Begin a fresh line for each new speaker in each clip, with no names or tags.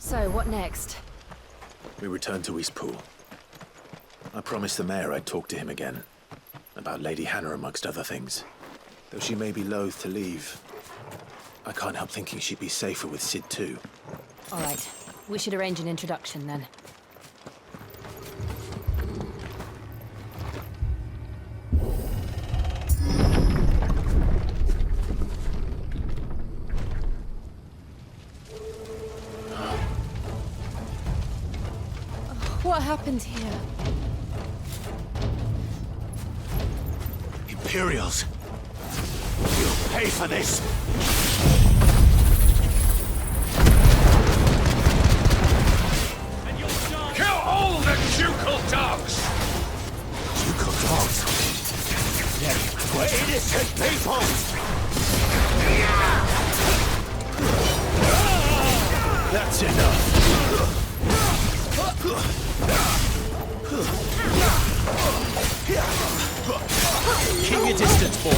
So, what next?
We return to Eastpool. I promised the mayor I'd talk to him again. About Lady Hannah amongst other things. Though she may be loath to leave, I can't help thinking she'd be safer with Sid too.
All right. We should arrange an introduction then. What happened here?
Imperials! You'll pay for this!
And you'll die! Kill all the ducal dogs!
Ducal dogs? They were innocent people! That's enough!
Keep your distance, boy.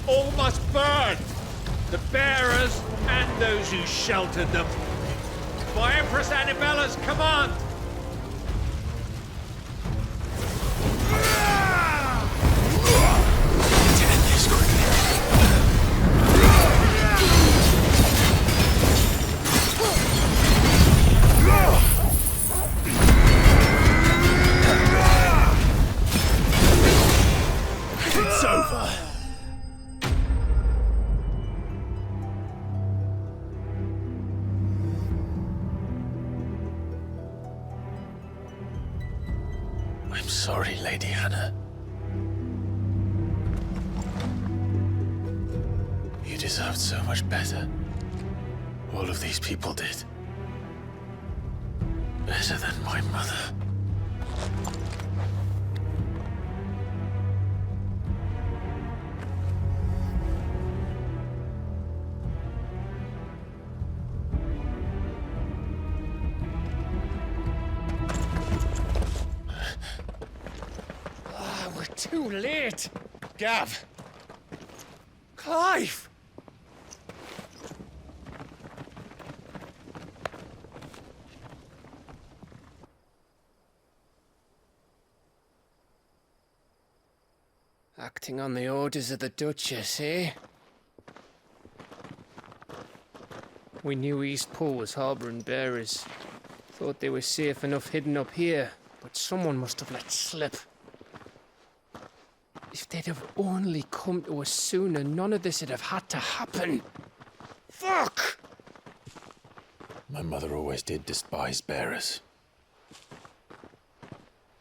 All must burn! The bearers and those who sheltered them. By Empress Annibella's command!
It's over! I'm sorry, Lady Hannah. You deserved so much better. All of these people did. Better than my mother.
We're too late! Gav! Clive! Acting on the orders of the Duchess, eh? We knew Eastpool was harbouring bearers. Thought they were safe enough hidden up here, but someone must have let slip. If they'd have only come to us sooner, none of this would have had to happen. Fuck!
My mother always did despise bearers.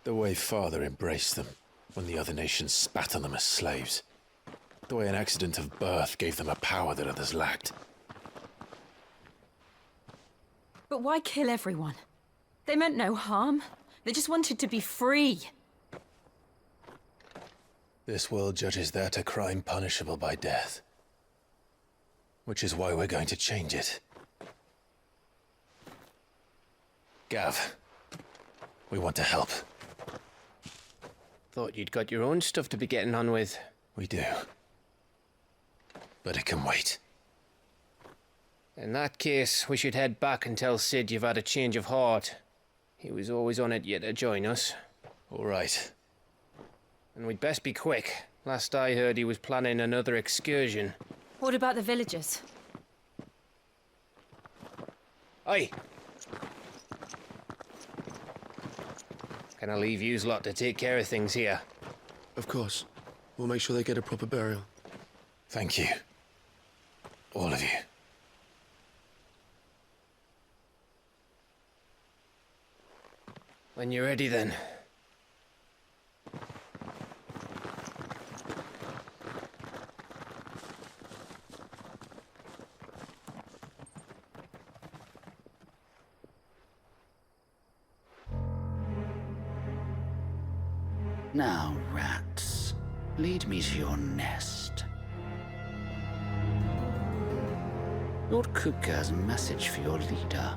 The way Father embraced them when the other nations spat on them as slaves. The way an accident of birth gave them a power that others lacked.
But why kill everyone? They meant no harm. They just wanted to be free.
This world judges that a crime punishable by death. Which is why we're going to change it. Gav, we want to help.
Thought you'd got your own stuff to be getting on with.
We do. But it can wait.
In that case, we should head back and tell Sid you've had a change of heart. He was always on it yet to join us.
All right.
And we'd best be quick. Last I heard, he was planning another excursion.
What about the villagers?
Aye. Can I leave yous lot to take care of things here?
Of course. We'll make sure they get a proper burial.
Thank you. All of you.
When you're ready, then.
Now, rats, lead me to your nest. Lord Kupka has a message for your leader.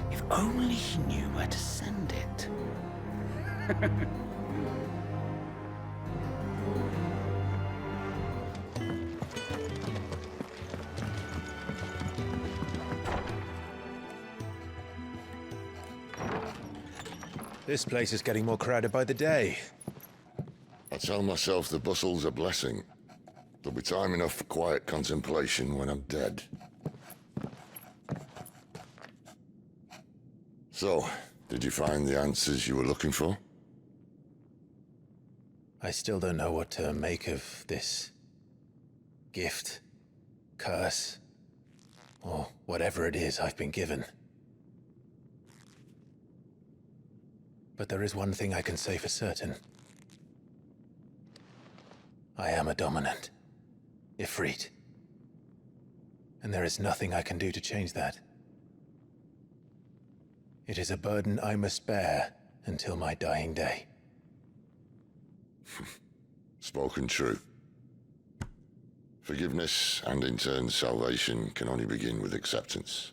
If If only he knew where to send it.
This place is getting more crowded by the day.
I tell myself the bustle's a blessing. There'll be time enough for quiet contemplation when I'm dead. So, did you find the answers you were looking for?
I still don't know what to make of this gift, curse, or whatever it is I've been given. But there is one thing I can say for certain. I am a dominant, Ifrit. And there is nothing I can do to change that. It is a burden I must bear until my dying day.
Spoken true. Forgiveness and in turn salvation can only begin with acceptance.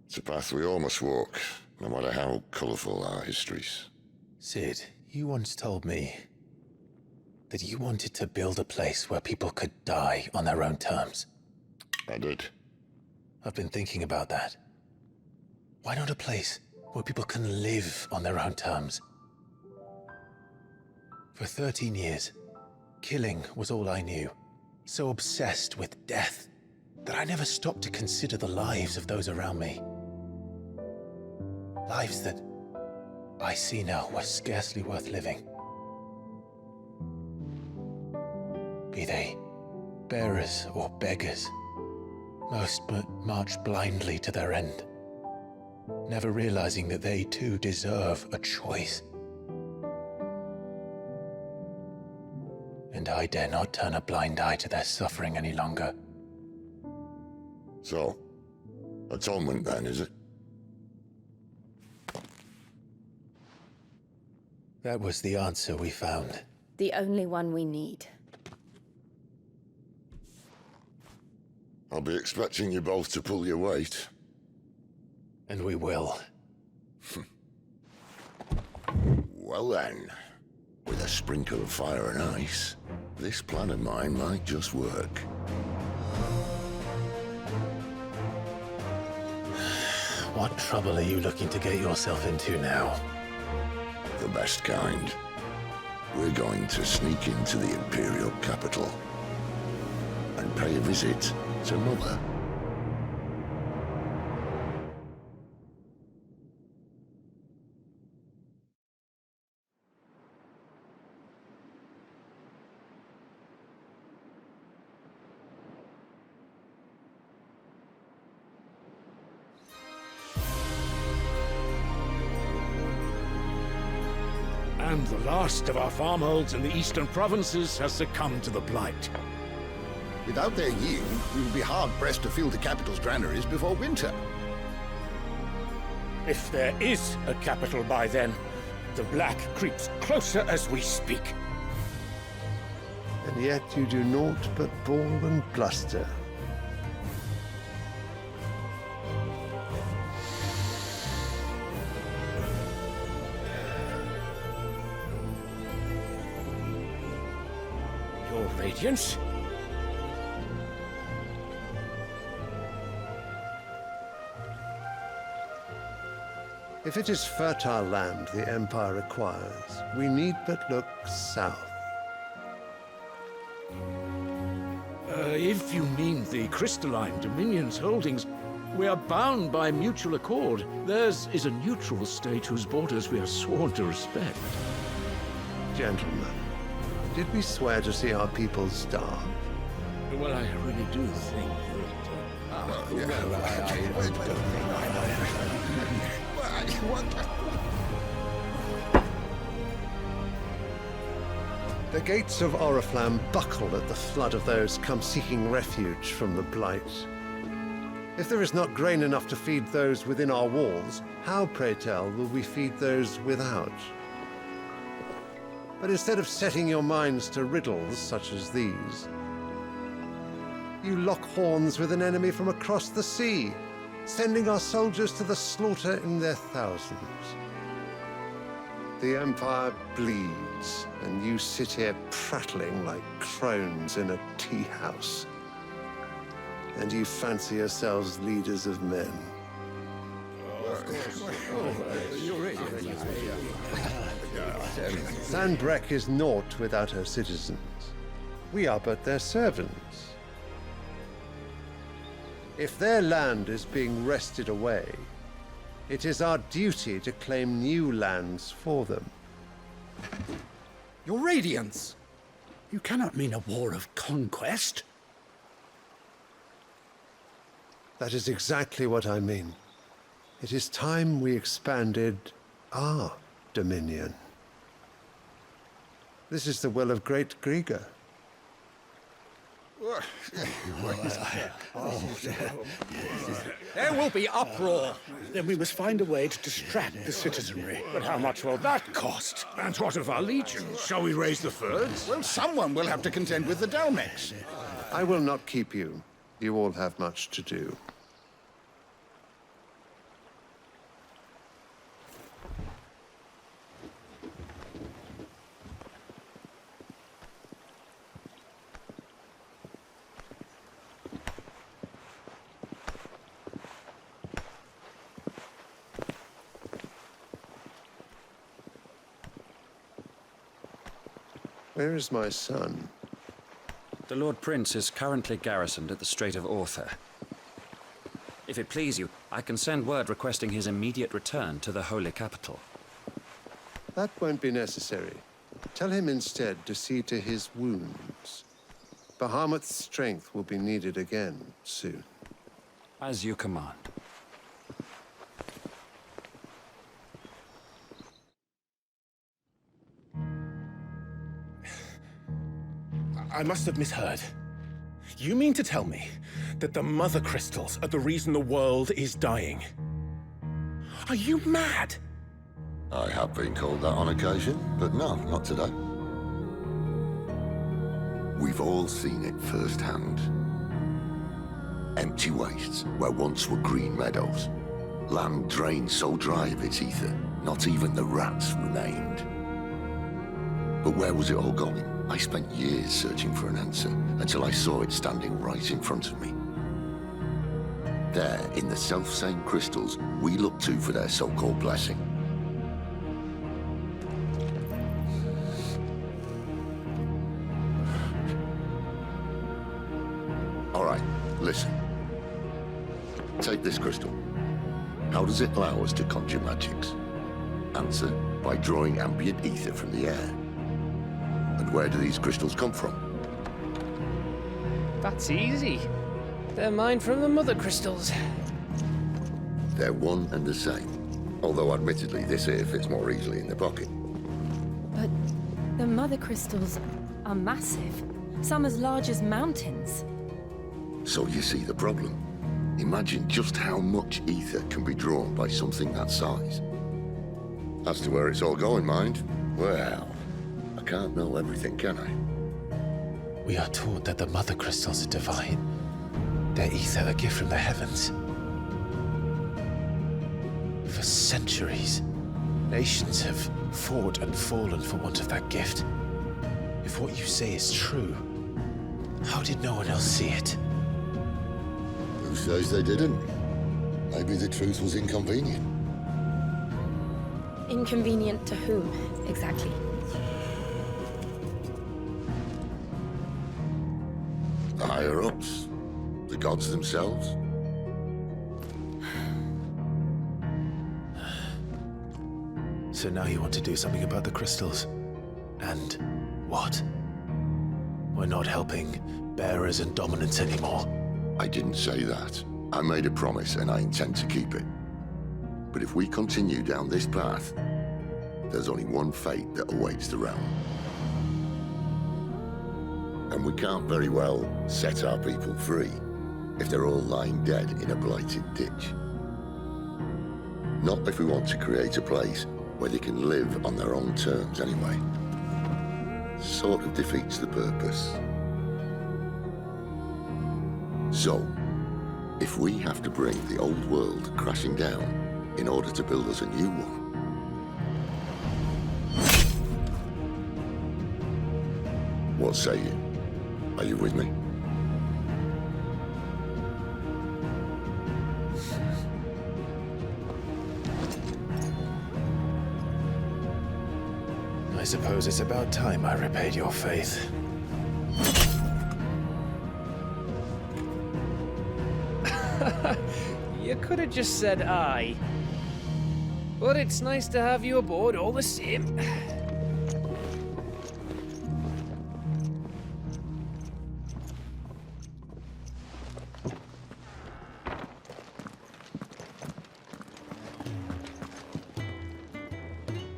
It's a path we all must walk, no matter how colourful our histories.
Sid, you once told me that you wanted to build a place where people could die on their own terms.
I did.
I've been thinking about that. Why not a place where people can live on their own terms? For 13 years, killing was all I knew. So obsessed with death that I never stopped to consider the lives of those around me. Lives that I see now were scarcely worth living. Be they bearers or beggars, most march blindly to their end, never realizing that they too deserve a choice. And I dare not turn a blind eye to their suffering any longer.
So, atonement then, is it?
That was the answer we found.
The only one we need.
I'll be expecting you both to pull your weight.
And we will.
Well then, with a sprinkle of fire and ice, this plan of mine might just work.
What trouble are you looking to get yourself into now?
The best kind. We're going to sneak into the Imperial capital and pay a visit to Mother.
And the last of our farmholds in the eastern provinces has succumbed to the blight.
Without their yield, we will be hard-pressed to fill the capital's granaries before winter.
If there is a capital by then, the black creeps closer as we speak.
And yet you do naught but bawl and bluster.
Your Radiance?
If it is fertile land the Empire requires, we need but look south.
If you mean the crystalline Dominion's holdings, we are bound by mutual accord. Theirs is a neutral state whose borders we are sworn to respect.
Gentlemen, did we swear to see our people starve?
Well, I really do think
The gates of Oriflamme buckle at the flood of those come seeking refuge from the Blight. If there is not grain enough to feed those within our walls, how, pray tell, will we feed those without? But instead of setting your minds to riddles such as these, you lock horns with an enemy from across the sea, sending our soldiers to the slaughter in their thousands. The Empire bleeds, and you sit here prattling like crones in a tea house. And you fancy yourselves leaders of men. Sandbreck is naught without her citizens. We are but their servants. If their land is being wrested away, it is our duty to claim new lands for them.
Your Radiance! You cannot mean a war of conquest.
That is exactly what I mean. It is time we expanded our dominion. This is the will of great Grieger.
There will be uproar. Then we must find a way to distract the citizenry. But how much will that cost?
And what of our legions? Shall we raise the Thirds?
Well, someone will have to contend with the Dalmex.
I will not keep you. You all have much to do. Where is my son?
The Lord Prince is currently garrisoned at the Strait of Arthur. If it please you, I can send word requesting his immediate return to the Holy Capital.
That won't be necessary. Tell him instead to see to his wounds. Bahamut's strength will be needed again soon.
As you command.
I must have misheard. You mean to tell me that the Mother Crystals are the reason the world is dying? Are you mad?
I have been called that on occasion, but no, not today. We've all seen it firsthand. Empty wastes where once were green meadows. Land drained so dry of its ether, not even the rats remained. But where was it all going? I spent years searching for an answer, until I saw it standing right in front of me. There, in the self-same crystals we look to for their so-called blessing. All right, listen. Take this crystal. How does it allow us to conjure magics? Answer, by drawing ambient ether from the air. And where do these crystals come from?
That's easy. They're mine from the Mother Crystals.
They're one and the same. Although admittedly, this here fits more easily in the pocket.
But the Mother Crystals are massive. Some as large as mountains.
So you see the problem. Imagine just how much ether can be drawn by something that size. As to where it's all going, mind, well, I can't know everything, can I?
We are taught that the Mother Crystals are divine. Their ether a gift from the heavens. For centuries, nations have fought and fallen for want of that gift. If what you say is true, how did no one else see it?
Who says they didn't? Maybe the truth was inconvenient.
Inconvenient to whom, exactly?
The higher-ups? The gods themselves?
So now you want to do something about the crystals? And what? We're not helping bearers and dominants anymore.
I didn't say that. I made a promise and I intend to keep it. But if we continue down this path, there's only one fate that awaits the realm. And we can't very well set our people free if they're all lying dead in a blighted ditch. Not if we want to create a place where they can live on their own terms anyway. Sort of defeats the purpose. So, If we have to bring the old world crashing down in order to build us a new one, what say you? Are you with me?
I suppose it's about time I repaid your faith.
You could have just said aye. But it's nice to have you aboard all the same.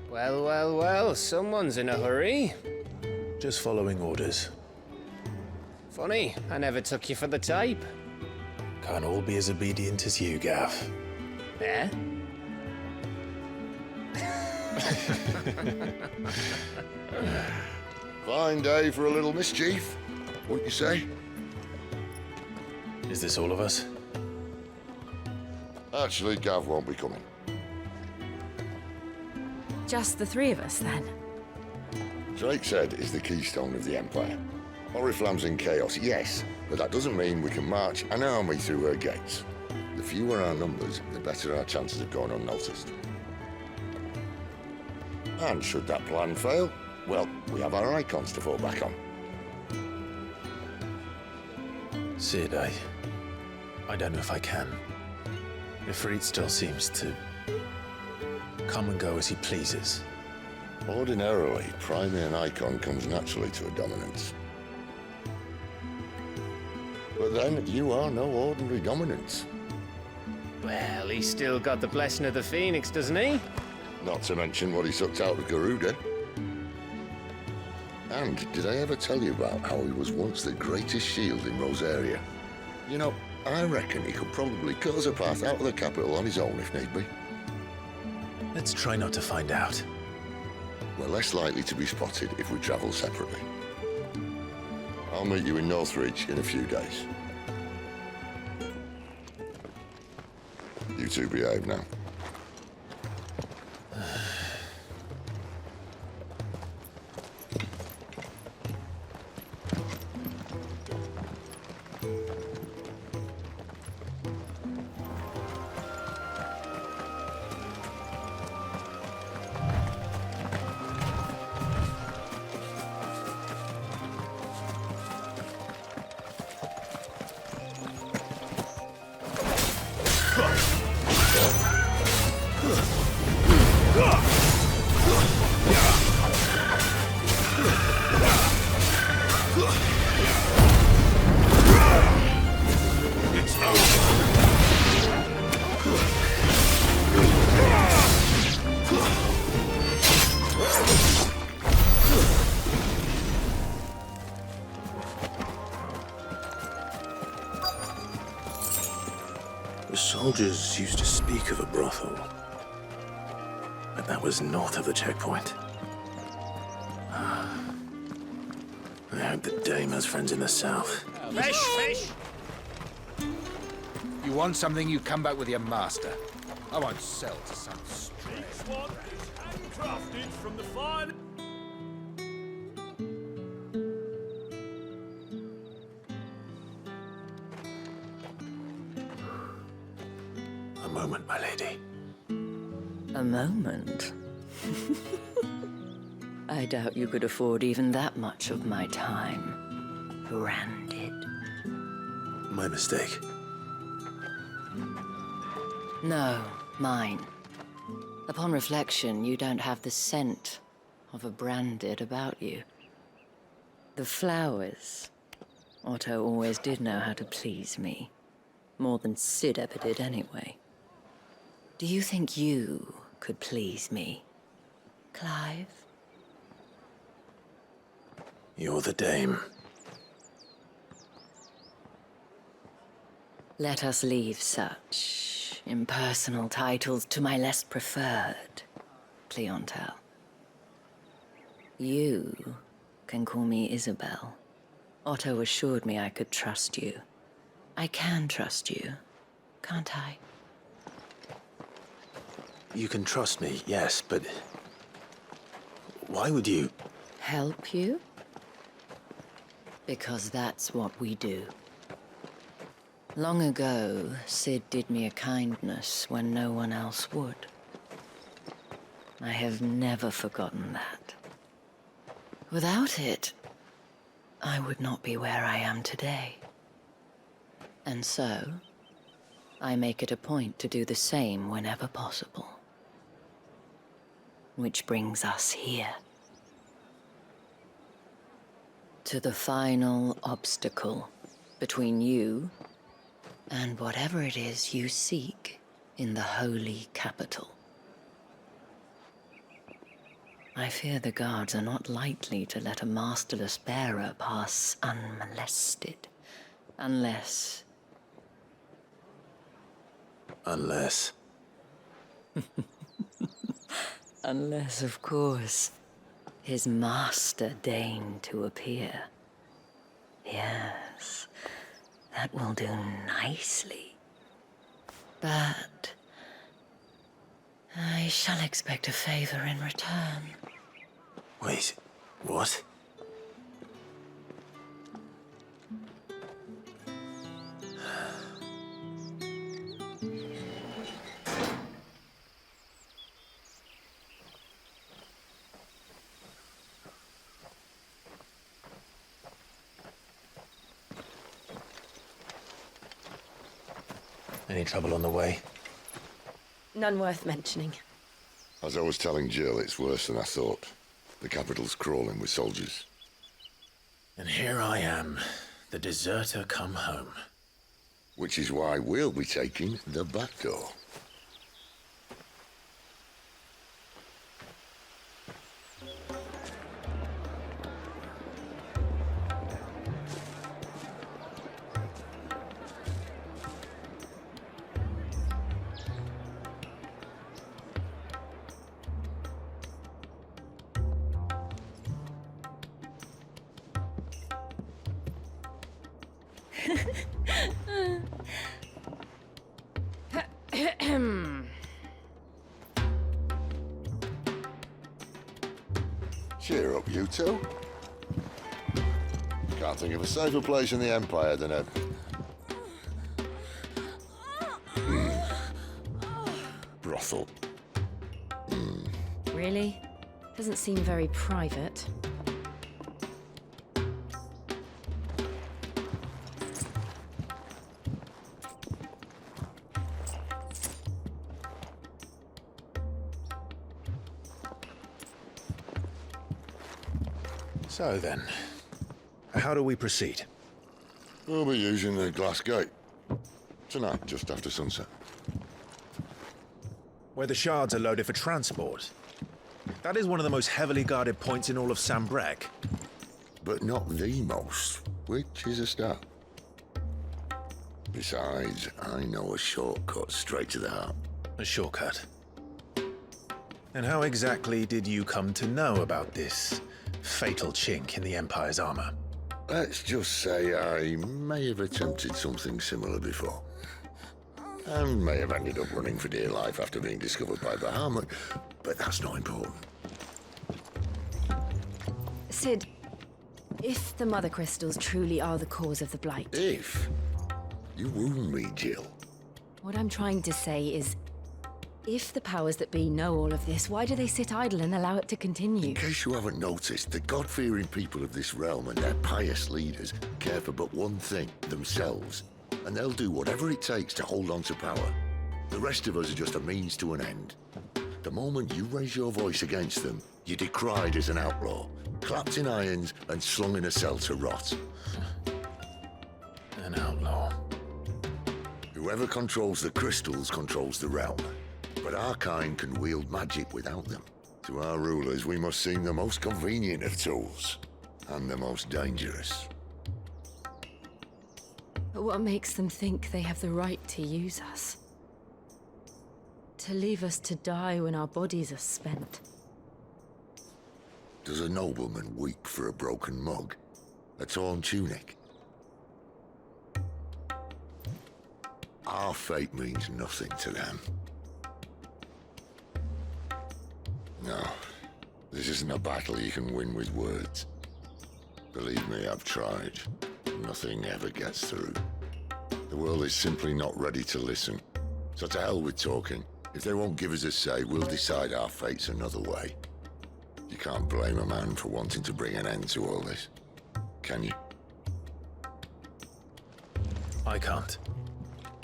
Well, well, well, someone's in a hurry.
Just following orders.
Funny, I never took you for the type.
Can't all be as obedient as you, Gav.
Eh?
Fine day for a little mischief, wouldn't you say?
Is this all of us?
Actually, Gav won't be coming.
Just the three of us, then?
Drakeshead is the keystone of the Empire. Oriflamme's in chaos, yes, but that doesn't mean we can march an army through her gates. The fewer our numbers, the better our chances of going unnoticed. And should that plan fail, well, we have our icons to fall back on.
Sid, I don't know if I can. Ifrit still seems to come and go as he pleases.
Ordinarily, priming an icon comes naturally to a dominance. But then, you are no ordinary dominance.
Well, he's still got the blessing of the Phoenix, doesn't he?
Not to mention what he sucked out of Garuda. And did I ever tell you about how he was once the greatest shield in Rosaria? You know, I reckon he could probably cut us a path out of the capital on his own if need be.
Let's try not to find out.
We're less likely to be spotted if we travel separately. I'll meet you in Northreach in a few days. You two behave now.
The soldiers used to speak of a brothel, but that was north of the checkpoint. I hope that Dame has friends in the south.
Fish, fish! You want something, you come back with your master. I won't sell to some stray.
Each one is handcrafted from the fine...
A moment, my lady.
A moment? I doubt you could afford even that much of my time. Branded.
My mistake.
No, mine. Upon reflection, you don't have the scent of a branded about you. The flowers. Otto always did know how to please me. More than Sid ever did anyway. Do you think you could please me, Clive?
You're the Dame.
Let us leave such impersonal titles to my less preferred clientele. You can call me Isabelle. Otto assured me I could trust you. I can trust you, can't I?
You can trust me, yes, but... why would you...
Help you? Because that's what we do. Long ago, Cid did me a kindness when no one else would. I have never forgotten that. Without it, I would not be where I am today. And so, I make it a point to do the same whenever possible. Which brings us here. To the final obstacle between you and whatever it is you seek in the holy capital. I fear the guards are not likely to let a masterless bearer pass unmolested. Unless...
Unless...
Unless, of course, his master deigned to appear. Yes, that will do nicely. But... I shall expect a favor in return.
Wait, what? Any trouble on the way?
None worth mentioning.
As I was telling Jill, it's worse than I thought. The capital's crawling with soldiers.
And here I am, the deserter come home.
Which is why we'll be taking the back door. Cheer up, you two. Can't think of a safer place in the Empire than a... brothel.
Really? Doesn't seem very private.
So then, how do we proceed?
We'll be using the glass gate. Tonight, just after sunset.
Where the shards are loaded for transport. That is one of the most heavily guarded points in all of Sambrec.
But not the most, which is a start. Besides, I know a shortcut straight to the heart.
A shortcut? And how exactly did you come to know about this fatal chink in the Empire's armor?
Let's just say I may have attempted something similar before. And may have ended up running for dear life after being discovered by Bahamut, but that's not important.
Cid, if the Mother Crystals truly are the cause of the Blight...
If? You wound me, Jill.
What I'm trying to say is, if the powers that be know all of this, why do they sit idle and allow it to continue?
In case you haven't noticed, the God-fearing people of this realm and their pious leaders care for but one thing, themselves. And they'll do whatever it takes to hold on to power. The rest of us are just a means to an end. The moment you raise your voice against them, you're decried as an outlaw, clapped in irons and slung in a cell to rot.
An outlaw.
Whoever controls the crystals controls the realm. But our kind can wield magic without them. To our rulers, we must seem the most convenient of tools, and the most dangerous.
But what makes them think they have the right to use us? To leave us to die when our bodies are spent?
Does a nobleman weep for a broken mug? A torn tunic? Our fate means nothing to them. No, this isn't a battle you can win with words. Believe me, I've tried. Nothing ever gets through. The world is simply not ready to listen. So to hell with talking. If they won't give us a say, we'll decide our fates another way. You can't blame a man for wanting to bring an end to all this, can you?
I can't.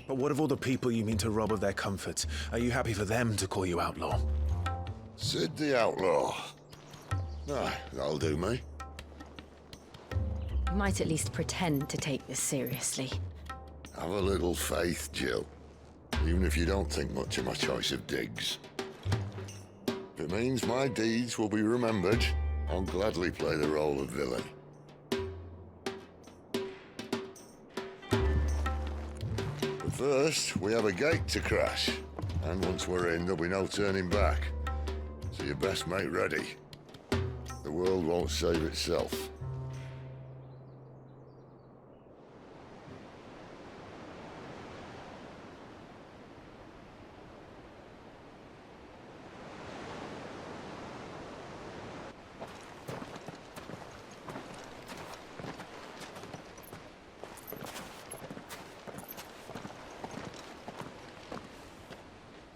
But what of all the people you mean to rob of their comforts? Are you happy for them to call you outlaw?
Sid the Outlaw. Ah, that'll do me.
You might at least pretend to take this seriously.
Have a little faith, Jill. Even if you don't think much of my choice of digs. If it means my deeds will be remembered, I'll gladly play the role of villain. But first, we have a gate to crash. And once we're in, there'll be no turning back. So you best make ready. The world won't save itself.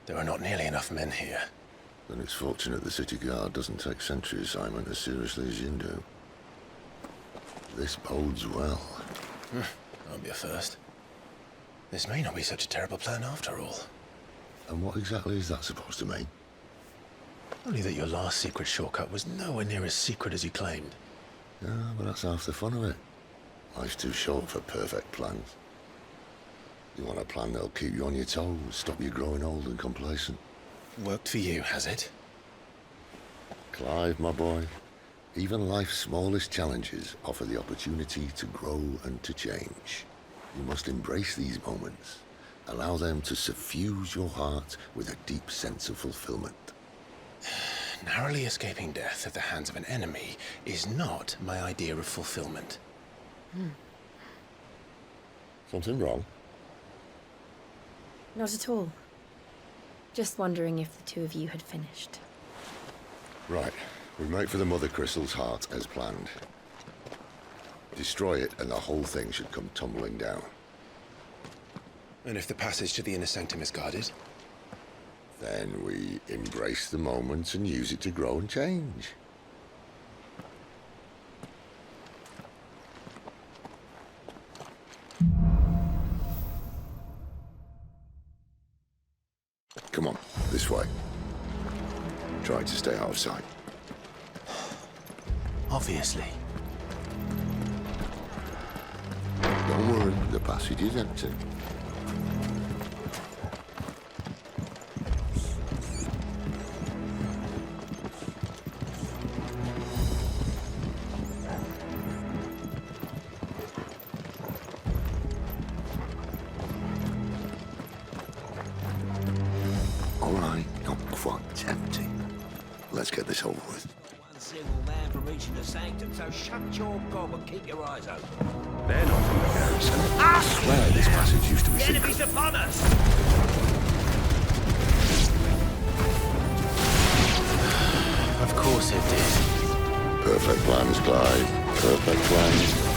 There are not nearly enough men here.
Then it's fortunate the city guard doesn't take sentry assignment as seriously as you do. This bodes well.
Won't be a first. This may not be such a terrible plan after all.
And what exactly is that supposed to mean?
Only that your last secret shortcut was nowhere near as secret as you claimed.
Yeah, but that's half the fun of it. Life's too short for perfect plans. You want a plan that'll keep you on your toes, stop you growing old and complacent.
Worked for you, has it?
Clive, my boy, even life's smallest challenges offer the opportunity to grow and to change. You must embrace these moments. Allow them to suffuse your heart with a deep sense of fulfillment.
Narrowly escaping death at the hands of an enemy is not my idea of fulfillment.
Something wrong?
Not at all. Just wondering if the two of you had finished.
Right. We make for the Mother Crystal's heart as planned. Destroy it and the whole thing should come tumbling down.
And if the passage to the inner sanctum is guarded?
Then we embrace the moment and use it to grow and change. Come on, this way. Try to stay out of sight.
Obviously.
Don't worry, the passage is empty. All right, not quite tempting. Let's get this over with.
One single man from reaching the sanctum, so shut your gob and keep your eyes open.
They're not from the garrison. I swear this passage used to be
The
secret.
enemy's upon us!
Of course it did.
Perfect plans, Clive. Perfect plans.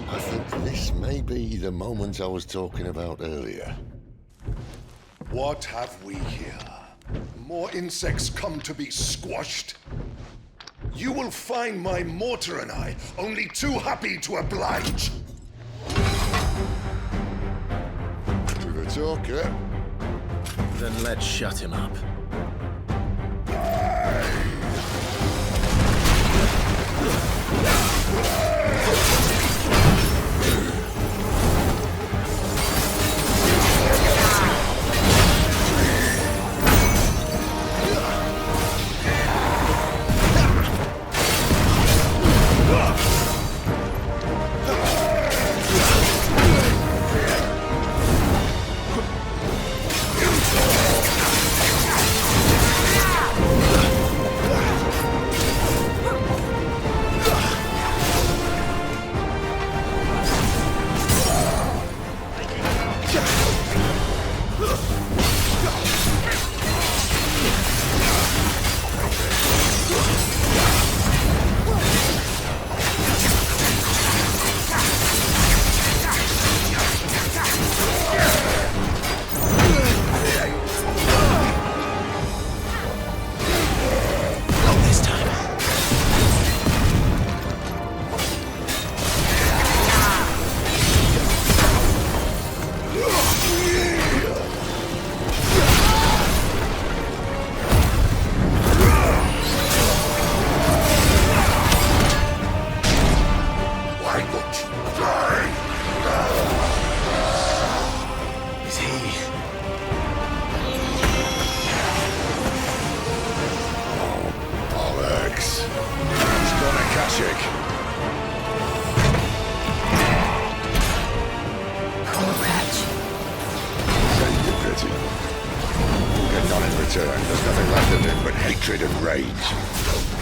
I think this may be the moment I was talking about earlier.
What have we here?
more insects come to be squashed. You will find my mortar and I only too happy to oblige.
To the talk, eh?
Then let's shut him up.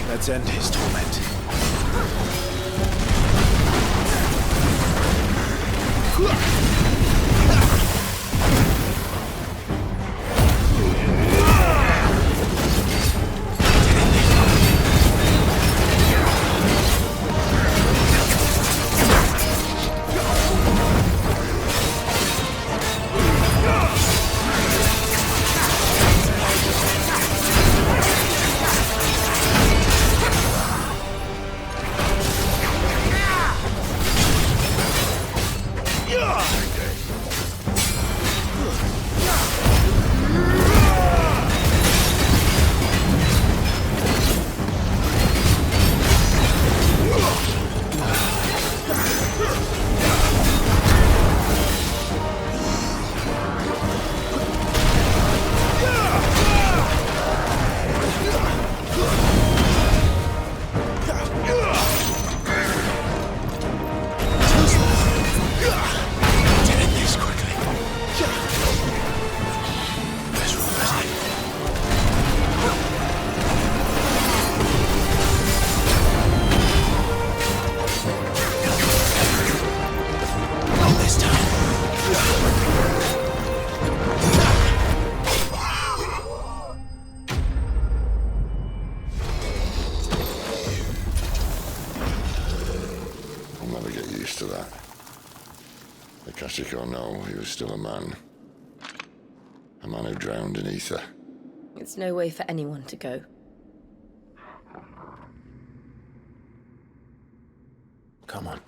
Let's end his torment.
Akashic or no, he was still a man. A man who drowned in ether.
It's no way for anyone to go.
Come on.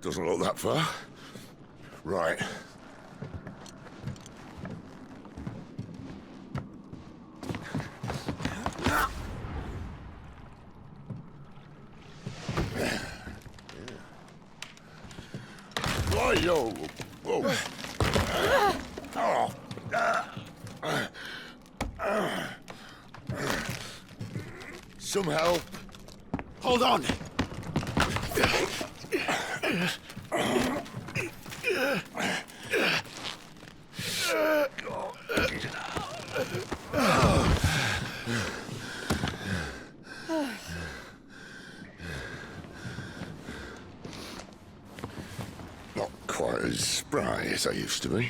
Doesn't look that far. Right. Yo. Whoa. Some help.
Hold on.
quite as spry as I used to be.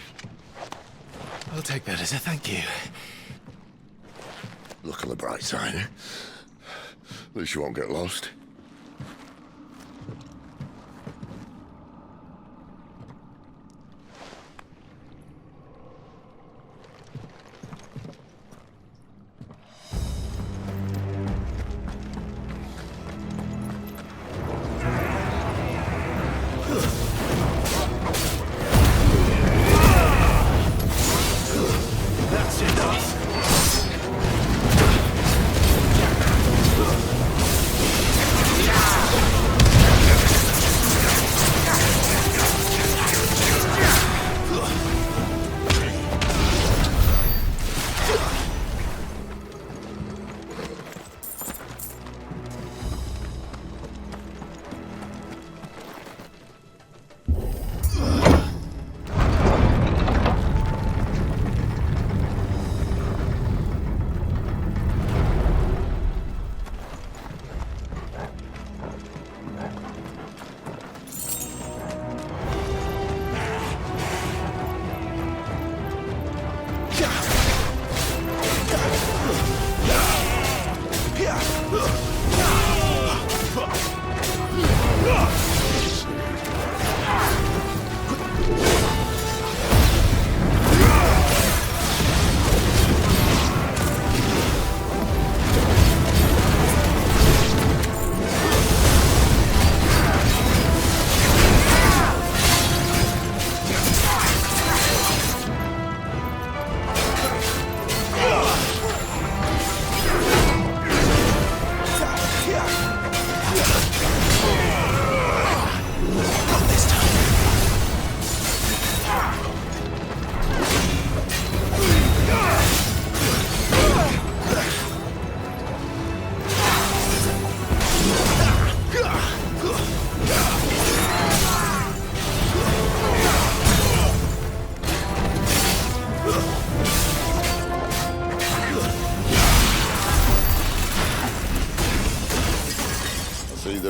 I'll take that as a thank you.
Look on the bright side, eh? At least you won't get lost.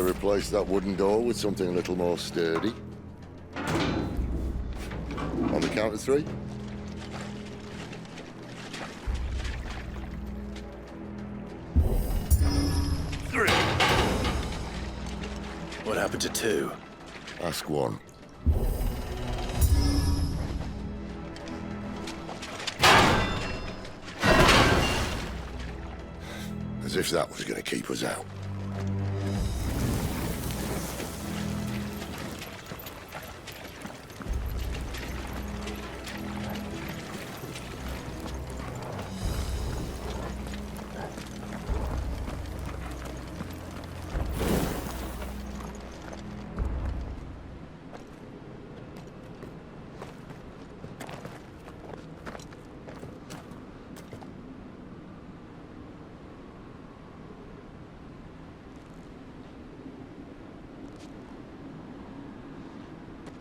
Replace that wooden door with something a little more sturdy. On the count of 3.
What happened to 2?
Ask 1. As if that was going to keep us out.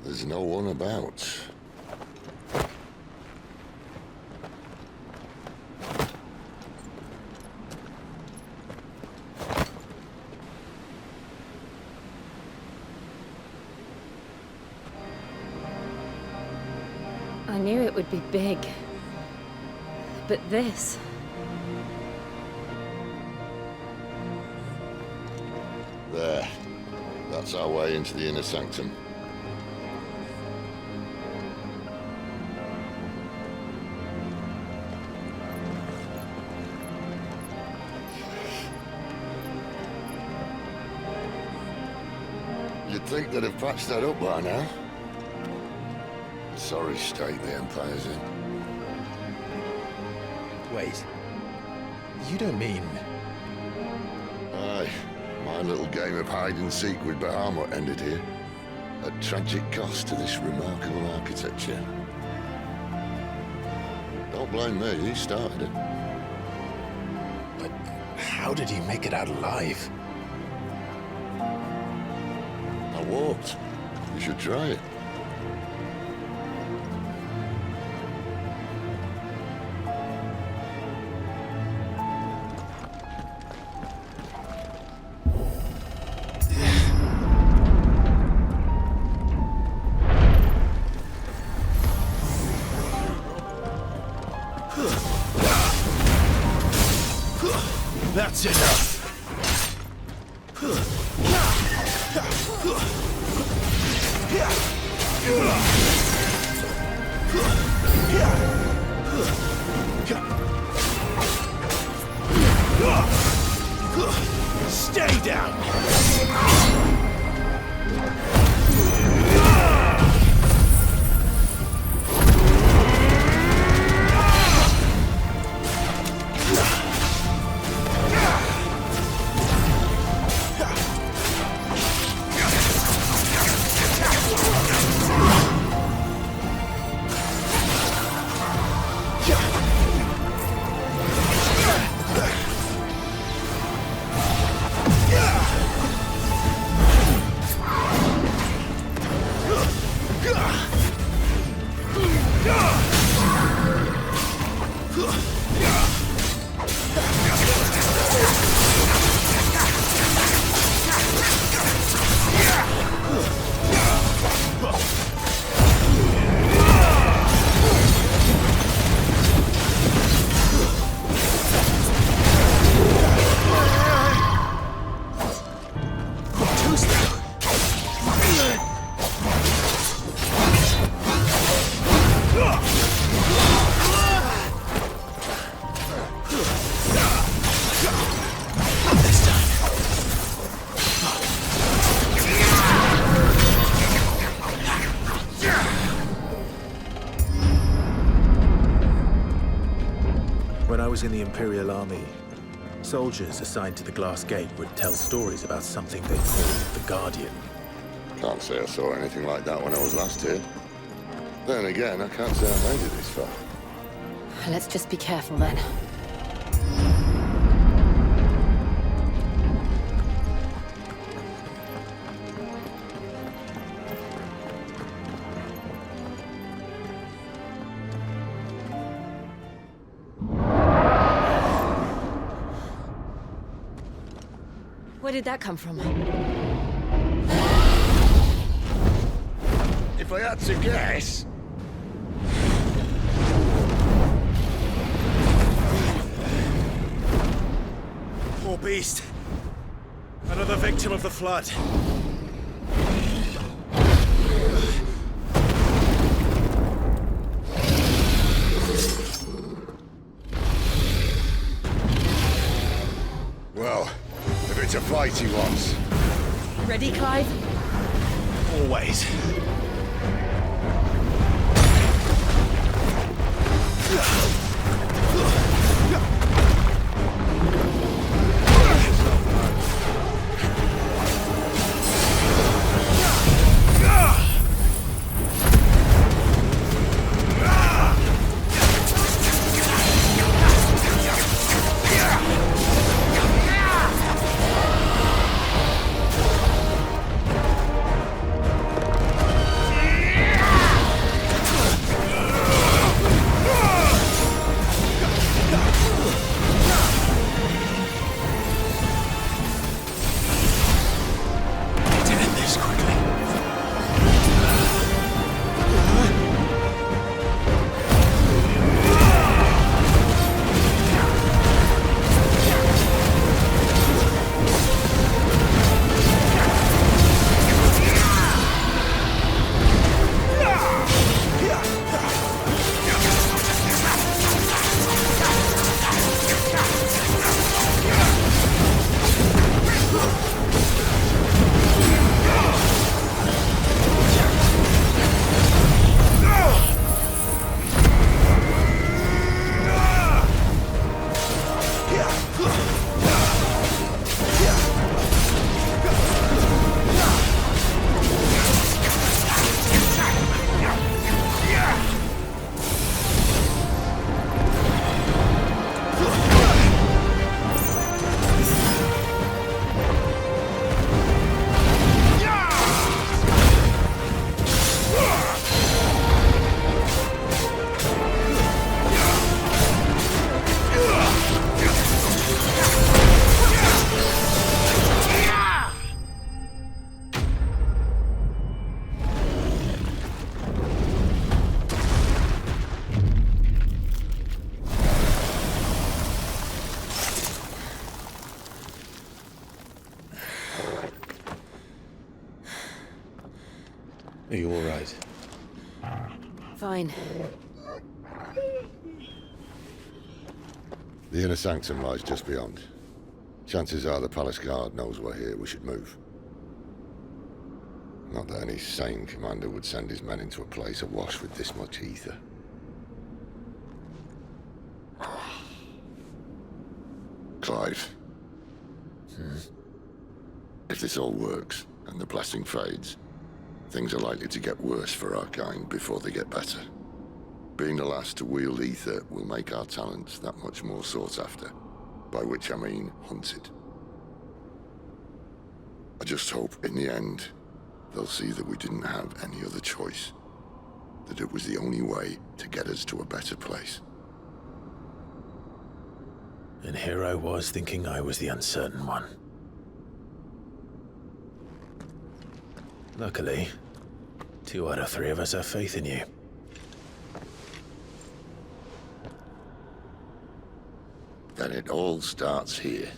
There's no one about.
I knew it would be big. But this...
There. That's our way into the inner sanctum. You'd think they'd have patched that up by now. Sorry state the Empire's in.
Wait. You don't mean...
Aye. My little game of hide-and-seek with Bahamut ended here. At tragic cost to this remarkable architecture. Don't blame me, he started it.
But how did he make it out alive?
I walked. You should try it.
Stay down!
When I was in the Imperial army, soldiers assigned to the Glass Gate would tell stories about something they called the Guardian.
Can't say I saw anything like that when I was last here. Then again, I can't say I made it this far.
Let's just be careful then. Where did that come from?
If I had to guess...
Poor beast. Another victim of the flood.
Well, if it's a fight he wants.
Ready, Clive?
Always. Are you all right?
Fine.
The inner sanctum lies just beyond. Chances are the palace guard knows we're here. We should move. Not that any sane commander would send his men into a place awash with this much ether. Clive. If this all works, and the blessing fades, things are likely to get worse for our kind before they get better. Being the last to wield ether will make our talents that much more sought after, by which I mean hunted. I just hope, in the end, they'll see that we didn't have any other choice, that it was the only way to get us to a better place.
And here I was thinking I was the uncertain one. Luckily, 2 out of 3 of us have faith in you.
Then it all starts here.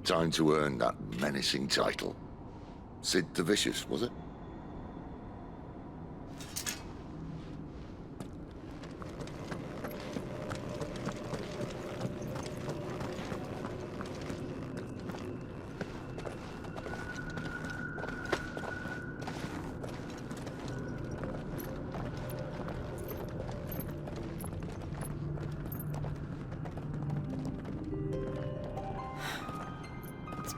Time to earn that menacing title. Sid the Vicious, was it?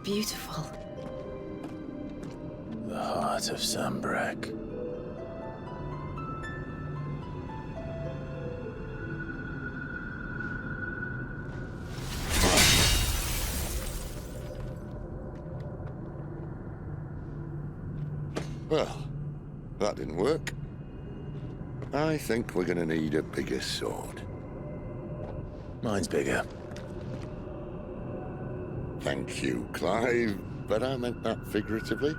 Beautiful.
The heart of Sambrek.
Well, that didn't work. I think we're gonna need a bigger sword.
Mine's bigger.
Thank you, Clive, but I meant that figuratively.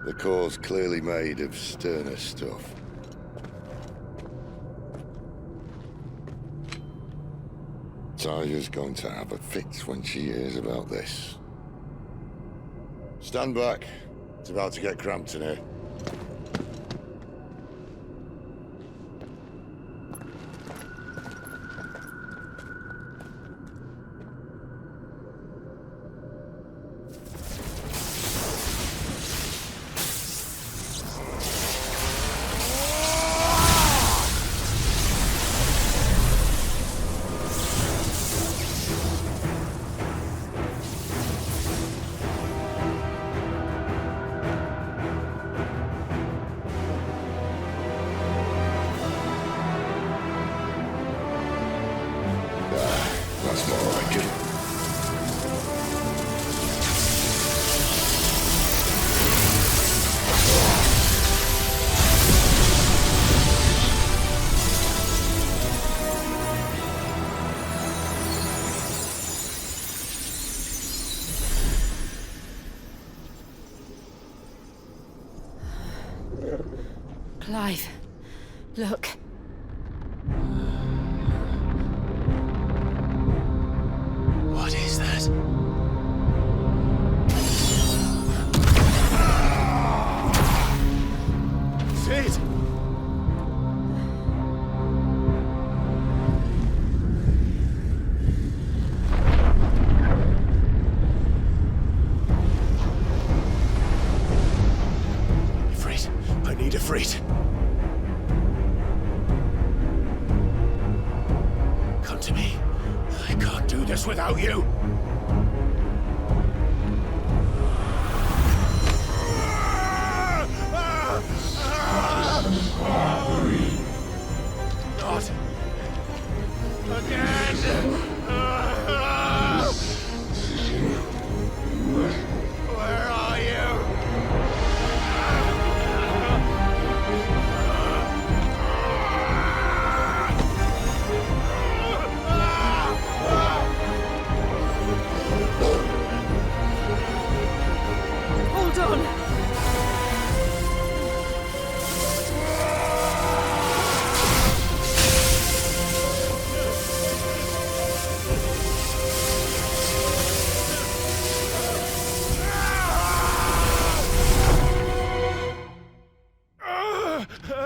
The core's clearly made of sterner stuff. Taya's going to have a fit when she hears about this. Stand back. It's about to get cramped in here. That's more like it.
Clive, look.
What is that? Sid! Ifrit, I need Ifrit. Come to me. I can't do this without you. Not again. Where are you?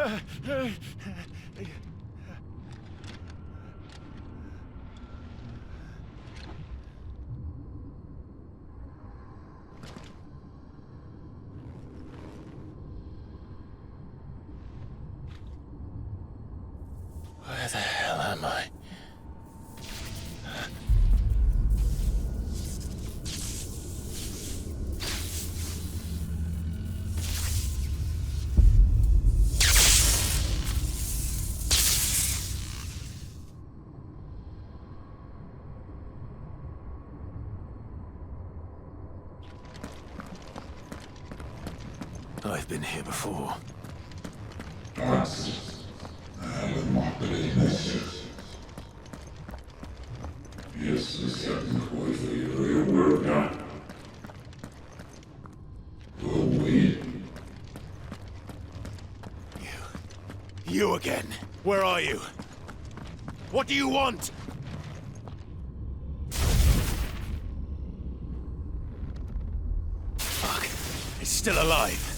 Where the hell am I? I've been here before. You again? Where are you? What do you want? Fuck. It's still alive.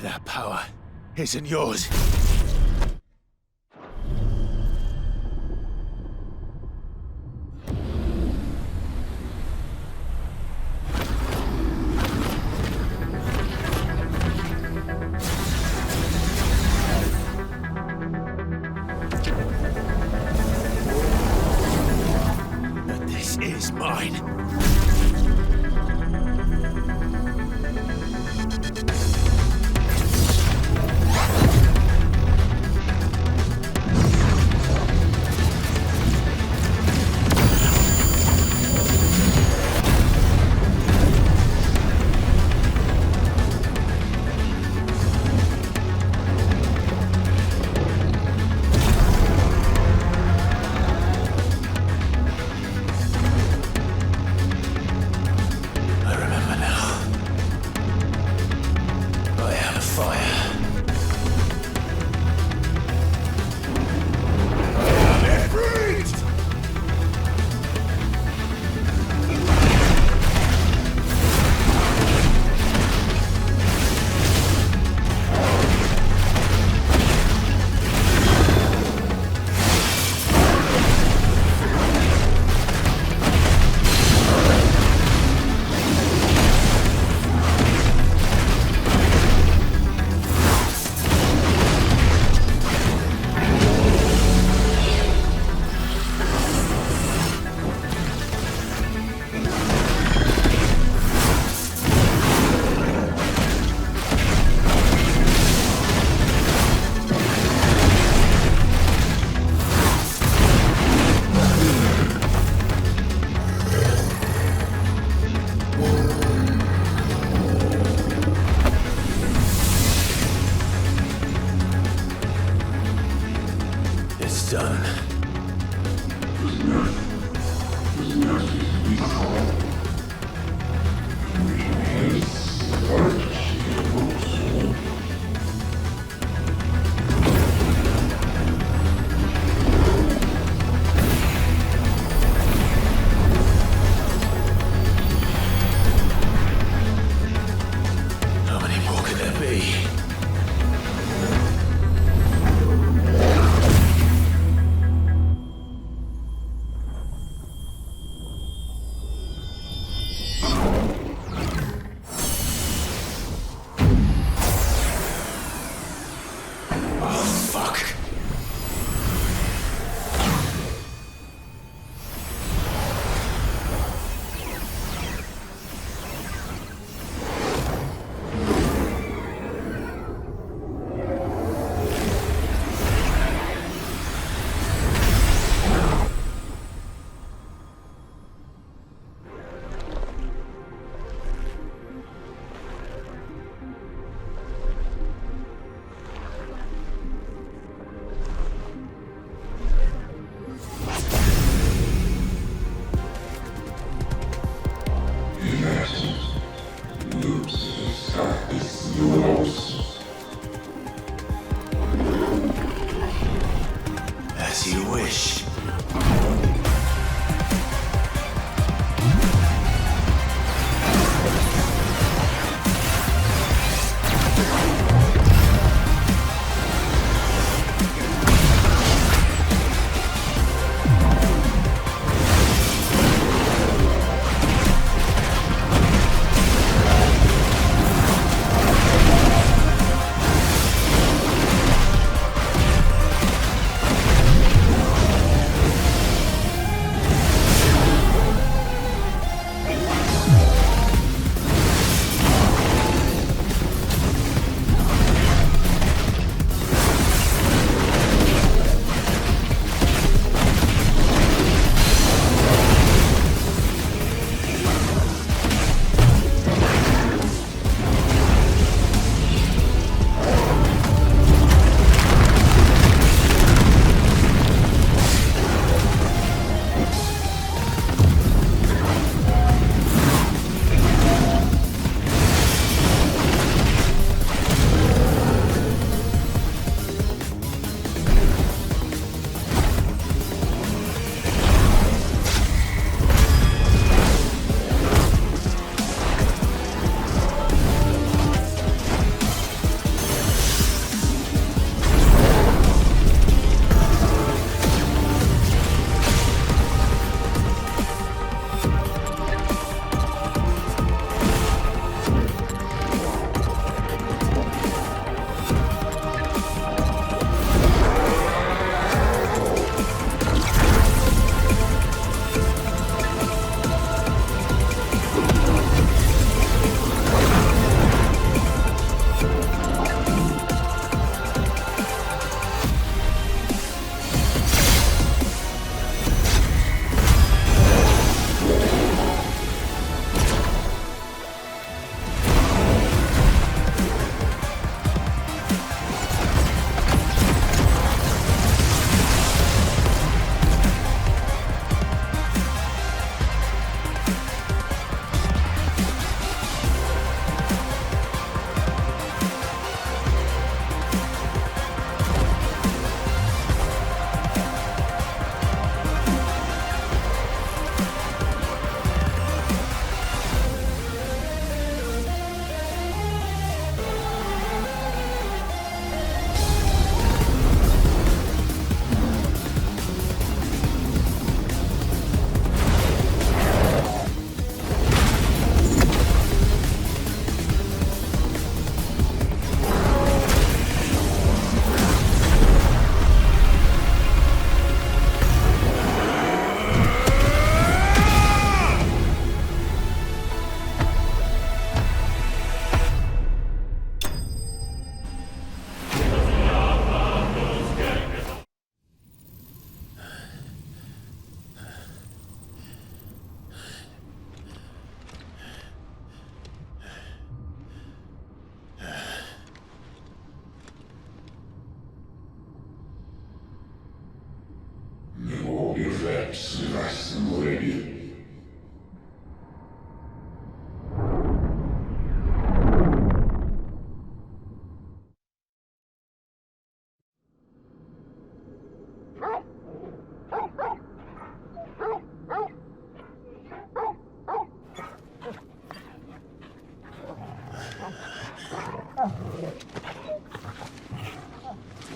That power isn't yours. But this is mine. fuck? As you wish.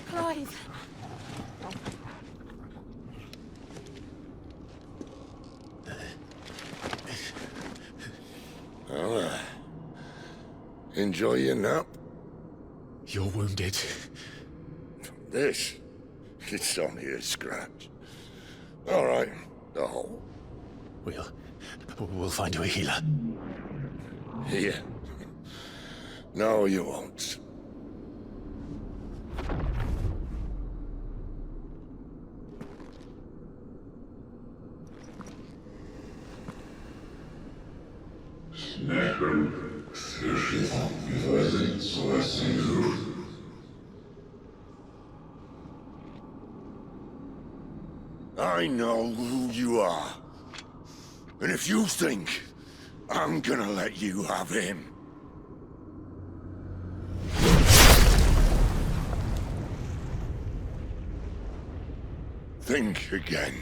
Clive!
Well, enjoy your nap.
You're wounded.
This? It's only a scratch. All right, the hole.
We'll find you a healer.
Here? No, you won't. I know who you are. And if you think I'm gonna let you have him... think again.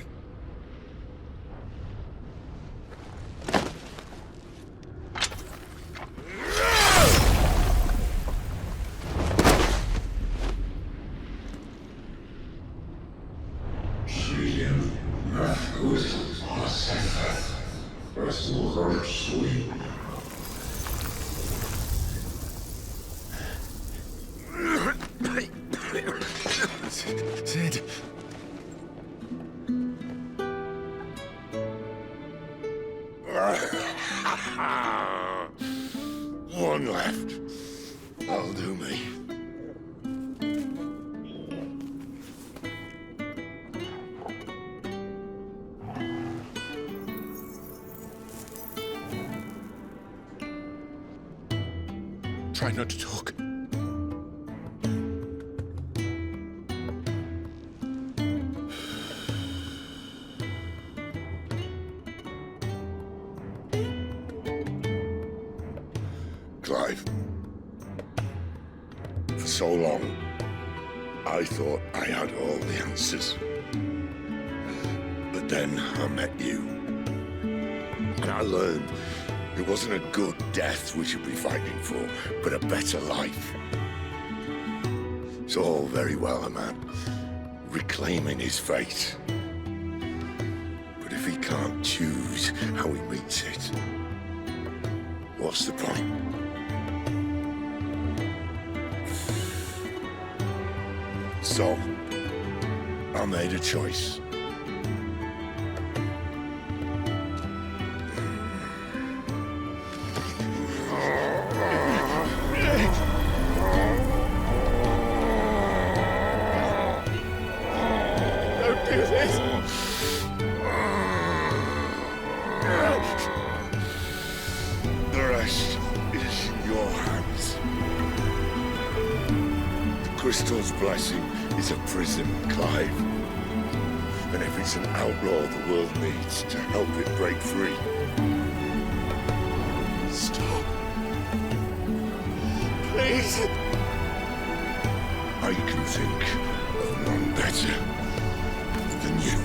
Sid.
One left. That'll do me.
Try not to talk.
Clive. For so long, I thought I had all the answers. But then I met you. And I learned it wasn't a good death we should be fighting for, but a better life. It's all very well a man reclaiming his fate. But if he can't choose how he meets it, what's the point? So, I made a choice.
Don't do this!
The rest is in your hands. The crystal's blessing is a prison, Clive. And if it's an outlaw the world needs to help it break free. Stop. Please. I can think of none better than you.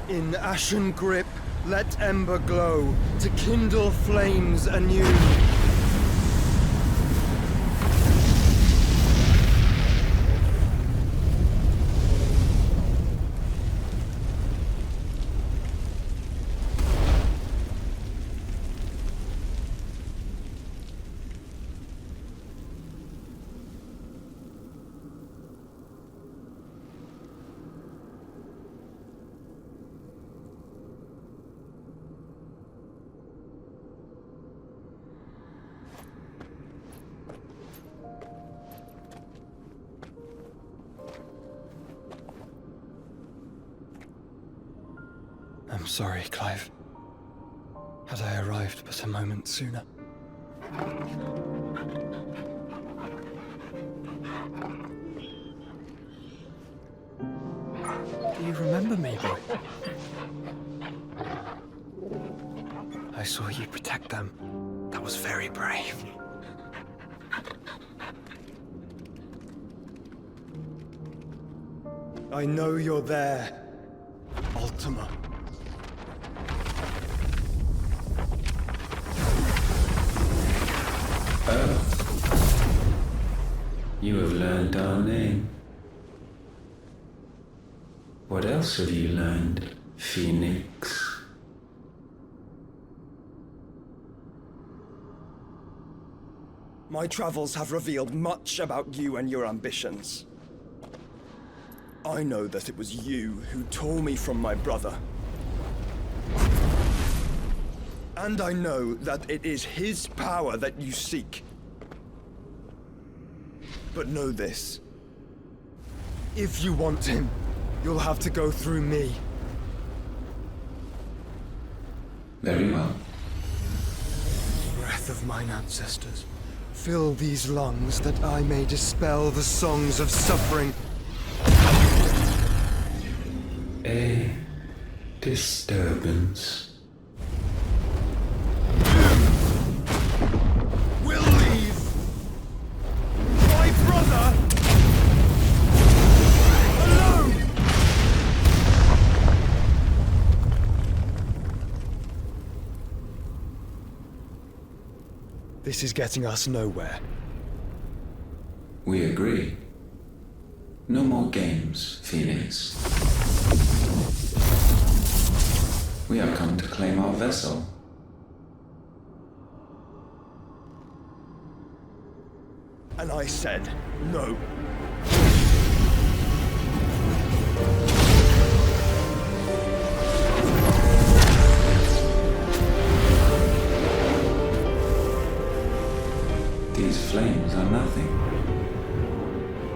In ashen grip, let ember glow, to kindle flames anew. I'm sorry, Clive. Had I arrived but a moment sooner. Do you remember me, boy? I saw you protect them. That was very brave. I know you're there, Ultima.
Oh. You have learned our name. What else have you learned, Phoenix?
My travels have revealed much about you and your ambitions. I know that it was you who tore me from my brother. And I know that it is his power that you seek. But know this. If you want him, you'll have to go through me.
Very well.
Breath of mine ancestors, fill these lungs that I may dispel the songs of suffering.
A disturbance.
We'll leave! My brother! Alone! This is getting us nowhere.
We agree. No more games, Phoenix. We have come to claim our vessel.
And I said no.
These flames are nothing.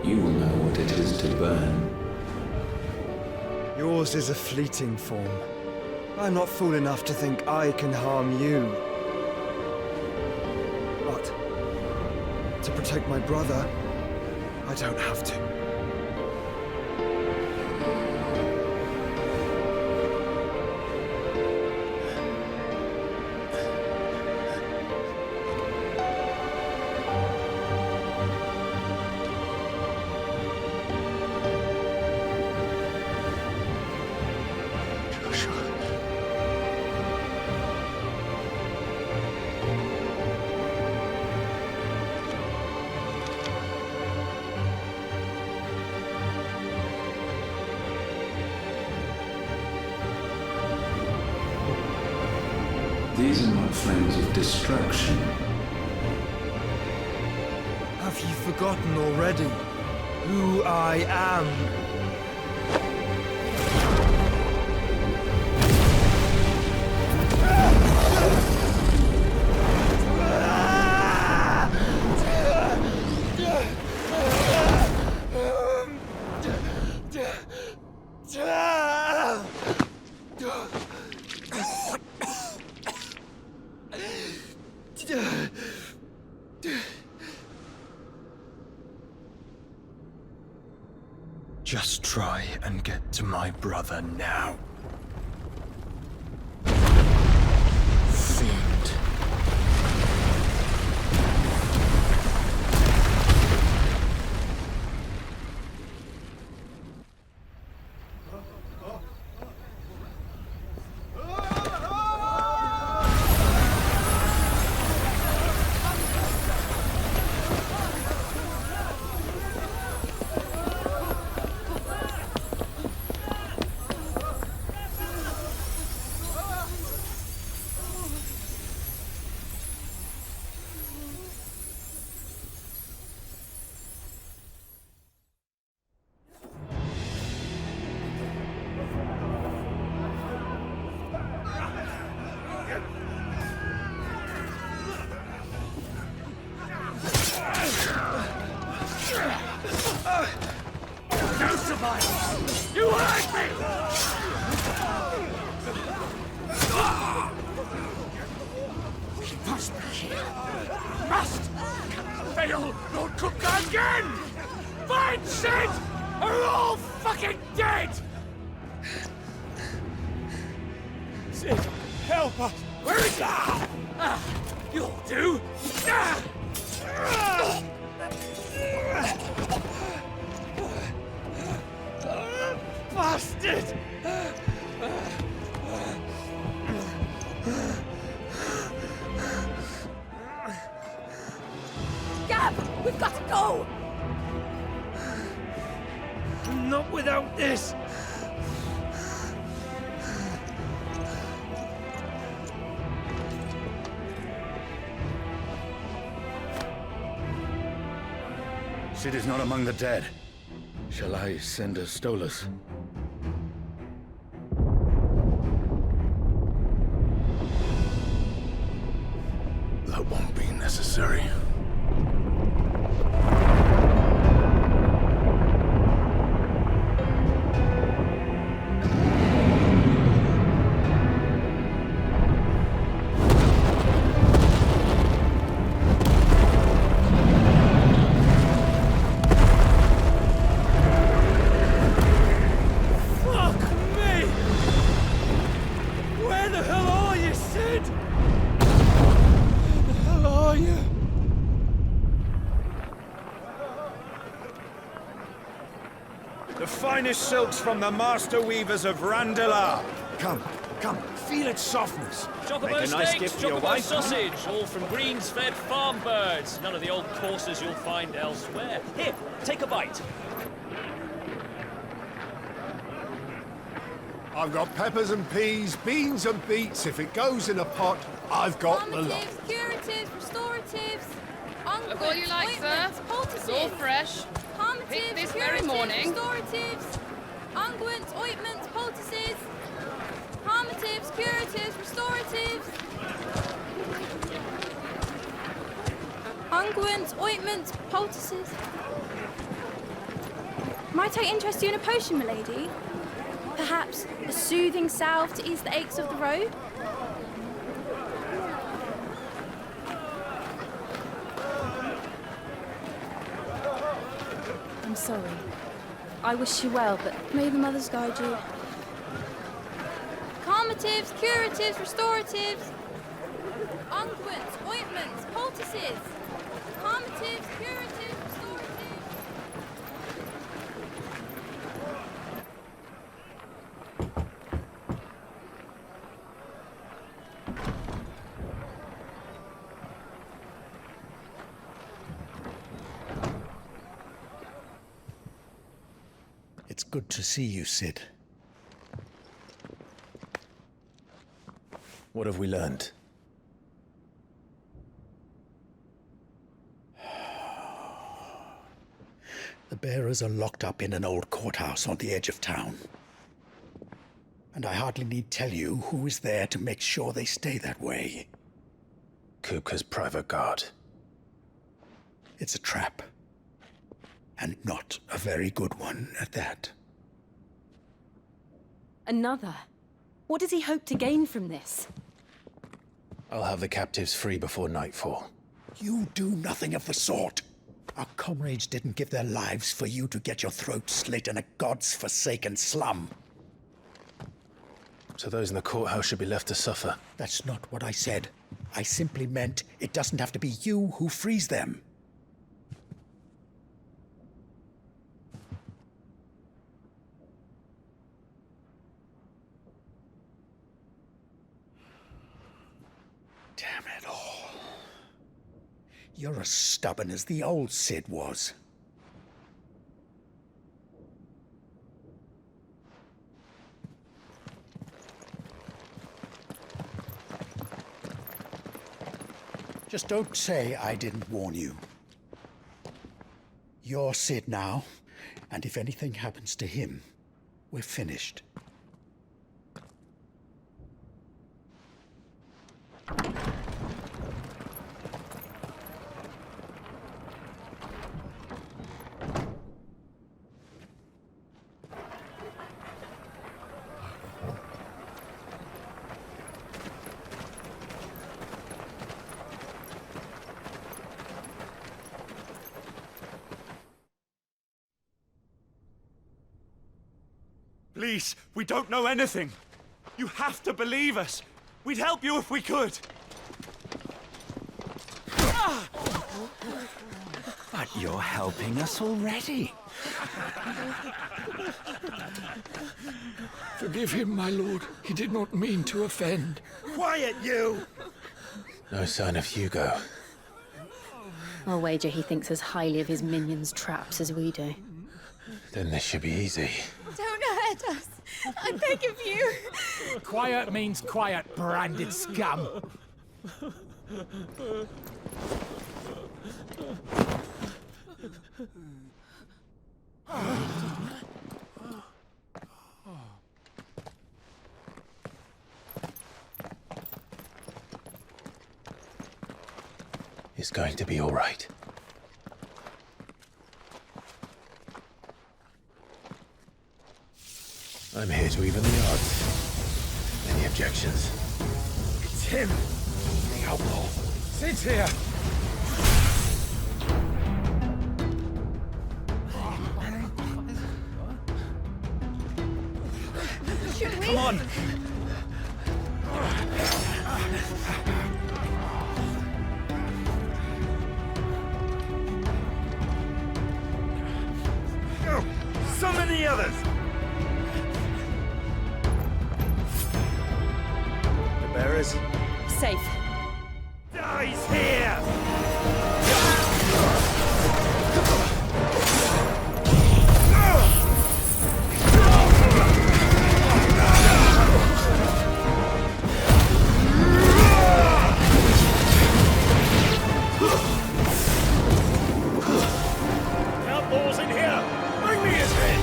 You will know what it is to burn.
Yours is a fleeting form. I'm not fool enough to think I can harm you. But to protect my brother, I don't have to.
These are not flames of destruction.
Have you forgotten already who I am? Just try and get to my brother now. Fiend.
You hurt me!
must be here. Must! Fail! Lord Cook again! Find Sid! Or we're all fucking dead! Sid, help us! Where is that? You'll do! Bastard!
Gab! We've got to go!
Not without this!
Sid is not among the dead. Shall I send a Stolas?
That won't be necessary.
Silks from the master weavers of Randalar.
Come, feel its softness.
Chocobo
Make a nice
steaks,
gift for your
chocobo
wife.
sausage, all from greens-fed farm birds. None of the old courses you'll find elsewhere. Here, take a bite.
I've got peppers and peas, beans and beets. If it goes in a pot, I've got the lot.
Curatives, restoratives,
Look all you like, sir. It's all fresh. Picked this very morning.
Restoratives, unguents, ointments, poultices, harmatives, curatives, restoratives, unguents, ointments, poultices. Might I interest you in a potion, milady? Perhaps a soothing salve to ease the aches of the road?
I'm sorry. I wish you well, but
may the mothers guide you. Calmatives, curatives, restoratives, unguents, ointments, poultices, calmatives, curatives, restoratives.
It's good to see you, Sid.
What have we learned?
The bearers are locked up in an old courthouse on the edge of town. And I hardly need tell you who is there to make sure they stay that way.
Kupka's private guard.
It's a trap. And not a very good one at that.
Another? What does he hope to gain from this?
I'll have the captives free before nightfall.
You do nothing of the sort. Our comrades didn't give their lives for you to get your throat slit in a god's forsaken slum.
So those in the courthouse should be left to suffer.
That's not what I said. I simply meant it doesn't have to be you who frees them. Damn it all. You're as stubborn as the old Sid was. Just don't say I didn't warn you. You're Sid now, and if anything happens to him, we're finished.
Please, we don't know anything. You have to believe us. We'd help you if we could.
But you're helping us already.
Forgive him, my lord. He did not mean to offend.
Quiet, you!
No sign of Hugo.
I'll wager he thinks as highly of his minions' traps as we do.
Then this should be easy.
Don't hurt us. I beg of you.
Quiet means quiet, branded scum.
It's going to be all right. I'm here to even the odds. Any objections?
It's him, the outlaw. Sit here.
Should we?
Come on. So many others. The bearers.
Safe.
Dies here.
Outlaws in here! Bring me his head!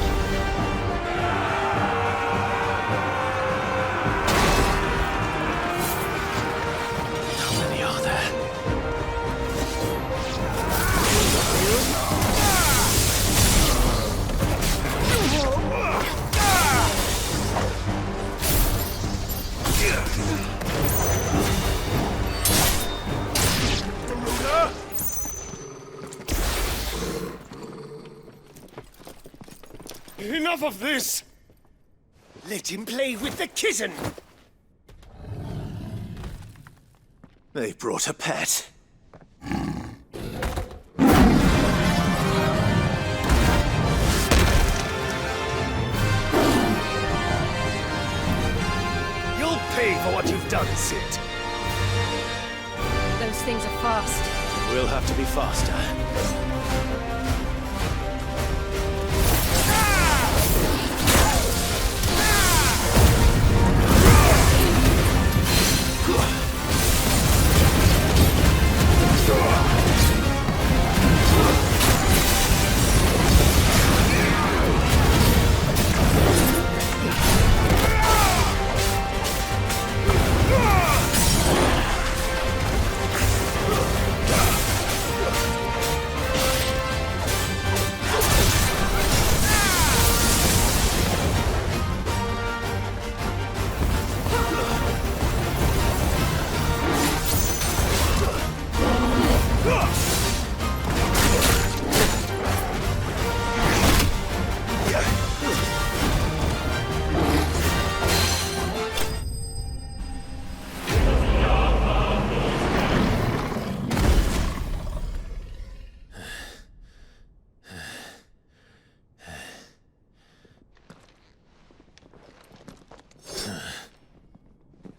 How many are there?
Enough of this! Let him play with the kitten!
They brought a pet.
You'll pay for what you've done, Sid.
Those things are fast.
We'll have to be faster.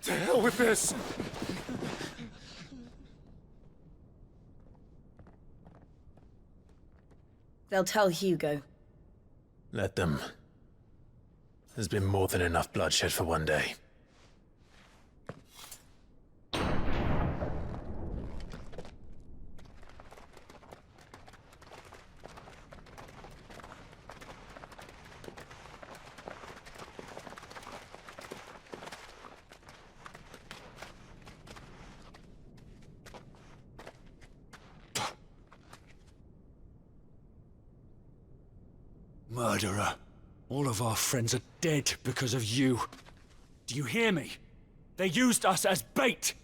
To hell with this!
They'll tell Hugo.
Let them. There's been more than enough bloodshed for one day.
Murderer. All of our friends are dead because of you. Do you hear me? They used us as bait.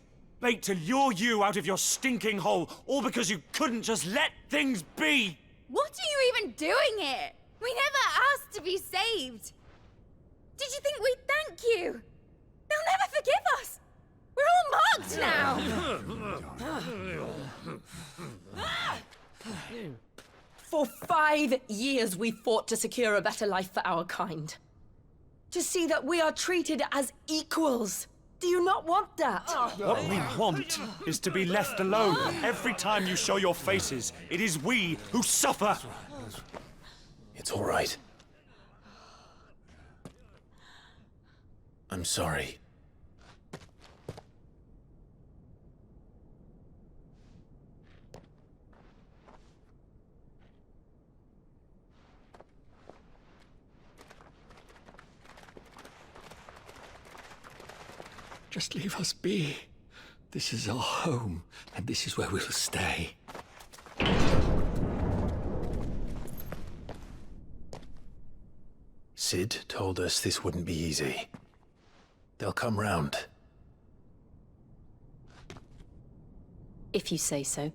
Bait to lure you out of your stinking hole, all because you couldn't just let things be.
What are you even doing here? We never asked to be saved. Did you think we'd thank you? They'll never forgive us! We're all marked now!
For 5 years we fought to secure a better life for our kind. To see that we are treated as equals. Do you not want that?
What we want is to be left alone. Every time you show your faces, it is we who suffer.
It's all right. I'm sorry.
Just leave us be. This is our home, and this is where we'll stay.
Sid told us this wouldn't be easy. They'll come round.
If you say so.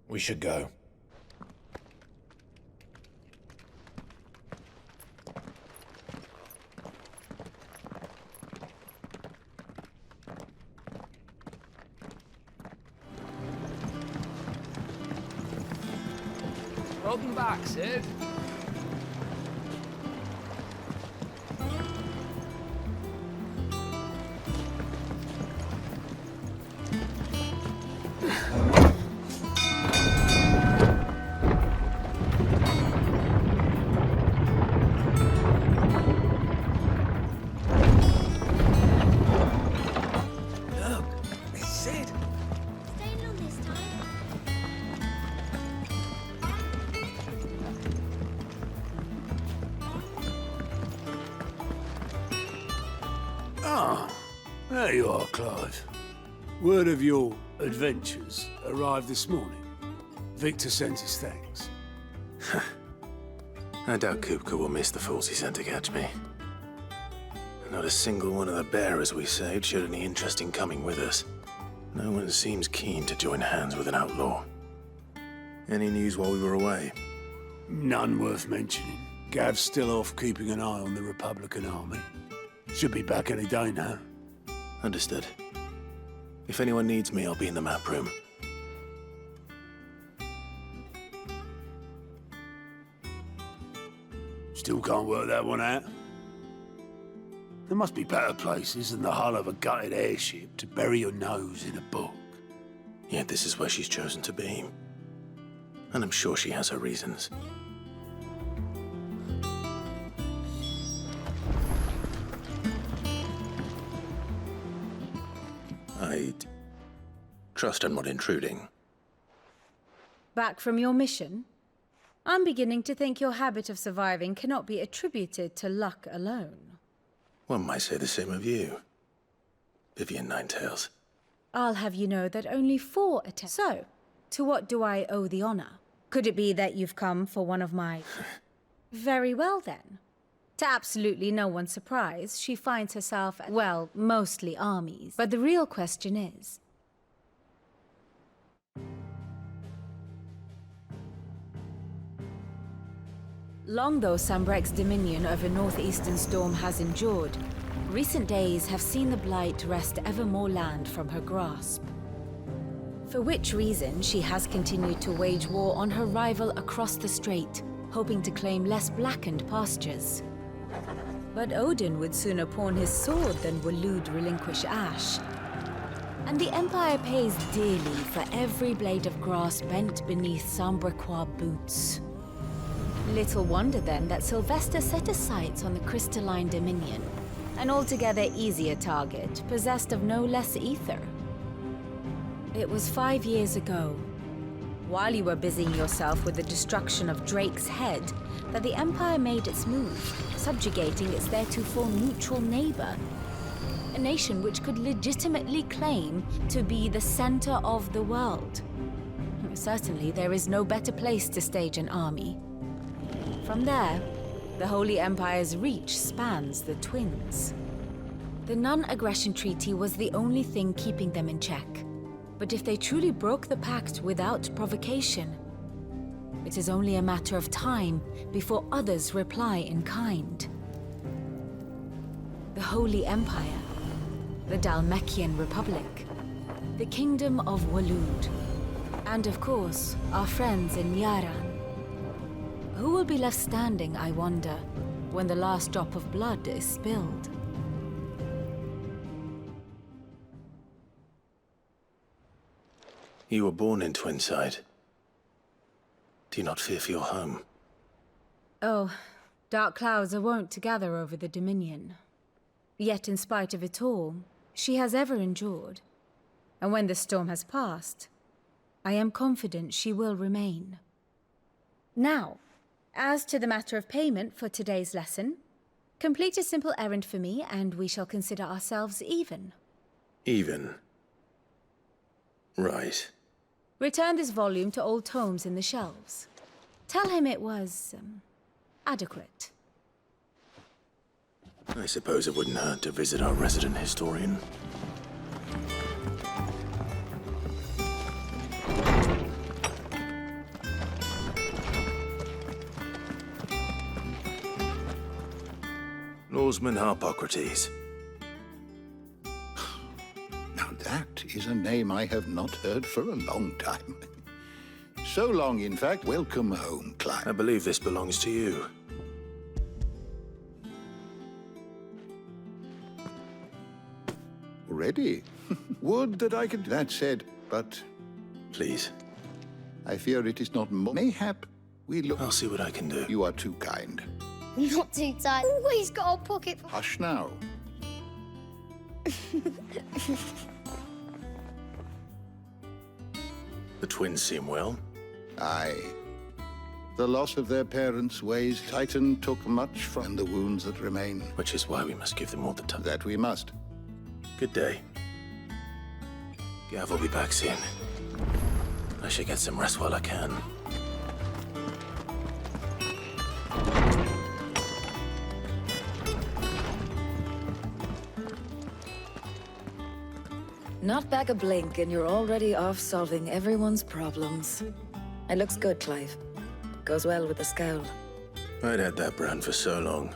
We should go.
Welcome back, Sid.
There you are, Clive. Word of your adventures arrived this morning. Victor sent his thanks.
I doubt Kupka will miss the fools he sent to catch me. Not a single one of the bearers we saved showed any interest in coming with us. No one seems keen to join hands with an outlaw. Any news while we were away?
None worth mentioning. Gav's still off keeping an eye on the Republican army. Should be back any day now.
Understood. If anyone needs me, I'll be in the map room.
Still can't work that one out. There must be better places than the hull of a gutted airship to bury your nose in a book.
Yet this is where she's chosen to be. And I'm sure she has her reasons. I'd trust I'm not intruding.
Back from your mission? I'm beginning to think your habit of surviving cannot be attributed to luck alone.
One might say the same of you, Vivian Ninetails.
I'll have you know that only 4 attempts. So, to what do I owe the honor? Could it be that you've come for one of my... Very well then. To absolutely no one's surprise, she finds herself at, well, mostly armies. But the real question is... Long though Sambrek's dominion over northeastern Storm has endured, recent days have seen the Blight wrest ever more land from her grasp. For which reason, she has continued to wage war on her rival across the strait, hoping to claim less blackened pastures. But Odin would sooner pawn his sword than Waloed relinquish Ash. And the Empire pays dearly for every blade of grass bent beneath Sambrequois boots. Little wonder then that Sylvester set his sights on the Crystalline Dominion, an altogether easier target, possessed of no less ether. It was 5 years ago, while you were busying yourself with the destruction of Drake's head, that the Empire made its move, subjugating its theretofore neutral neighbor, a nation which could legitimately claim to be the center of the world. Certainly, there is no better place to stage an army. From there, the Holy Empire's reach spans the Twins. The non-aggression treaty was the only thing keeping them in check. But if they truly broke the pact without provocation, It is only a matter of time before others reply in kind. The Holy Empire, the Dalmekian Republic, the Kingdom of Waloed, and of course, our friends in Yaran. Who will be left standing, I wonder, when the last drop of blood is spilled?
You were born in Twinside. Do you not fear for your home?
Oh, dark clouds are wont to gather over the Dominion. Yet in spite of it all, she has ever endured. And when the storm has passed, I am confident she will remain. Now, as to the matter of payment for today's lesson, complete a simple errand for me and we shall consider ourselves even.
Even? Right.
Return this volume to old tomes in the shelves. Tell him it was, adequate.
I suppose it wouldn't hurt to visit our resident historian. Norseman Harpocrates.
Now that is a name I have not heard for a long time. So long, in fact. Welcome home, Clive.
I believe this belongs to you.
Already? Would that I could... That said, but...
Please.
I fear it is not mayhap we look...
I'll see what I can do.
You are too kind.
Not too tight. Always got a pocket.
Hush now.
The twins seem well.
Aye. The loss of their parents weighs. Titan took much from the wounds that remain.
Which is why we must give them all the time.
That we must.
Good day. Gav will be back soon. I should get some rest while I can.
Not back a blink and you're already off solving everyone's problems. It looks good, Clive. Goes well with the scowl.
I'd had that brand for so long.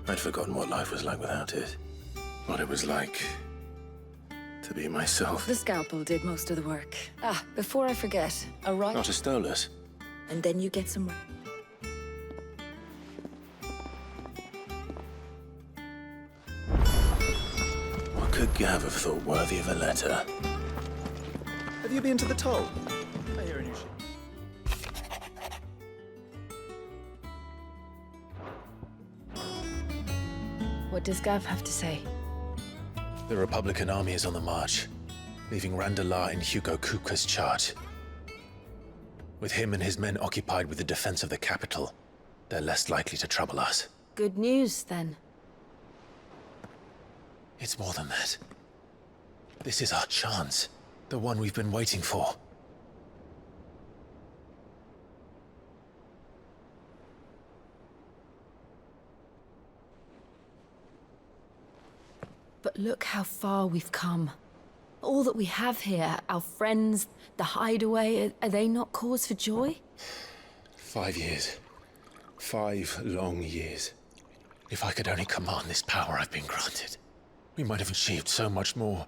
I'd forgotten what life was like without it. What it was like to be myself.
The scalpel did most of the work. Ah, before I forget, a right...
Not a Stolas.
And then you get some...
What could Gav have thought worthy of a letter?
Have you been to the toll? I hear a new ship.
What does Gav have to say?
The Republican army is on the march, leaving Randalar in Hugo Kupka's charge. With him and his men occupied with the defense of the capital, they're less likely to trouble us.
Good news, then.
It's more than that. This is our chance. The one we've been waiting for.
But look how far we've come. All that we have here, our friends, the hideaway, are they not cause for joy?
5 years. 5 long years. If I could only command this power I've been granted, we might have achieved so much more.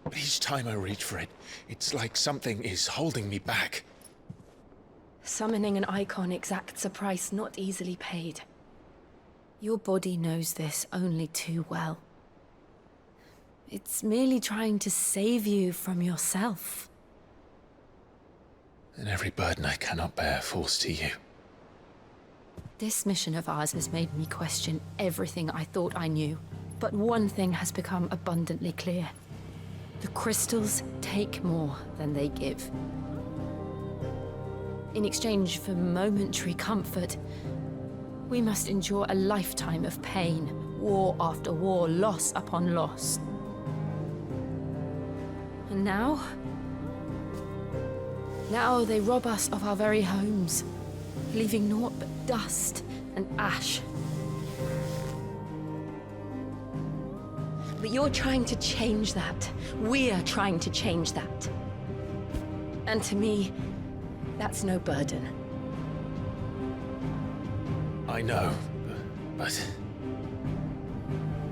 But each time I reach for it, it's like something is holding me back.
Summoning an icon exacts a price not easily paid. Your body knows this only too well. It's merely trying to save you from yourself.
And every burden I cannot bear falls to you.
This mission of ours has made me question everything I thought I knew. But one thing has become abundantly clear. The crystals take more than they give. In exchange for momentary comfort, we must endure a lifetime of pain, war after war, loss upon loss. And now they rob us of our very homes, leaving naught but dust and ash. But you're trying to change that. We're trying to change that. And to me, That's no burden.
I know, but...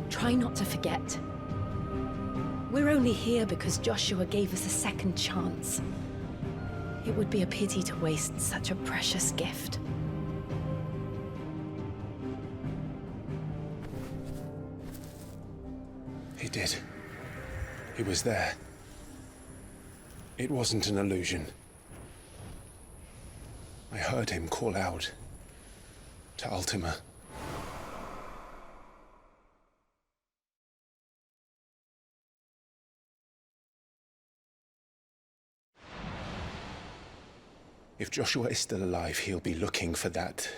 Try not to forget. We're only here because Joshua gave us a second chance. It would be a pity to waste such a precious gift.
He did. He was there. It wasn't an illusion. I heard him call out to Ultima. If Joshua is still alive, he'll be looking for that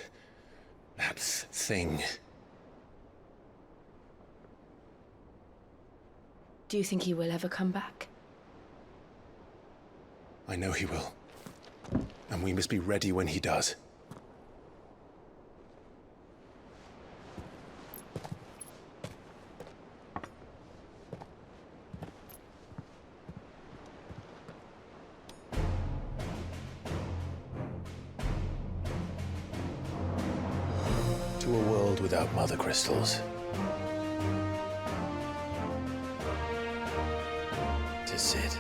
thing.
Do you think he will ever come back?
I know he will. And we must be ready when he does. To a world without mother crystals. To Sid.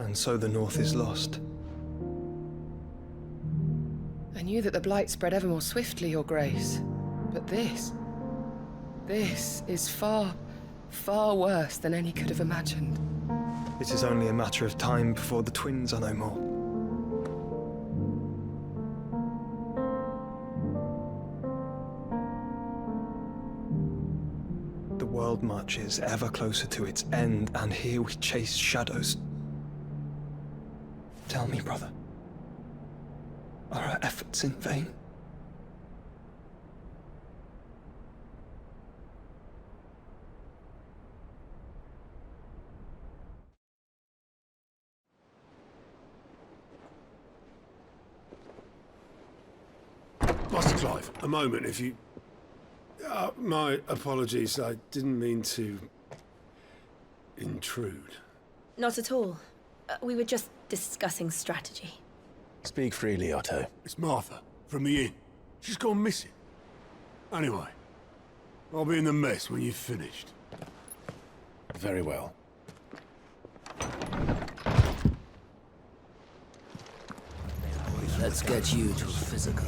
And so the North is lost.
I knew that the Blight spread ever more swiftly, Your Grace. But this is far, far worse than any could have imagined.
It is only a matter of time before the twins are no more. The world marches ever closer to its end, and here we chase shadows. Tell me, brother, are our efforts in vain?
Master Clive, a moment, if you... my apologies, I didn't mean to... intrude.
Not at all. We were just discussing strategy.
Speak freely, Otto.
It's Martha, from the inn. She's gone missing. Anyway, I'll be in the mess when you've finished.
Very well.
Let's get you to a physical.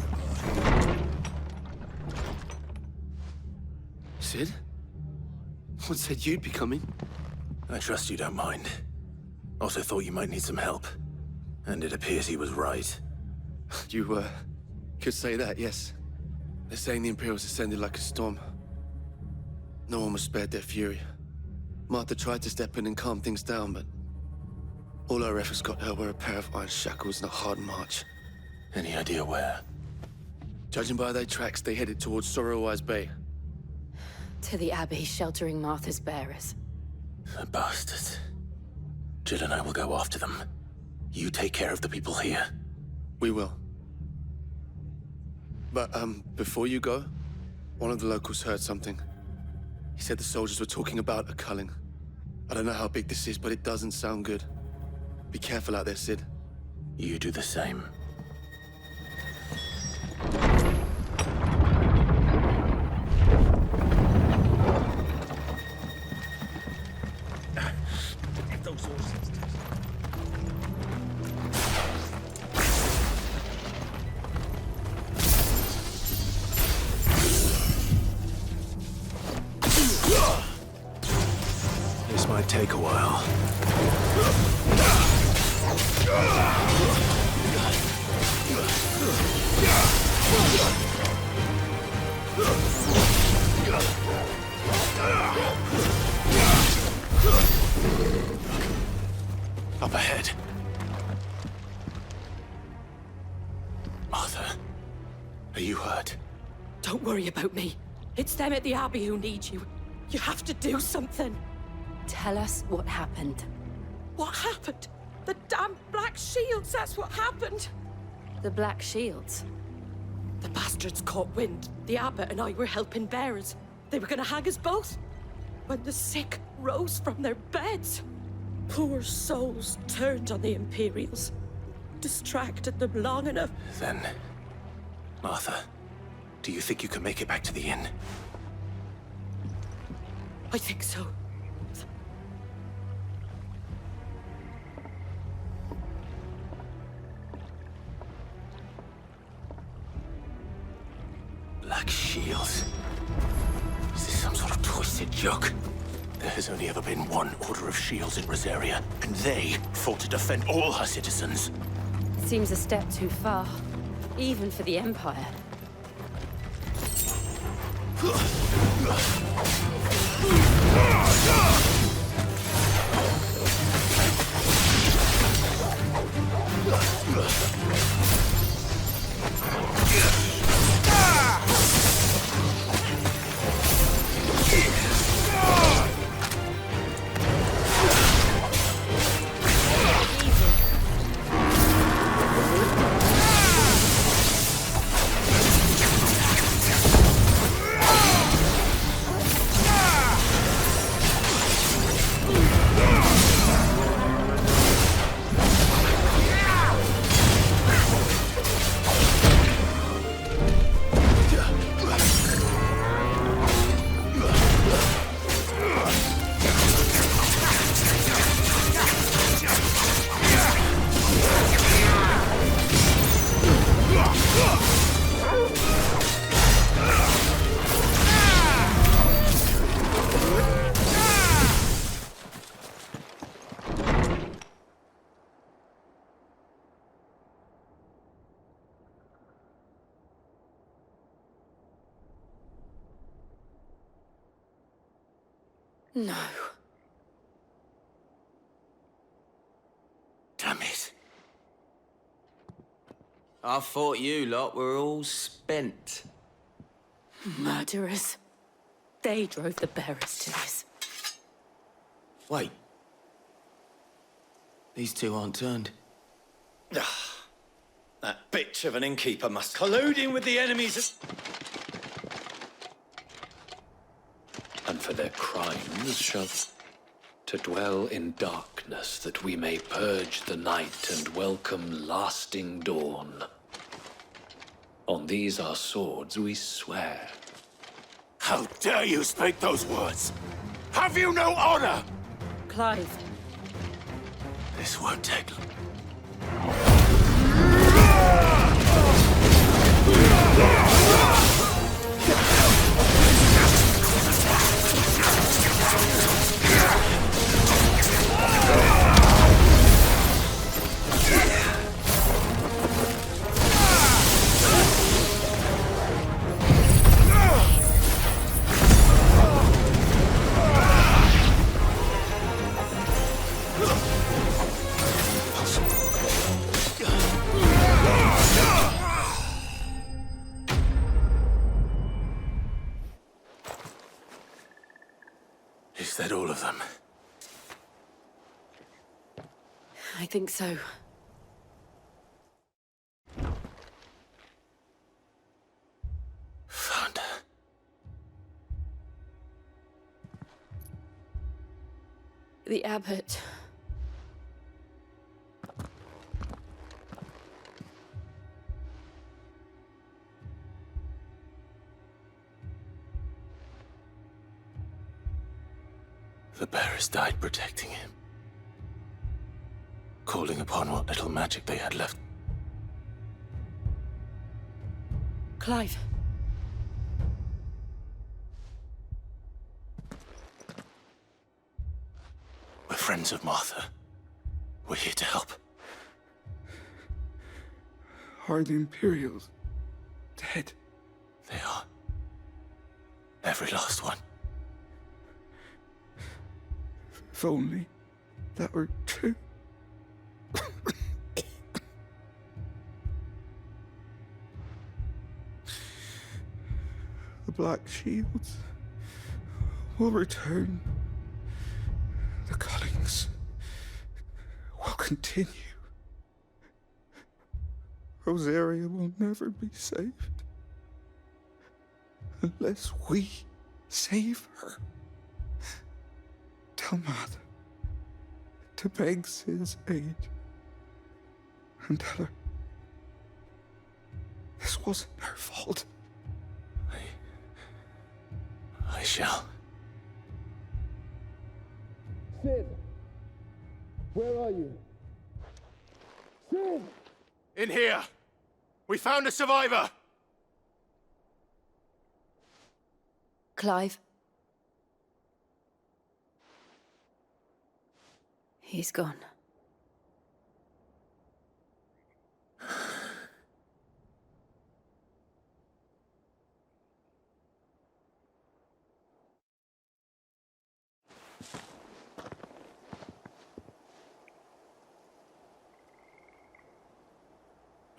Sid? What said you'd be coming?
I trust you don't mind. Also thought you might need some help. And it appears he was right.
You, could say that, yes. They're saying the Imperials ascended like a storm. No one was spared their fury. Martha tried to step in and calm things down, but all our efforts got her were a pair of iron shackles and a hard march.
Any idea where?
Judging by their tracks, they headed towards Sorrowwise Bay.
To the Abbey sheltering Martha's bearers.
The bastards. Jill and I will go after them. You take care of the people here.
We will. But, before you go, one of the locals heard something. He said the soldiers were talking about a culling. I don't know how big this is, but it doesn't sound good. Be careful out there, Sid.
You do the same. This might take a while. Up ahead. Martha, are you hurt?
Don't worry about me. It's them at the Abbey who need you. You have to do something.
Tell us what happened.
What happened? The damn Black Shields, that's what happened.
The Black Shields?
The bastards caught wind. The abbot and I were helping bearers. They were gonna hang us both. When the sick rose from their beds, poor souls turned on the Imperials. Distracted them long enough.
Then, Martha, do you think you can make it back to the inn?
I think so.
Black Shields? Is this some sort of twisted joke? There has only ever been one Order of Shields in Rosaria, and they fought to defend all her citizens.
Seems a step too far, even for the Empire. No.
Damn it.
I thought you lot were all spent.
Murderers. They drove the bearers to this.
Wait. These two aren't turned.
That bitch of an innkeeper must colluding with the enemies.
And for their crimes shall to dwell in darkness, that we may purge the night and welcome lasting dawn. On these our swords we swear.
How dare you speak those words? Have you no honor?
Clive.
This won't take long. Is that all of them?
I think so.
Found her.
The abbot.
The bearers died protecting him. Calling upon what little magic they had left.
Clive.
We're friends of Martha. We're here to help.
Are the Imperials dead?
They are. Every last one.
If only that were true.
The Black Shields will return. The cullings will continue. Rosaria will never be saved unless we save her. Tell Mother to beg Cid's aid and tell her this wasn't her fault.
I shall.
Cid! Where are you? Cid!
In here! We found a survivor!
Clive. He's gone.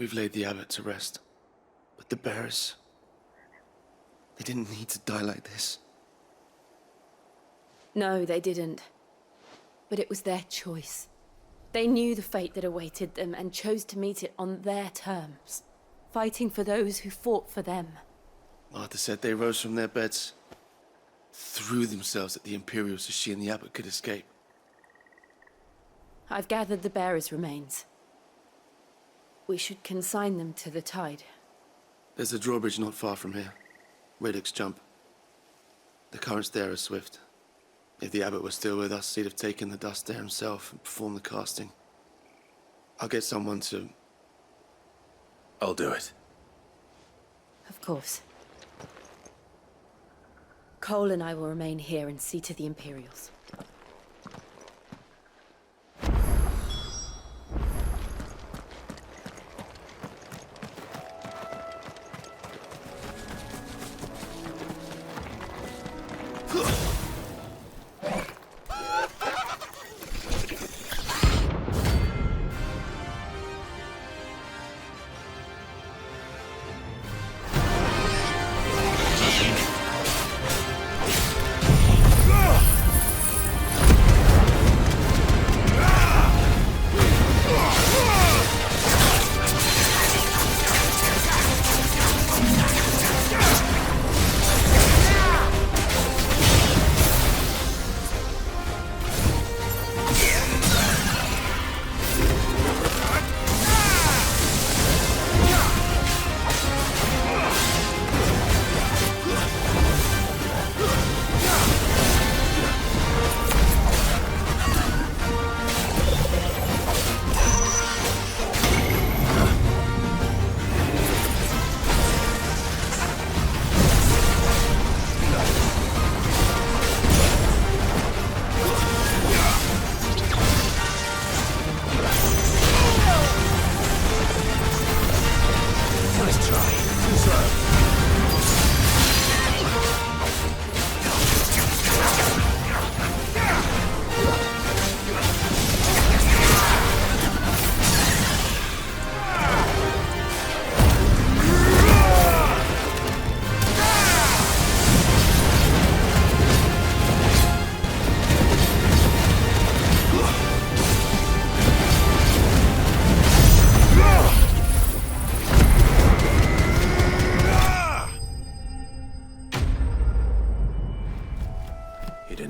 We've laid the abbot to rest. But the bearers... they didn't need to die like this.
No, they didn't. But it was their choice. They knew the fate that awaited them and chose to meet it on their terms, fighting for those who fought for them.
Martha said they rose from their beds, threw themselves at the Imperial so she and the abbot could escape.
I've gathered the bearers' remains. We should consign them to the tide.
There's a drawbridge not far from here. Radix Jump. The currents there are swift. If the abbot were still with us, he'd have taken the dust there himself and performed the casting. I'll get someone to...
I'll do it.
Of course. Cole and I will remain here and see to the Imperials.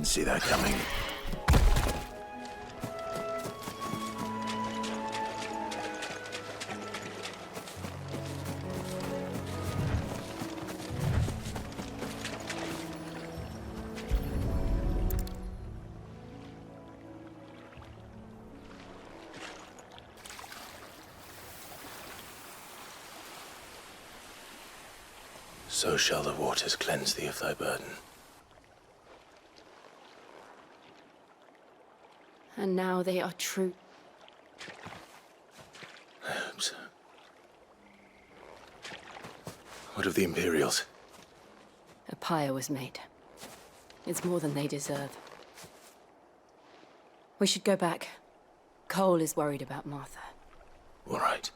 See that coming. So shall the waters cleanse thee of thy burden.
And now they are true.
I hope so. What of the Imperials?
A pyre was made. It's more than they deserve. We should go back. Cole is worried about Martha.
All right.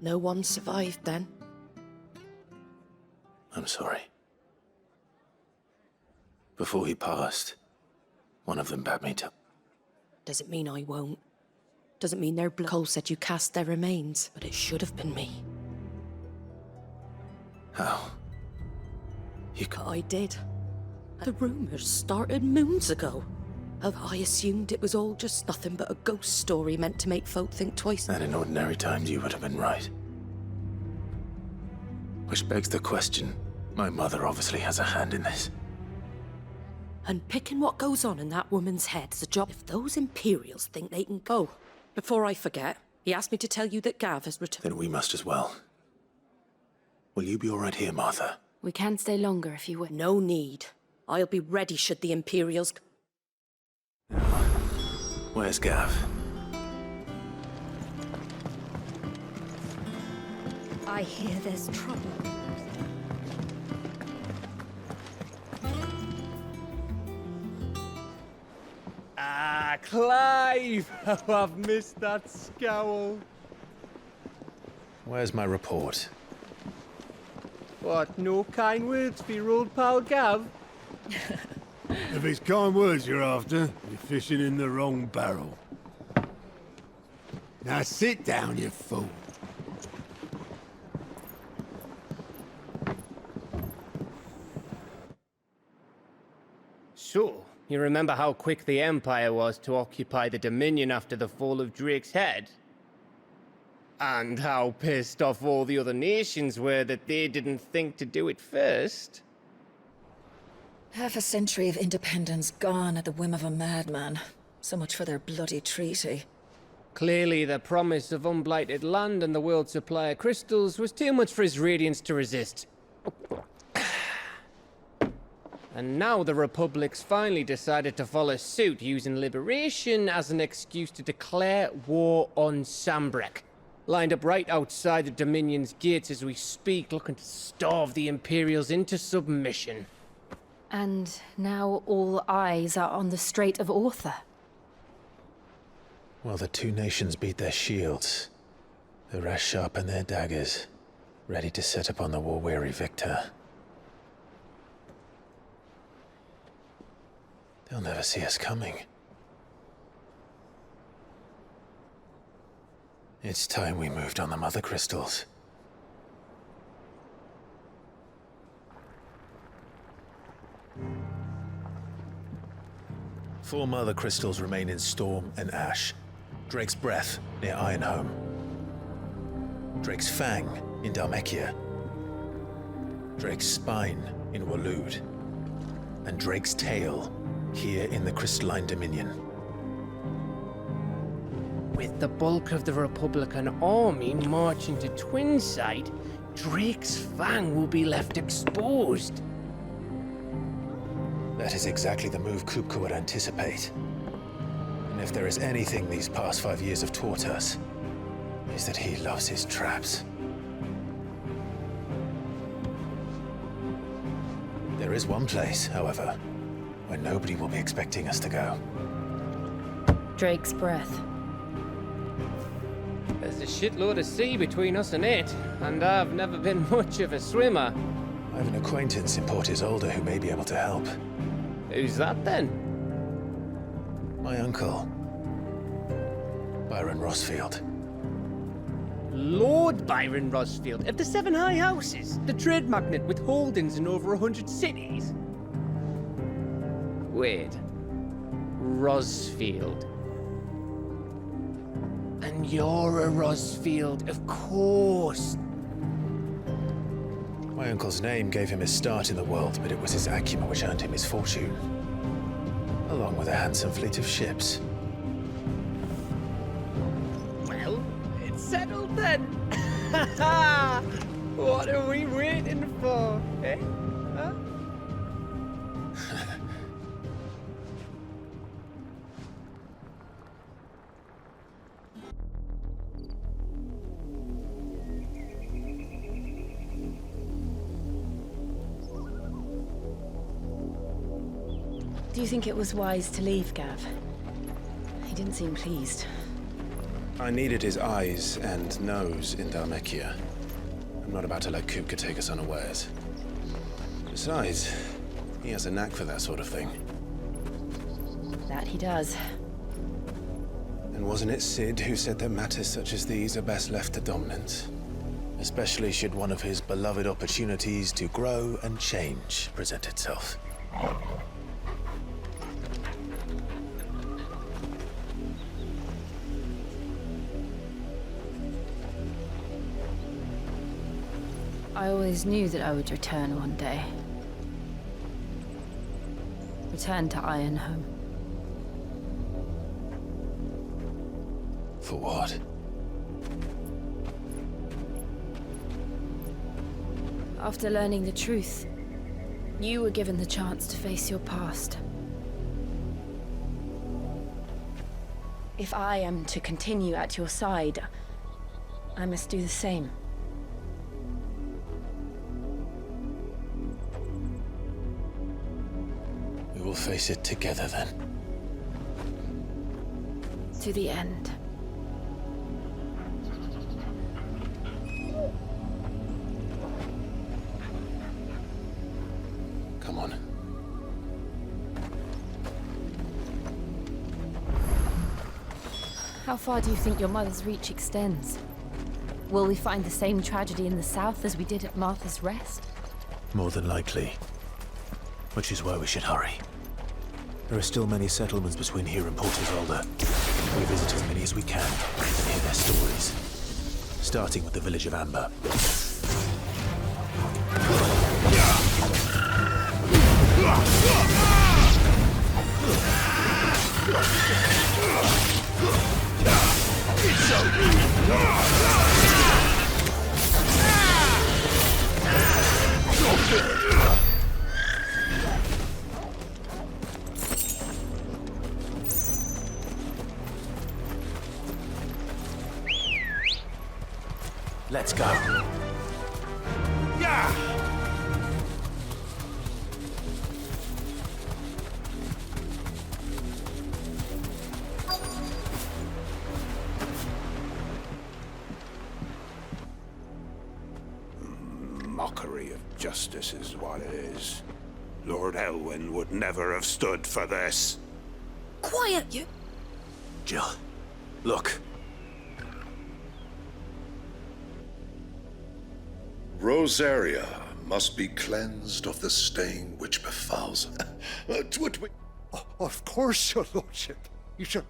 No one survived then.
I'm sorry. Before he passed, one of them bade me to...
Doesn't mean I won't. Doesn't mean their blood. Cole said you cast their remains, but it should have been me.
How?
I did. The rumors started moons ago. I assumed it was all just nothing but a ghost story meant to make folk think twice.
And in ordinary times you would have been right. Which begs the question, my mother obviously has a hand in this.
And picking what goes on in that woman's head is a job. If those Imperials think they can go... Before I forget, he asked me to tell you that Gav has returned.
Then we must as well. Will you be all right here, Martha?
We can stay longer if you would.
No need. I'll be ready should the Imperials...
Where's Gav?
I hear there's trouble.
Ah, Clive! Oh, I've missed that scowl.
Where's my report?
What, no kind words for your old pal Gav?
If it's kind words you're after, you're fishing in the wrong barrel. Now sit down, you fool.
So, you remember how quick the Empire was to occupy the Dominion after the fall of Drake's head? And how pissed off all the other nations were that they didn't think to do it first?
Half a century of independence gone at the whim of a madman. So much for their bloody treaty.
Clearly, the promise of unblighted land and the world's supply of crystals was too much for his radiance to resist. And now the Republic's finally decided to follow suit, using liberation as an excuse to declare war on Sambrek. Lined up right outside the Dominion's gates as we speak, looking to starve the Imperials into submission.
And now all eyes are on the Strait of Author.
Well, the two nations beat their shields. The rest sharpen their daggers, ready to set upon the war-weary victor. They'll never see us coming. It's time we moved on the Mother Crystals. Four Mother Crystals remain in Storm and Ash. Drake's Breath near Ironhome. Drake's Fang in Dhalmekia. Drake's Spine in Waloed. And Drake's Tail here in the Crystalline Dominion.
With the bulk of the Republican army marching to Twinside, Drake's Fang will be left exposed.
That is exactly the move Kupka would anticipate. And if there is anything these past 5 years have taught us, is that he loves his traps. There is one place, however, where nobody will be expecting us to go.
Drake's Breath.
There's a shitload of sea between us and it, and I've never been much of a swimmer.
I have an acquaintance in Port Isolde who may be able to help.
Who's that then?
My uncle, Byron Rosfield.
Lord Byron Rosfield of the Seven High Houses, the trade magnate with holdings in over 100 cities. Wait, Rosfield. And you're a Rosfield, of course.
My uncle's name gave him his start in the world, but it was his acumen which earned him his fortune, along with a handsome fleet of ships.
Well, it's settled then. What are we waiting for, eh? Huh?
Do you think it was wise to leave, Gav? He didn't seem pleased.
I needed his eyes and nose in Dharmekia. I'm not about to let Kupka take us unawares. Besides, he has a knack for that sort of thing.
That he does.
And wasn't it Sid who said that matters such as these are best left to dominance? Especially should one of his beloved opportunities to grow and change present itself.
I always knew that I would return one day. Return to Ironhome.
For what?
After learning the truth, you were given the chance to face your past. If I am to continue at your side, I must do the same.
We will face it together then.
To the end.
Come on.
How far do you think your mother's reach extends? Will we find the same tragedy in the south as we did at Martha's Rest?
More than likely. Which is why we should hurry. There are still many settlements between here and Portizalda. We visit as many as we can and hear their stories. Starting with the village of Amber. Let's go.
Yeah! Mockery of justice is what it is. Lord Elwyn would never have stood for this.
Quiet, you!
Jill, look.
Rosaria must be cleansed of the stain which befouls her.
Of course, your lordship. You should...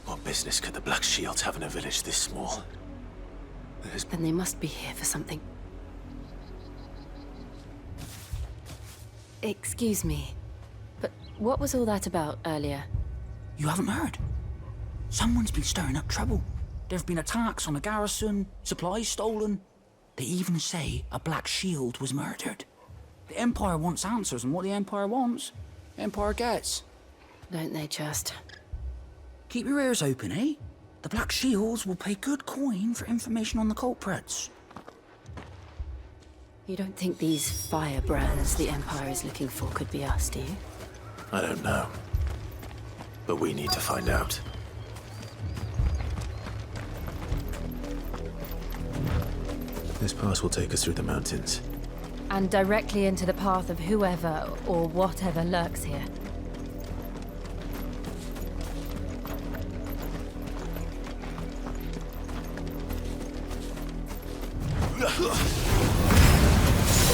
What business could the Black Shields have in a village this small?
Then they must be here for something. Excuse me, but what was all that about earlier?
You haven't heard? Someone's been stirring up trouble. There have been attacks on the garrison, supplies stolen. They even say a Black Shield was murdered. The Empire wants answers, and what the Empire wants, the Empire gets.
Don't they just?
Keep your ears open, eh? The Black Shields will pay good coin for information on the culprits.
You don't think these firebrands the Empire is looking for could be us, do you?
I don't know. But we need to find out. This pass will take us through the mountains.
And directly into the path of whoever or whatever lurks here.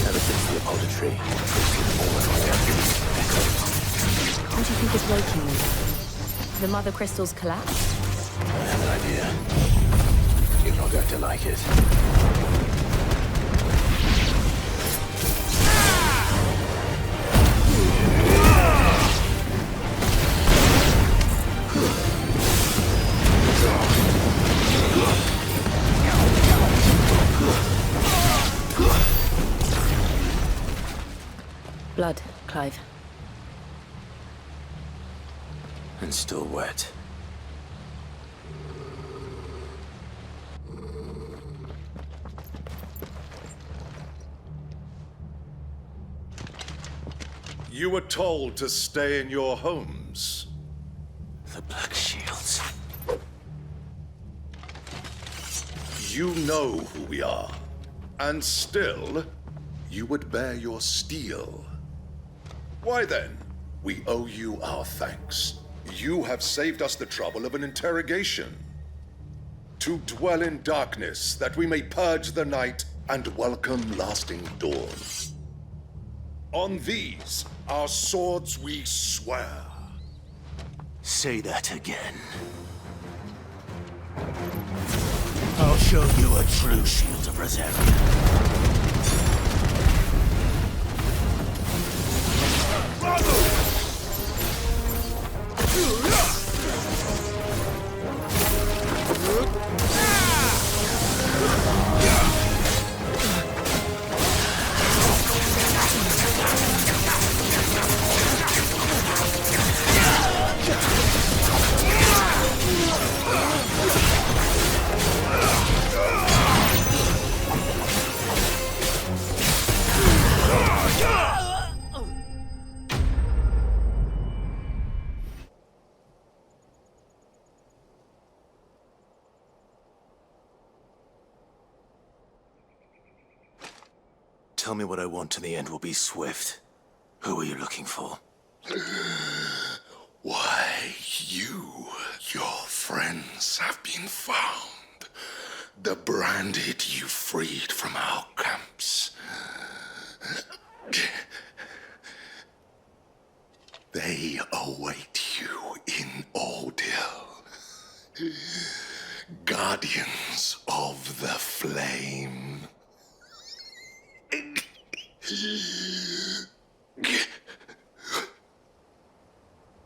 Ever since the Apollo tree,
What do you think is waking them? The Mother Crystal's collapsed?
I have an idea. You're not going to like it.
Blood, Clive.
And still wet.
You were told to stay in your homes.
The Black Shields.
You know who we are. And still, you would bear your steel. Why then, we owe you our thanks. You have saved us the trouble of an interrogation. To dwell in darkness, that we may purge the night and welcome lasting dawn. On these, our swords we swear.
Say that again. I'll show you a true shield of Rosaria.
Tell me what I want and the end will be swift. Who are you looking for?
Why, your friends have been found. The branded you freed from our camps. They await you in Ordeal. Guardians of the Flame.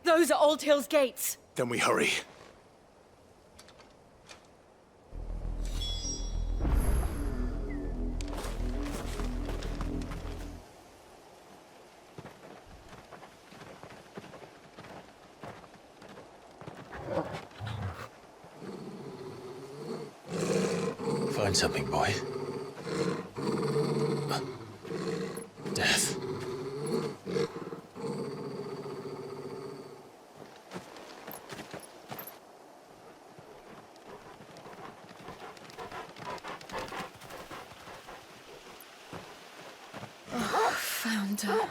Those are Old Hill's gates.
Then we hurry. Find something, boy. Death.
Oh, found her.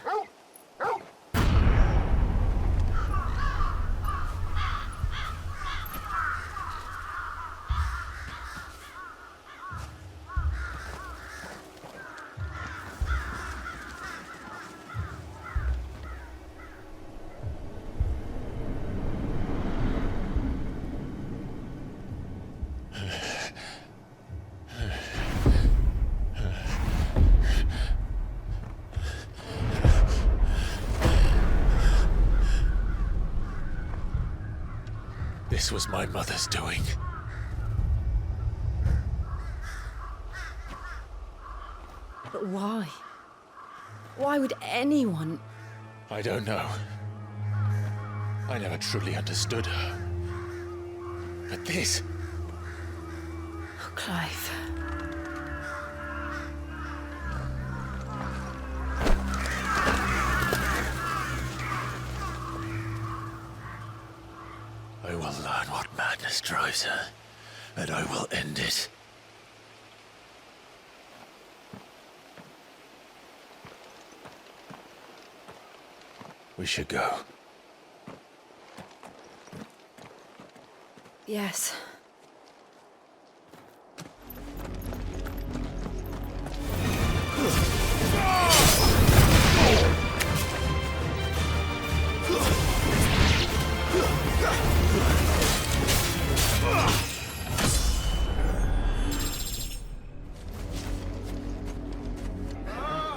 This was my mother's doing.
But why? Why would anyone...
I don't know. I never truly understood her. But this...
Oh, Clive.
I will learn what madness drives her, and I will end it. We should go.
Yes.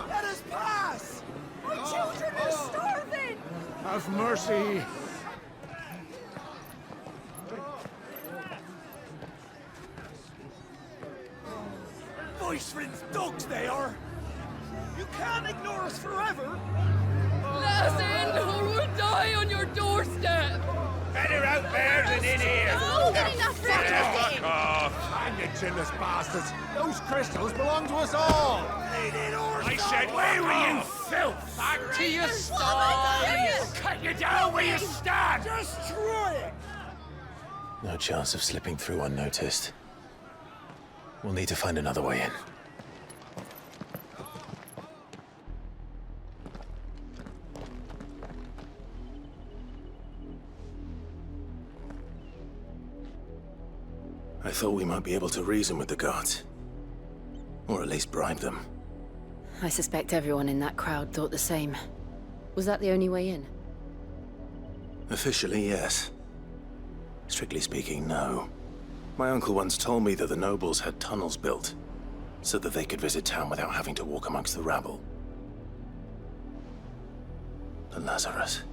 Let us pass! Our children are starving!
Have mercy.
Voice-rinsed dogs they are! You can't ignore us forever!
Let us in, or we'll die on your doorstep!
Better out there than in here.
Oh, good enough for
Fuck off.
Hang you chinless bastards! Those crystals belong to us all!
I said, where were you, filth?
Back to your stall.
Cut you down where you stand. Destroy it.
No chance of slipping through unnoticed. We'll need to find another way in. I thought we might be able to reason with the guards. Or at least bribe them.
I suspect everyone in that crowd thought the same. Was that the only way in?
Officially, yes. Strictly speaking, no. My uncle once told me that the nobles had tunnels built, so that they could visit town without having to walk amongst the rabble. The Lazarus.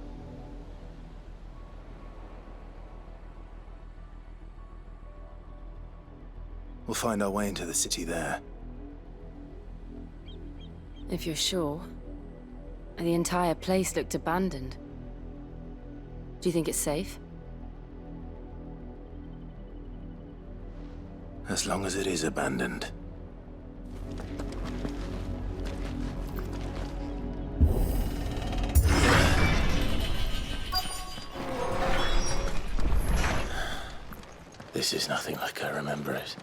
We'll find our way into the city there.
If you're sure. The entire place looked abandoned. Do you think it's safe?
As long as it is abandoned. This is nothing like I remember it.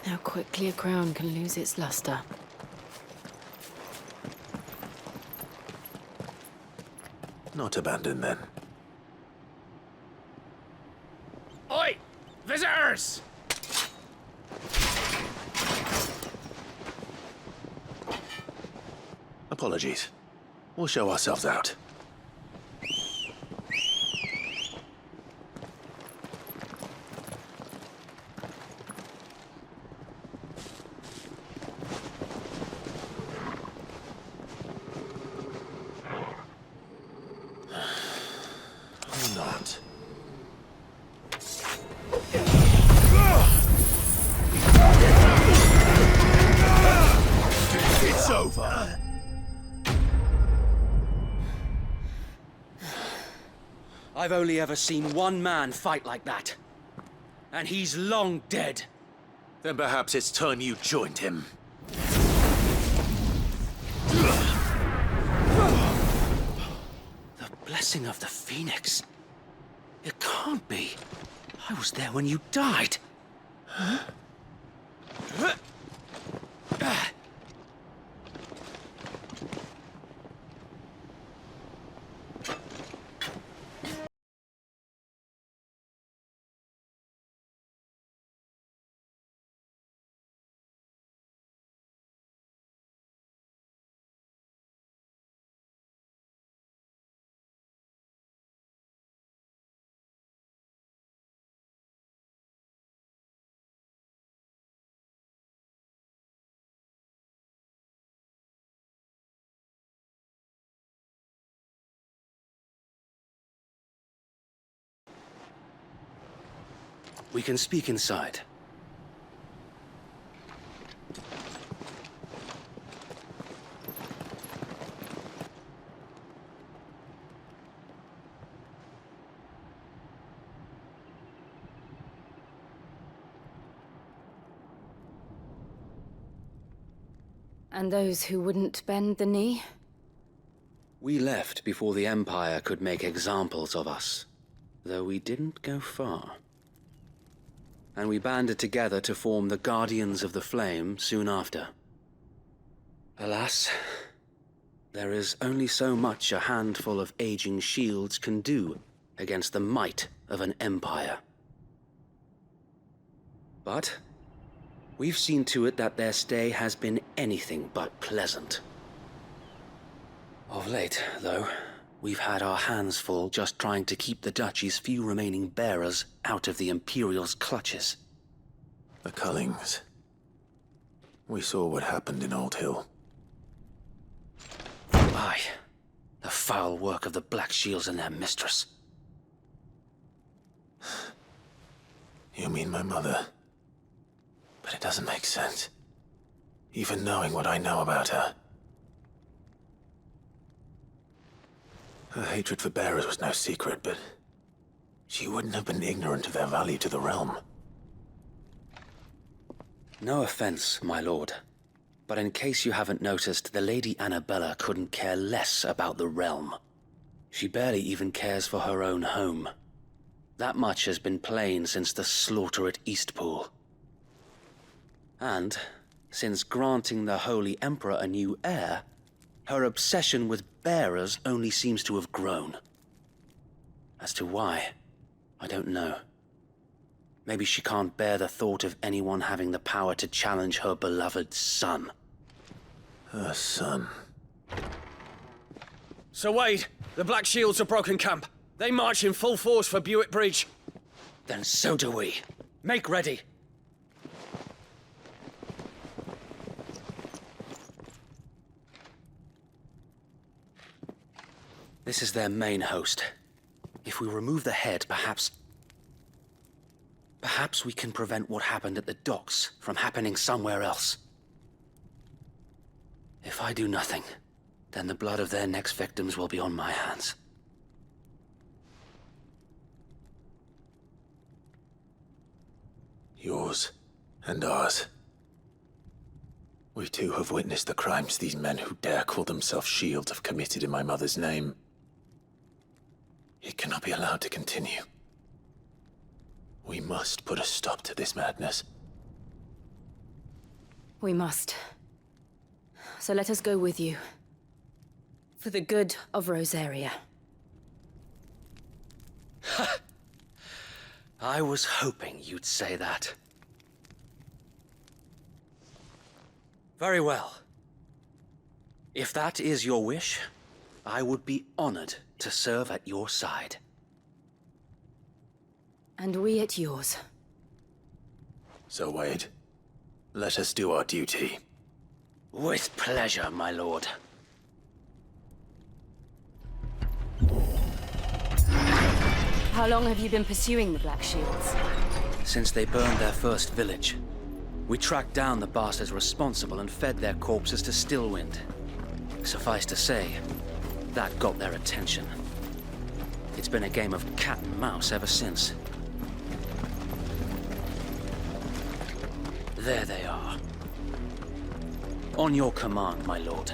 How quickly a crown can lose its luster.
Not abandoned, then.
Oi! Visitors!
Apologies. We'll show ourselves out. Or not.
It's over.
I've only ever seen one man fight like that. And he's long dead.
Then perhaps it's time you joined him.
The blessing of the Phoenix. It can't be. I was there when you died. Huh? We can speak inside.
And those who wouldn't bend the knee?
We left before the Empire could make examples of us, though we didn't go far. And we banded together to form the Guardians of the Flame soon after. Alas, there is only so much a handful of aging shields can do against the might of an empire. But we've seen to it that their stay has been anything but pleasant. Of late, though, we've had our hands full just trying to keep the Duchy's few remaining bearers out of the Imperial's clutches.
The Cullings. We saw what happened in Old Hill.
Aye. The foul work of the Black Shields and their mistress.
You mean my mother? But it doesn't make sense. Even knowing what I know about her. Her hatred for bearers was no secret, but She wouldn't have been ignorant of their value to the realm.
No offense, my lord. But in case you haven't noticed, the Lady Annabella couldn't care less about the realm. She barely even cares for her own home. That much has been plain since the slaughter at Eastpool. And, since granting the Holy Emperor a new heir, her obsession with bearers only seems to have grown. As to why, I don't know. Maybe she can't bear the thought of anyone having the power to challenge her beloved son.
Her son.
Sir Wade, the Black Shields have broken camp. They march in full force for Buick Bridge.
Then so do we.
Make ready.
This is their main host. If we remove the head, perhaps we can prevent what happened at the docks from happening somewhere else. If I do nothing, then the blood of their next victims will be on my hands.
Yours and ours. We too have witnessed the crimes these men who dare call themselves shields have committed in my mother's name. It cannot be allowed to continue. We must put a stop to this madness.
We must. So let us go with you. For the good of Rosaria.
I was hoping you'd say that. Very well. If that is your wish, I would be honored to serve at your side.
And we at yours.
So, Wade, let us do our duty.
With pleasure, my lord.
How long have you been pursuing the Black Shields?
Since they burned their first village. We tracked down the bastards responsible and fed their corpses to Stillwind. Suffice to say, that got their attention. It's been a game of cat and mouse ever since. There they are. On your command, my lord.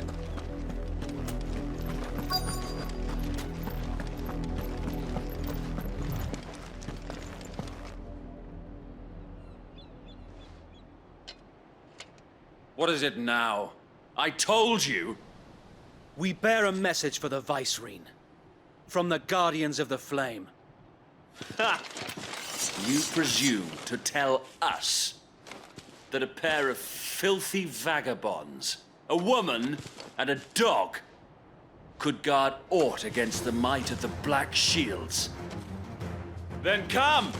What is it now? I told you!
We bear a message for the Vicereine. From the Guardians of the Flame.
Ha! You presume to tell us that a pair of filthy vagabonds, a woman and a dog, could guard aught against the might of the Black Shields? Then come!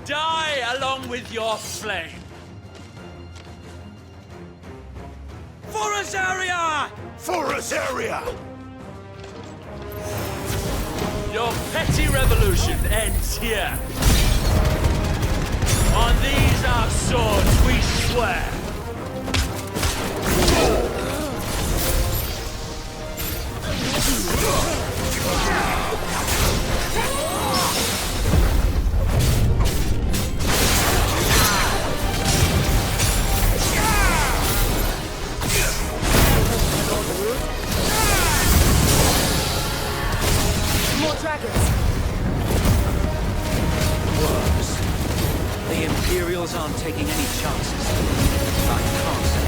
Die along with your flame! For Rosaria!
For Rosaria!
Your petty revolution ends here. On these our swords we swear.
More dragons.
Worms. The Imperials aren't taking any chances. I can't say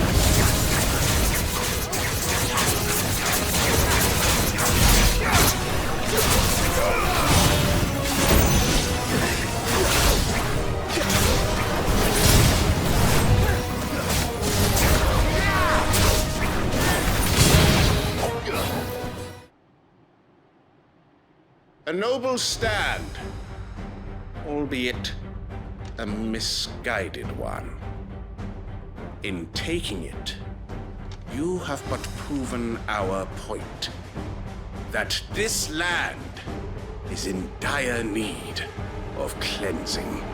A noble stand, albeit a misguided one. In taking it, you have but proven our point, that this land is in dire need of cleansing.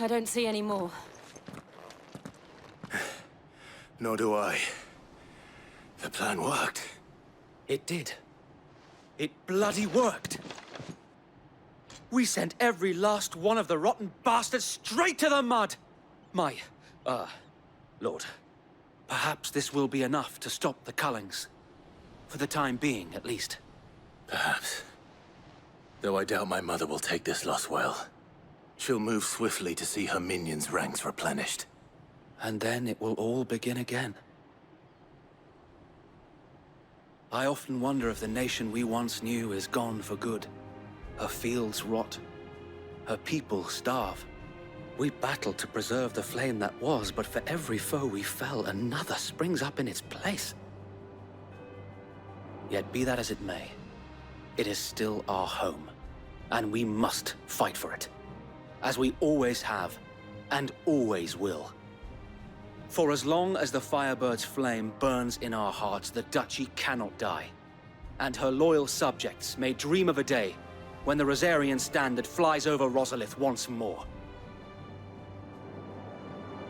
I don't see any more.
Nor do I. The plan worked.
It did. It bloody worked. We sent every last one of the rotten bastards straight to the mud! Lord, perhaps this will be enough to stop the Cullings. For the time being, at least.
Perhaps. Though I doubt my mother will take this loss well. She'll move swiftly to see her minions' ranks replenished.
And then it will all begin again. I often wonder if the nation we once knew is gone for good. Her fields rot. Her people starve. We battled to preserve the flame that was, but for every foe we fell, another springs up in its place. Yet be that as it may, it is still our home, and we must fight for it. As we always have, and always will. For as long as the Firebird's flame burns in our hearts, the Duchy cannot die. And her loyal subjects may dream of a day when the Rosarian standard flies over Rosalith once more.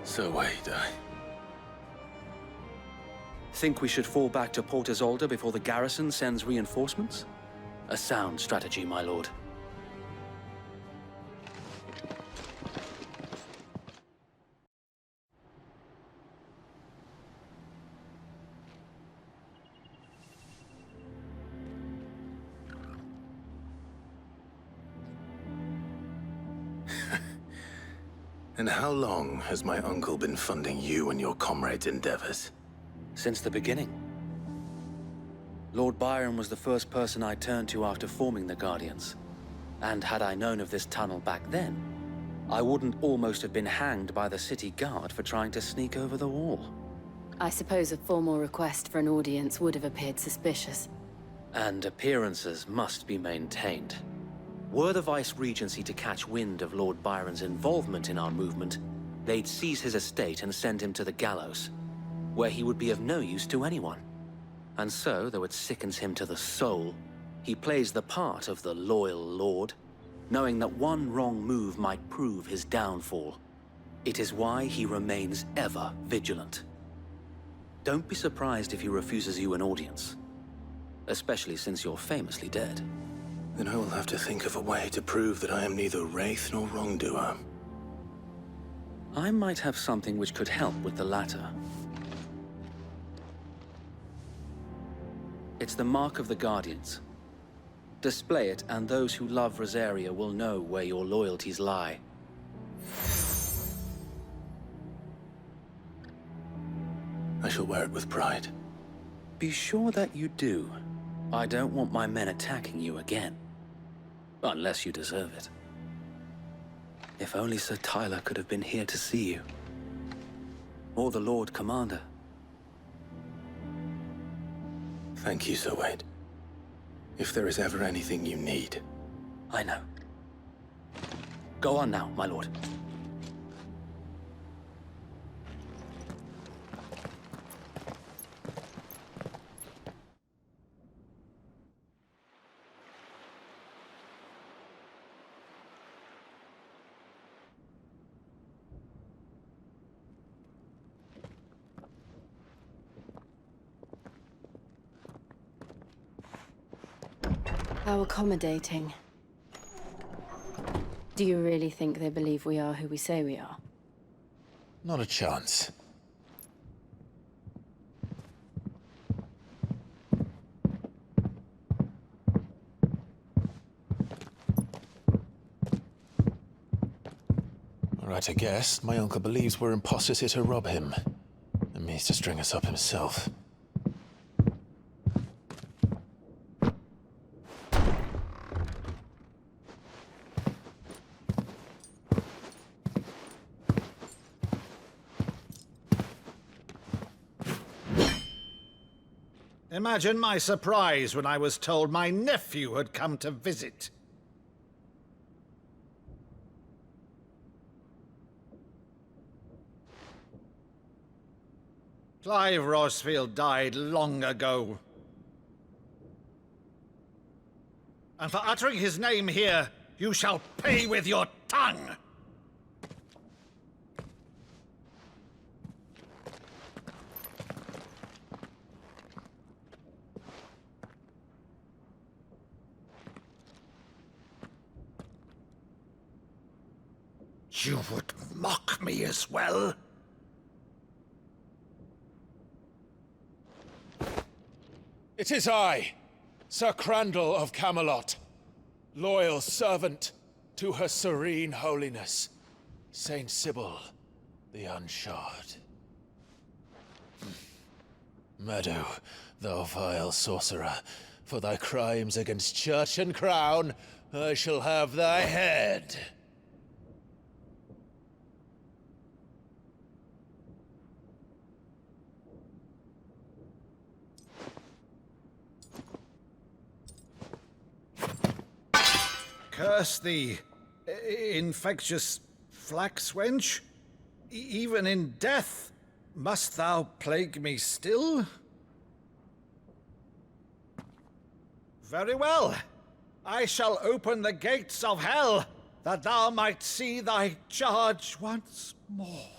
So wait,
Think we should fall back to Port Isolde before the garrison sends reinforcements? A sound strategy, my lord.
And how long has my uncle been funding you and your comrades' endeavors?
Since the beginning. Lord Byron was the first person I turned to after forming the Guardians. And had I known of this tunnel back then, I wouldn't almost have been hanged by the city guard for trying to sneak over the wall.
I suppose a formal request for an audience would have appeared suspicious.
And appearances must be maintained. Were the Vice-Regency to catch wind of Lord Byron's involvement in our movement, they'd seize his estate and send him to the gallows, where he would be of no use to anyone. And so, though it sickens him to the soul, he plays the part of the loyal lord, knowing that one wrong move might prove his downfall. It is why he remains ever vigilant. Don't be surprised if he refuses you an audience, especially since you're famously dead.
Then I will have to think of a way to prove that I am neither wraith nor wrongdoer.
I might have something which could help with the latter. It's the mark of the Guardians. Display it, and those who love Rosaria will know where your loyalties lie.
I shall wear it with pride.
Be sure that you do. I don't want my men attacking you again. Unless you deserve it. If only Sir Tyler could have been here to see you. Or the Lord Commander.
Thank you, Sir Wade. If there is ever anything you need.
I know. Go on now, my lord.
How accommodating. Do you really think they believe we are who we say we are?
Not a chance. Right, I guess. My uncle believes we're imposters here to rob him. And means to string us up himself.
Imagine my surprise when I was told my nephew had come to visit. Clive Rosfield died long ago. And for uttering his name here, you shall pay with your tongue! You would mock me as well?
It is I, Sir Crandall of Camelot, loyal servant to Her Serene Holiness, Saint Sybil the Unshod. Meadow, thou vile sorcerer, for thy crimes against church and crown, I shall have thy head.
Curse thee, infectious flax wench. Even in death, must thou plague me still? Very well. I shall open the gates of hell, that thou might see thy charge once more.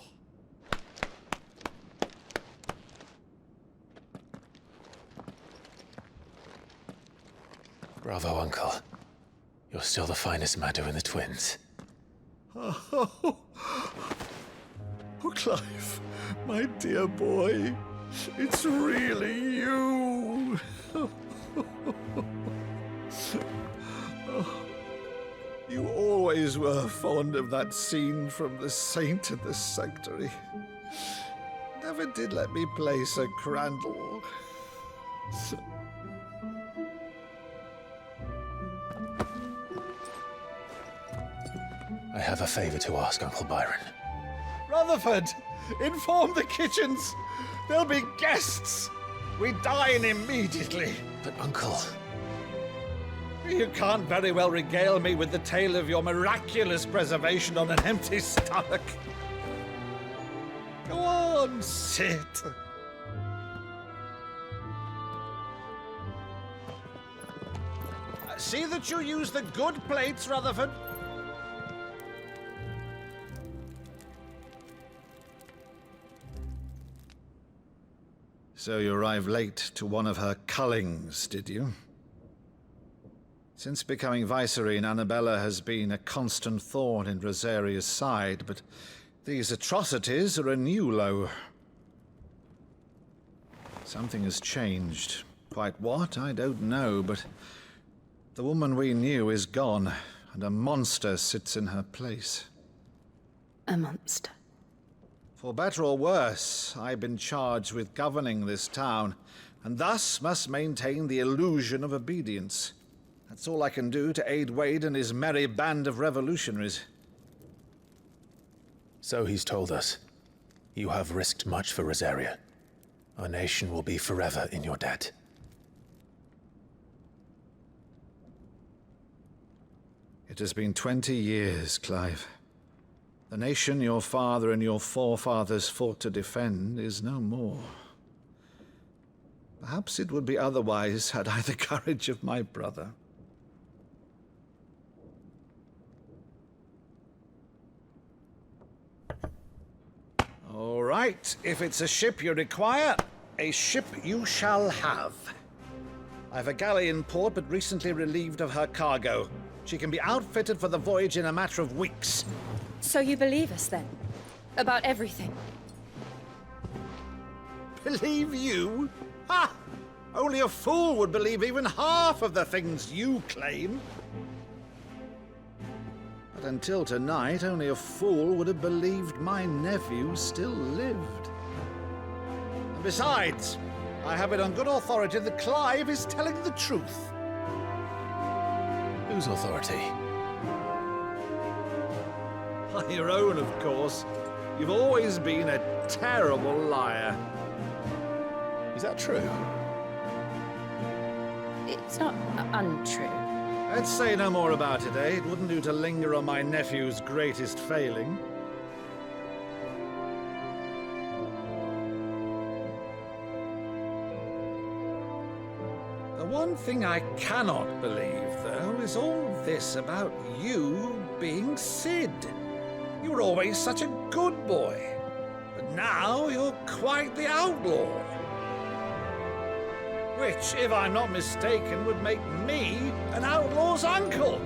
Bravo, Uncle. You're still the finest Meadow in the twins.
Oh, Clive, my dear boy, it's really you. You always were fond of that scene from The Saint and the Sanctuary. Never did let me play Sir Crandall.
I have a favor to ask, Uncle Byron.
Rutherford, inform the kitchens. There'll be guests. We dine immediately.
But, Uncle...
You can't very well regale me with the tale of your miraculous preservation on an empty stomach. Go on, sit. See that you use the good plates, Rutherford. So you arrived late to one of her cullings, did you? Since becoming Vicereine, Annabella has been a constant thorn in Rosaria's side, but these atrocities are a new low. Something has changed. Quite what, I don't know, but the woman we knew is gone, and a monster sits in her place.
A monster?
For better or worse, I've been charged with governing this town, and thus must maintain the illusion of obedience. That's all I can do to aid Wade and his merry band of revolutionaries.
So he's told us. You have risked much for Rosaria. Our nation will be forever in your debt.
It has been 20 years, Clive. The nation your father and your forefathers fought to defend is no more. Perhaps it would be otherwise had I the courage of my brother. All right, if it's a ship you require, a ship you shall have. I've a galley in port, but recently relieved of her cargo. She can be outfitted for the voyage in a matter of weeks.
So you believe us, then? About everything?
Believe you? Ha! Only a fool would believe even half of the things you claim. But until tonight, only a fool would have believed my nephew still lived. And besides, I have it on good authority that Clive is telling the truth.
Whose authority?
Your own, of course. You've always been a terrible liar.
Is that true?
It's not untrue.
Let's say no more about it, eh? It wouldn't do to linger on my nephew's greatest failing. The one thing I cannot believe, though, is all this about you being Sid. You were always such a good boy, but now you're quite the outlaw. Which, if I'm not mistaken, would make me an outlaw's uncle.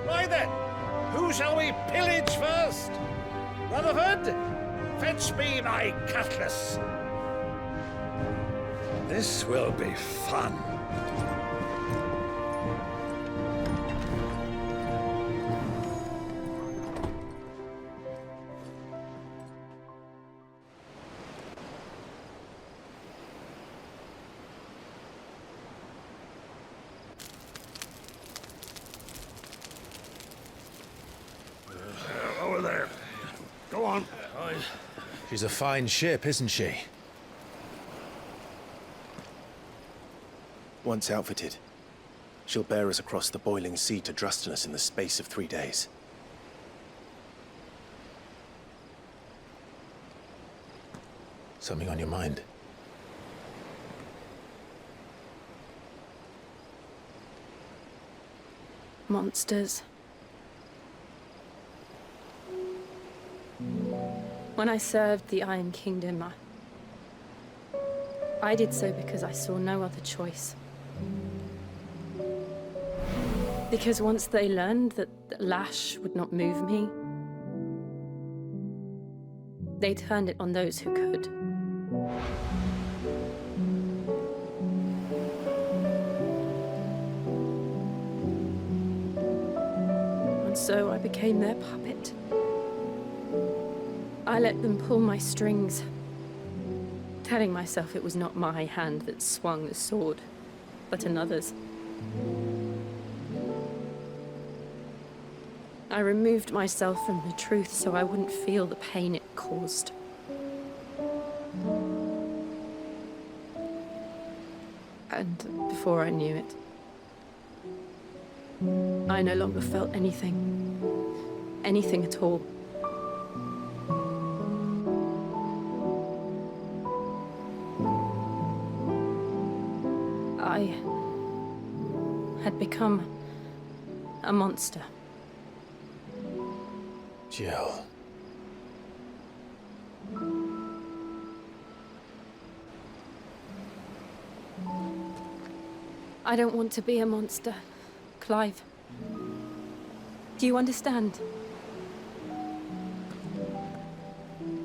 Right then, Who shall we pillage first? Rutherford, fetch me my cutlass. This will be fun.
Over there. Go on.
She's a fine ship, isn't she? Once outfitted, she'll bear us across the boiling sea to Drustinus in the space of 3 days. Something on your mind?
Monsters. When I served the Iron Kingdom, I did so because I saw no other choice. Because once they learned that Lash would not move me, they turned it on those who could. And so I became their puppet. I let them pull my strings, telling myself it was not my hand that swung the sword, but another's. I removed myself from the truth so I wouldn't feel the pain it caused. And before I knew it, I no longer felt anything. Anything at all. I had become a monster.
Jill.
I don't want to be a monster, Clive. Do you understand?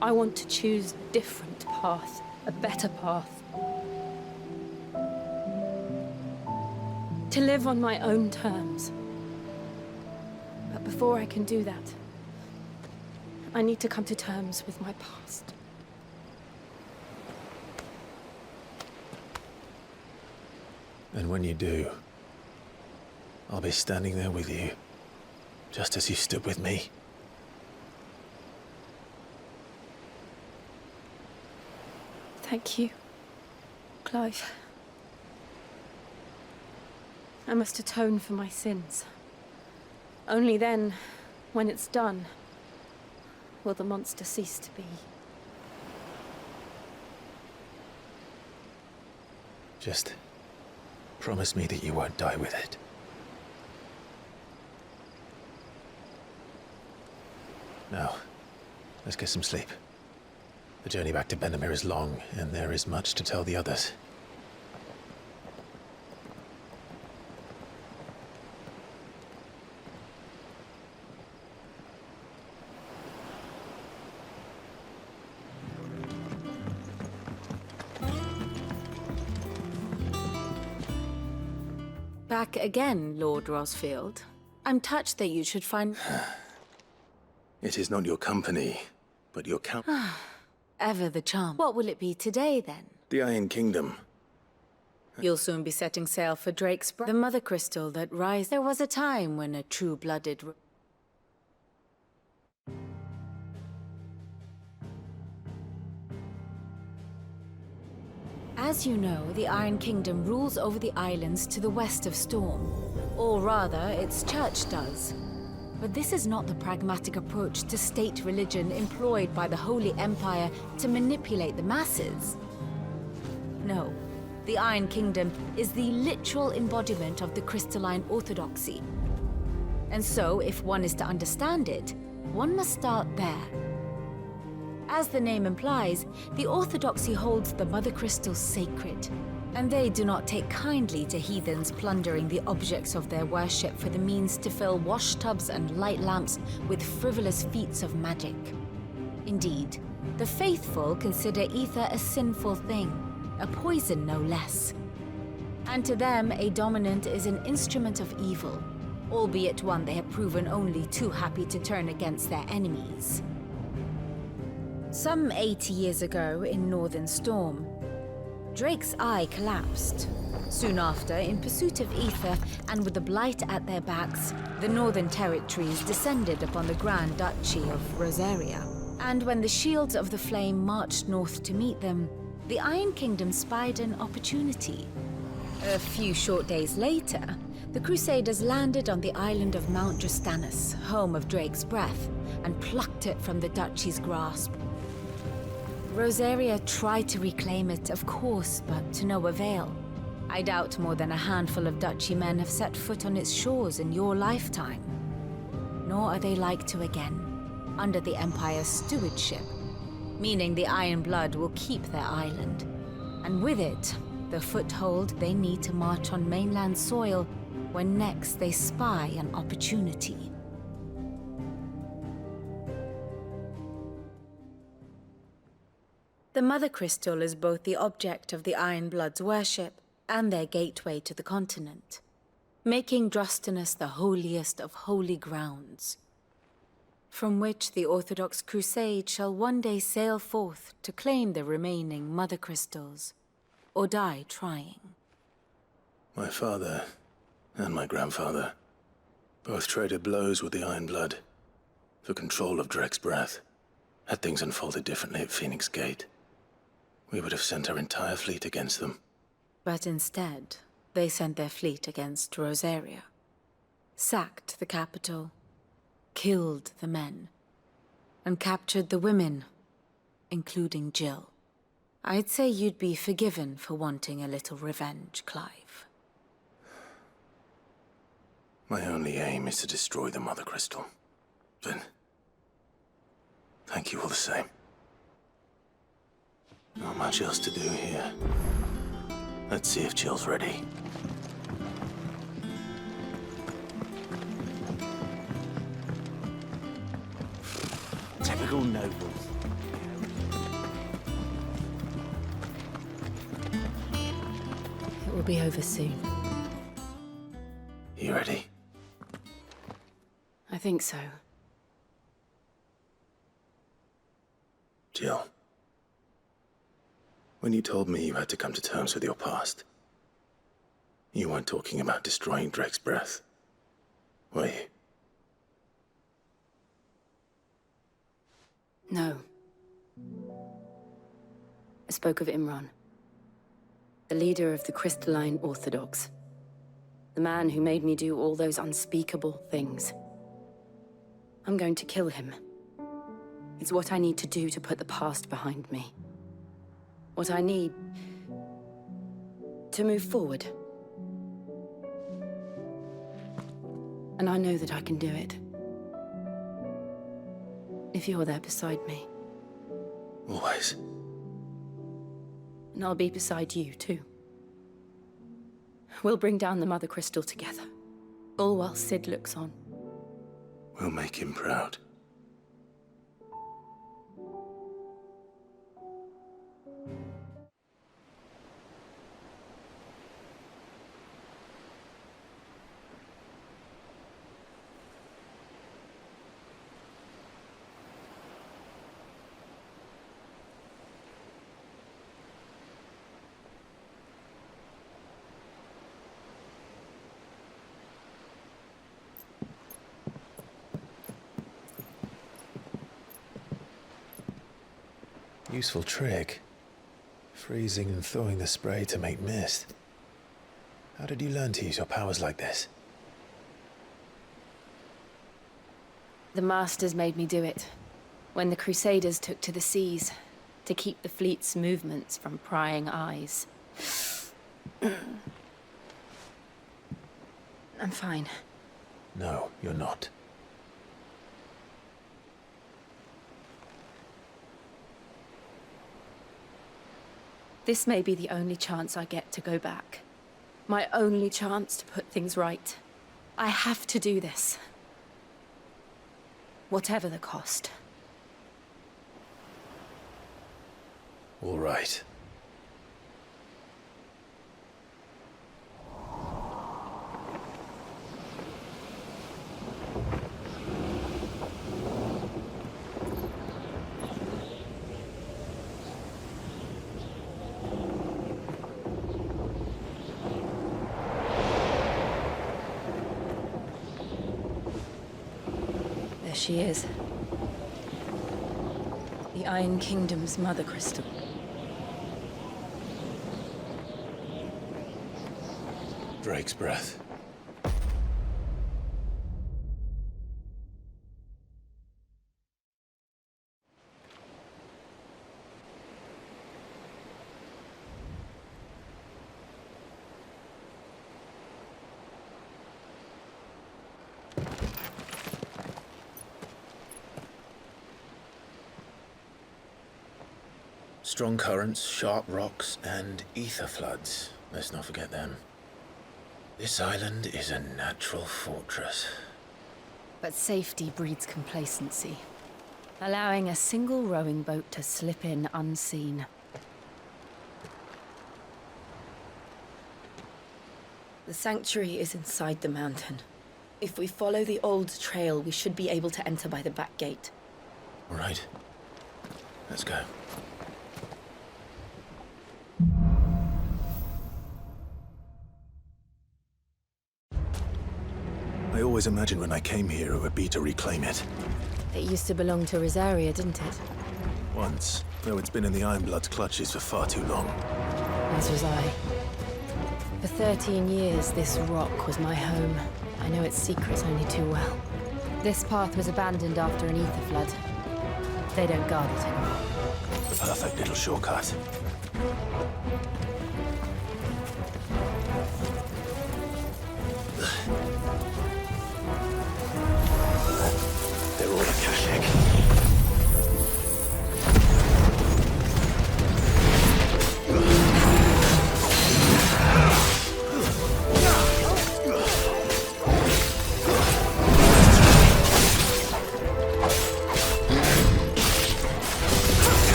I want to choose a different path, a better path. To live on my own terms. But before I can do that, I need to come to terms with my past.
And when you do, I'll be standing there with you, just as you stood with me.
Thank you, Clive. I must atone for my sins. Only then, when it's done, will the monster cease to be.
Just promise me that you won't die with it. Now, let's get some sleep. The journey back to Benamir is long, and there is much to tell the others.
Back again, Lord Rosfield. I'm touched that you should find...
It is not your company, but your count.
Ever the charm. What will it be today, then?
The Iron Kingdom.
You'll soon be setting sail for Drake's the mother crystal that rise. There was a time when a true-blooded... As you know, the Iron Kingdom rules over the islands to the west of Storm. Or rather, its church does. But this is not the pragmatic approach to state religion employed by the Holy Empire to manipulate the masses. No, the Iron Kingdom is the literal embodiment of the crystalline orthodoxy. And so, if one is to understand it, one must start there. As the name implies, the Orthodoxy holds the Mother Crystals sacred, and they do not take kindly to heathens plundering the objects of their worship for the means to fill washtubs and light lamps with frivolous feats of magic. Indeed, the faithful consider ether a sinful thing, a poison no less. And to them, a dominant is an instrument of evil, albeit one they have proven only too happy to turn against their enemies. Some 80 years ago in Northern Storm, Drake's eye collapsed. Soon after, in pursuit of ether and with the Blight at their backs, the Northern Territories descended upon the Grand Duchy of Rosaria. And when the Shields of the Flame marched north to meet them, the Iron Kingdom spied an opportunity. A few short days later, the Crusaders landed on the island of Mount Drastanus, home of Drake's breath, and plucked it from the Duchy's grasp. Rosaria tried to reclaim it, of course, but to no avail. I doubt more than a handful of Duchy men have set foot on its shores in your lifetime. Nor are they like to again, under the Empire's stewardship, meaning the Iron Blood will keep their island, and with it, the foothold they need to march on mainland soil when next they spy an opportunity. The Mother Crystal is both the object of the Iron Blood's worship and their gateway to the continent, making Drastanus the holiest of holy grounds, from which the Orthodox Crusade shall one day sail forth to claim the remaining Mother Crystals, or die trying.
My father and my grandfather both traded blows with the Iron Blood for control of Drake's breath. Had things unfolded differently at Phoenix Gate, we would have sent our entire fleet against them.
But instead, they sent their fleet against Rosaria, sacked the capital, killed the men, and captured the women, including Jill. I'd say you'd be forgiven for wanting a little revenge, Clive.
My only aim is to destroy the Mother Crystal. But thank you all the same. Not much else to do here. Let's see if Jill's ready.
Typical nobles.
It will be over soon.
You ready?
I think so.
Jill. When you told me you had to come to terms with your past, you weren't talking about destroying Drake's breath, were you?
No. I spoke of Imran, the leader of the Crystalline Orthodox. The man who made me do all those unspeakable things. I'm going to kill him. It's what I need to do to put the past behind me. What I need to move forward. And I know that I can do it. If you're there beside me.
Always.
And I'll be beside you, too. We'll bring down the Mother Crystal together. All while Sid looks on.
We'll make him proud. Useful trick. Freezing and thawing the spray to make mist. How did you learn to use your powers like this?
The Masters made me do it. When the Crusaders took to the seas, to keep the fleet's movements from prying eyes. I'm fine.
No, you're not.
This may be the only chance I get to go back. My only chance to put things right. I have to do this. Whatever the cost.
All right.
There she is. The Iron Kingdom's mother crystal.
Drake's breath. Strong currents, sharp rocks, and ether floods. Let's not forget them. This island is a natural fortress.
But safety breeds complacency, allowing a single rowing boat to slip in unseen. The sanctuary is inside the mountain. If we follow the old trail, we should be able to enter by the back gate.
All right. Let's go. I always imagined when I came here it would be to reclaim it.
It used to belong to Rosaria, didn't it?
Once, though it's been in the Ironblood's clutches for far too long.
As was I. For 13 years, this rock was my home. I know its secrets only too well. This path was abandoned after an ether flood. They don't guard it anymore.
The perfect little shortcut. They're all Akashic.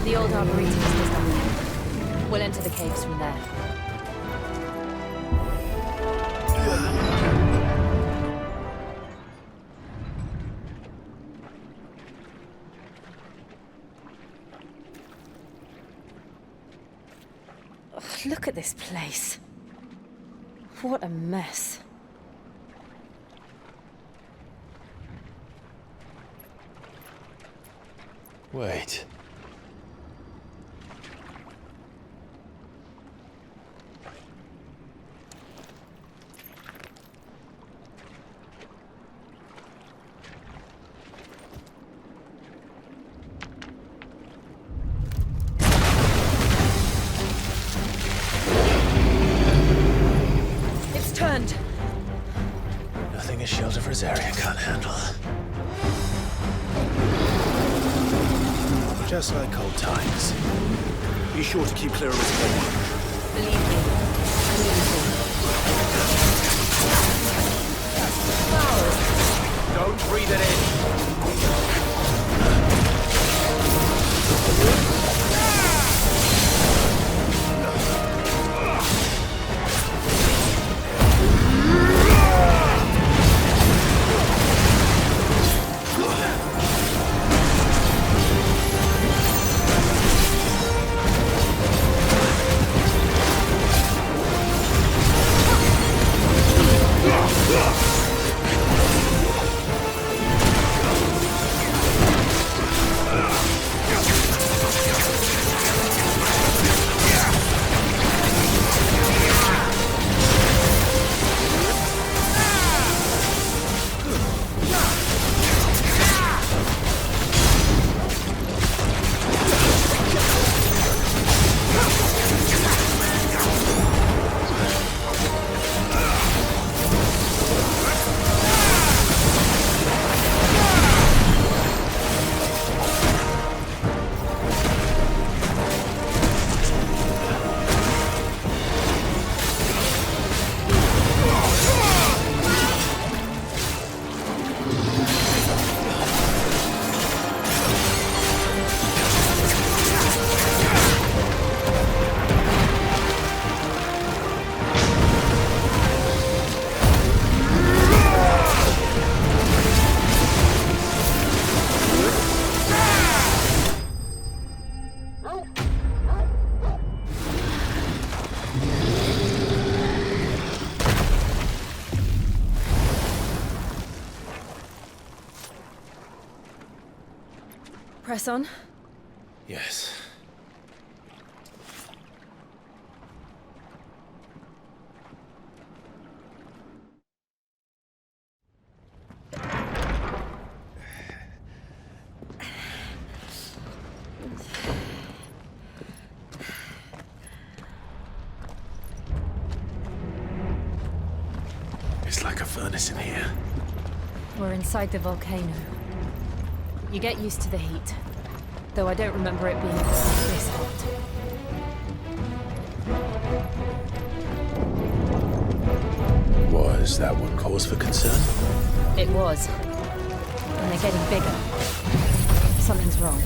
The old arboretum is just up there. We'll enter the caves from there. Ugh, look at this place. What a mess.
Wait.
It's turned.
Nothing a shield of Rosaria can't handle. Just like old times. Be sure to keep clear of this place.
Believe me, I need to.
Don't breathe it in.
Press on.
Yes. It's like a furnace in here.
We're inside the volcano. You get used to the heat, though I don't remember it being this hot.
Was that one cause for concern?
It was. And they're getting bigger. Something's wrong.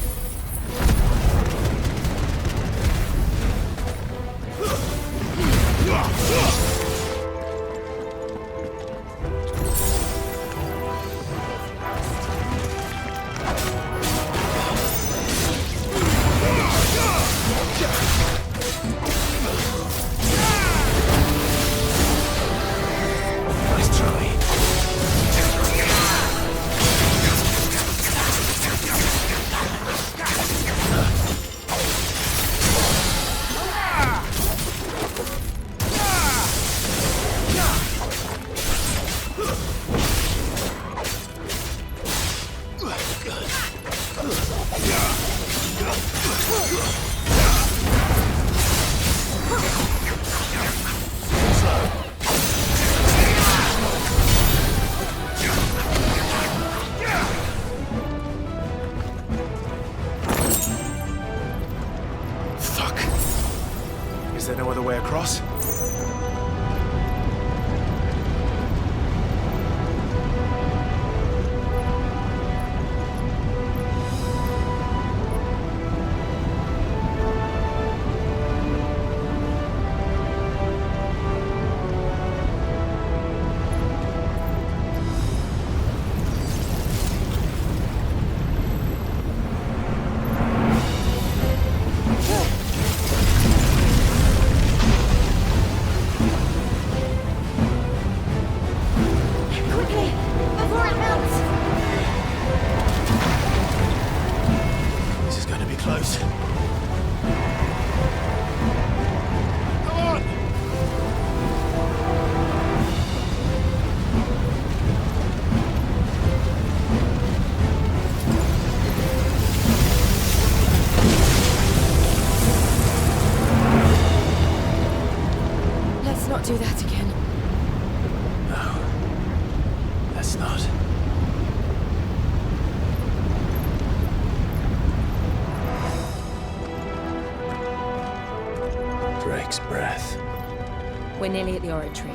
Is there no other way across?
Do that again.
No. Let's not. Drake's breath.
We're nearly at the oratory.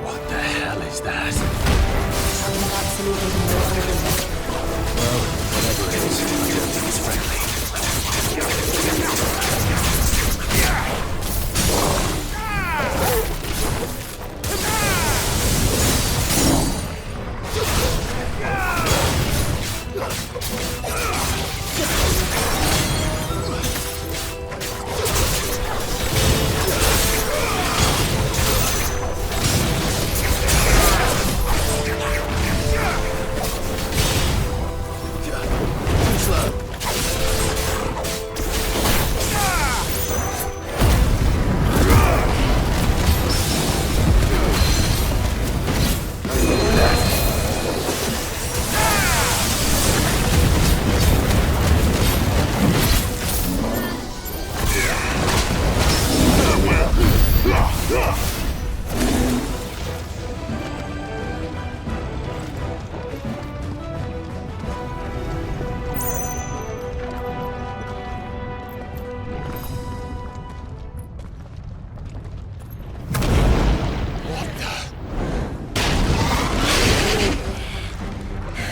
What the hell is that?
Something absolutely more.
Well, whatever it is, I don't think it's friendly.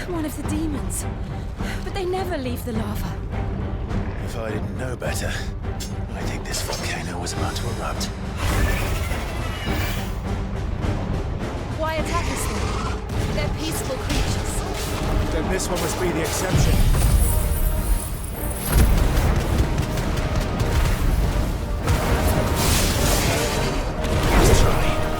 One of the demons. But they never leave the lava.
If I didn't know better, I think this volcano was about to erupt.
Why attack us then? They're peaceful creatures.
Then this one must be the exception.
Let's try.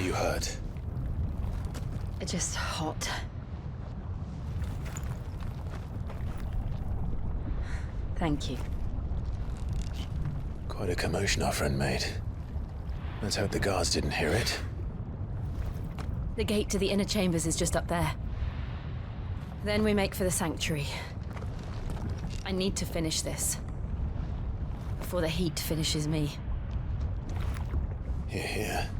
You hurt?
Just hot. Thank you.
Quite a commotion our friend made. Let's hope the guards didn't hear it.
The gate to the inner chambers is just up there. Then we make for the sanctuary. I need to finish this. Before the heat finishes me.
Here, here.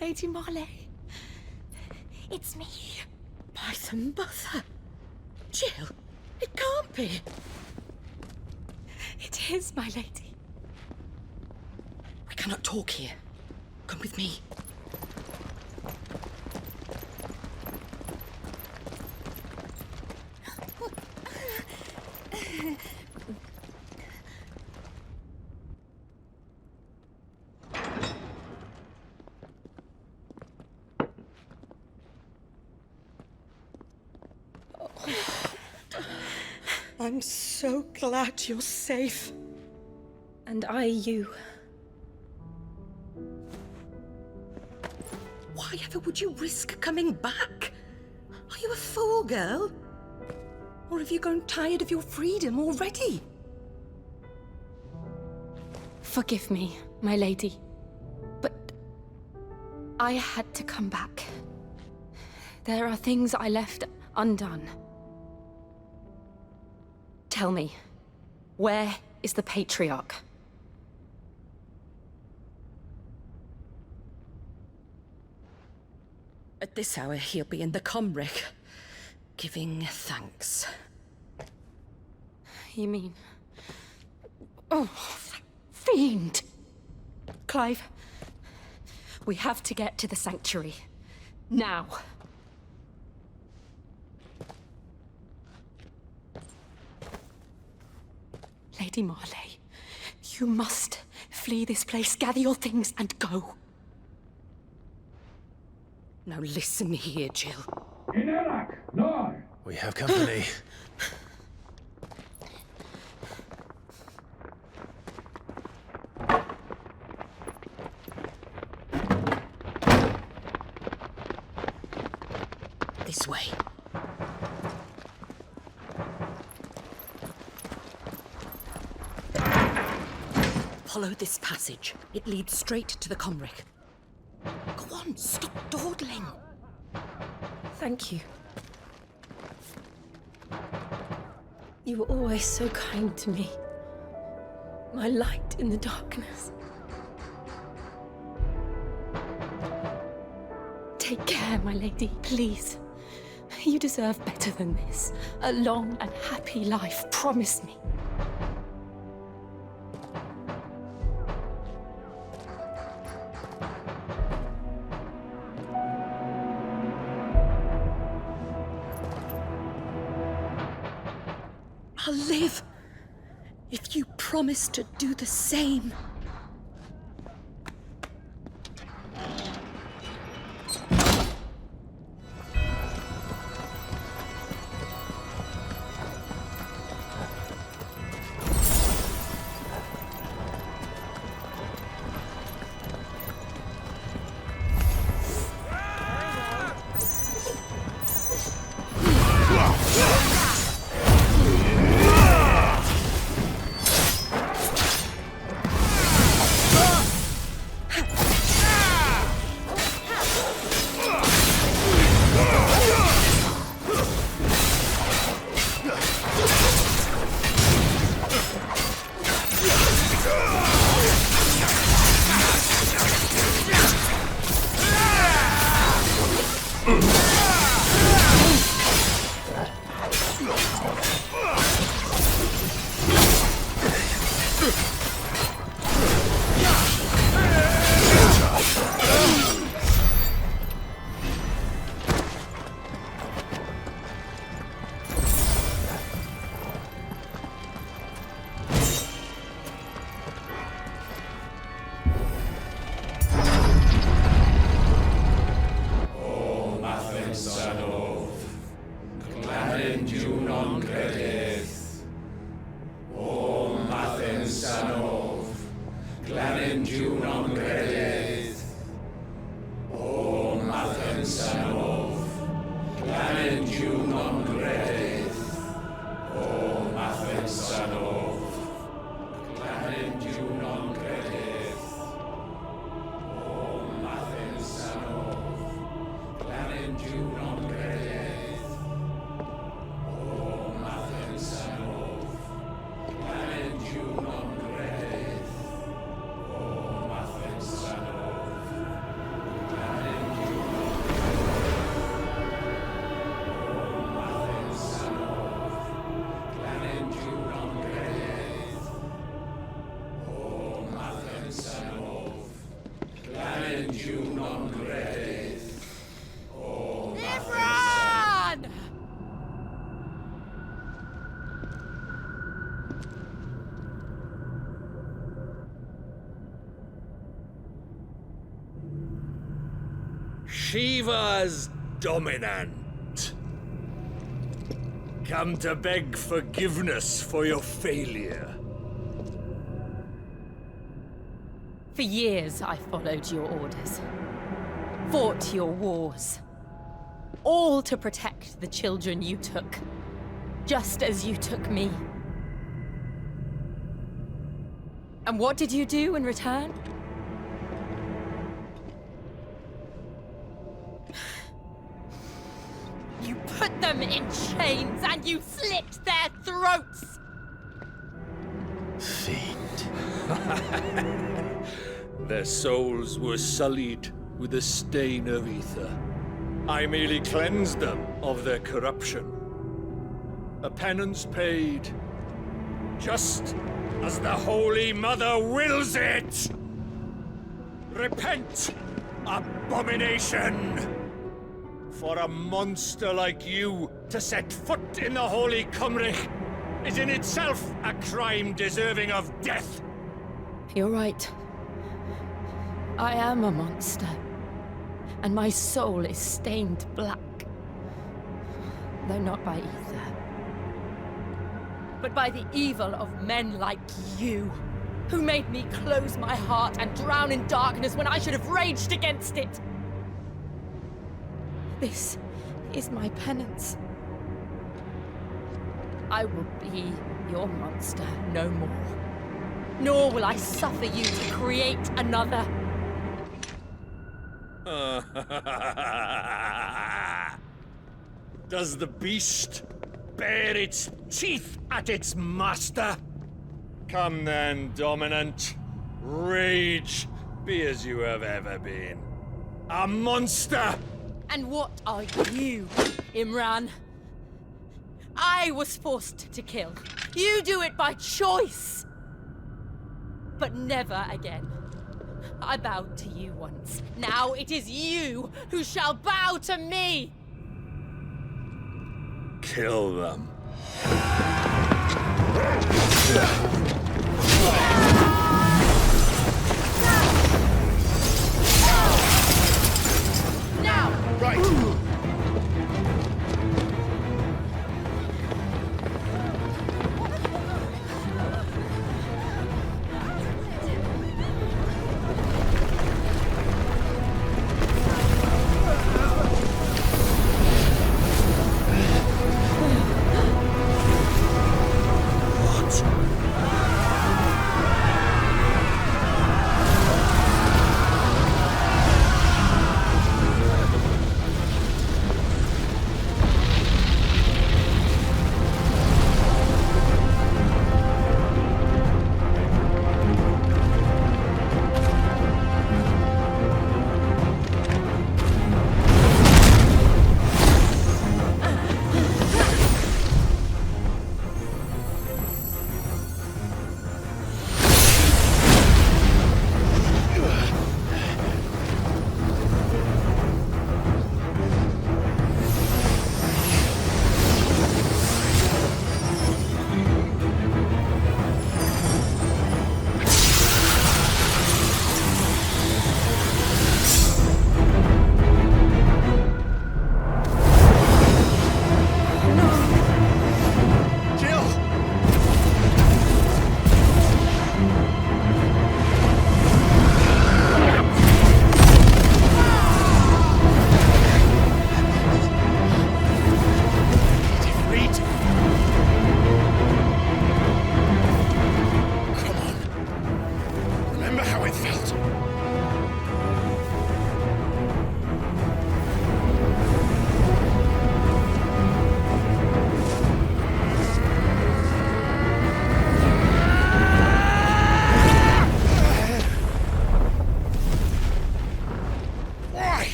Lady Marley. It's me.
By the mother. Jill, it can't be.
It is, my lady.
We cannot talk here. Come with me. I'm so glad you're safe.
And you.
Why ever would you risk coming back? Are you a fool, girl? Or have you grown tired of your freedom already?
Forgive me, my lady. But I had to come back. There are things I left undone. Tell me, where is the Patriarch?
At this hour, he'll be in the Comric, giving thanks.
You mean... Oh, fiend! Clive, we have to get to the sanctuary. Now. Lady Marley, you must flee this place, gather your things, and go.
Now listen here, Jill.
In Iraq, no!
We have company.
This way. Follow this passage. It leads straight to the Comric. Go on, stop dawdling.
Thank you. You were always so kind to me. My light in the darkness. Take care, my lady, please. You deserve better than this. A long and happy life, promise me.
I'll live if you promise to do the same.
Shiva's dominant. Come to beg forgiveness for your failure.
For years, I followed your orders. Fought your wars. All to protect the children you took. Just as you took me. And what did you do in return? You put them in chains and you slit their throats!
Fiend.
Their souls were sullied with the stain of ether. I merely cleansed them of their corruption. A penance paid, just as the Holy Mother wills it! Repent, abomination! For a monster like you to set foot in the Holy Cymric is in itself a crime deserving of death.
You're right. I am a monster. And my soul is stained black. Though not by ether. But by the evil of men like you, who made me close my heart and drown in darkness when I should have raged against it. This is my penance. I will be your monster no more. Nor will I suffer you to create another.
Does the beast bare its teeth at its master? Come then, dominant. Rage, be as you have ever been. A monster!
And what are you, Imran? I was forced to kill. You do it by choice. But never again. I bowed to you once. Now it is you who shall bow to me!
Kill them.
Now!
Right.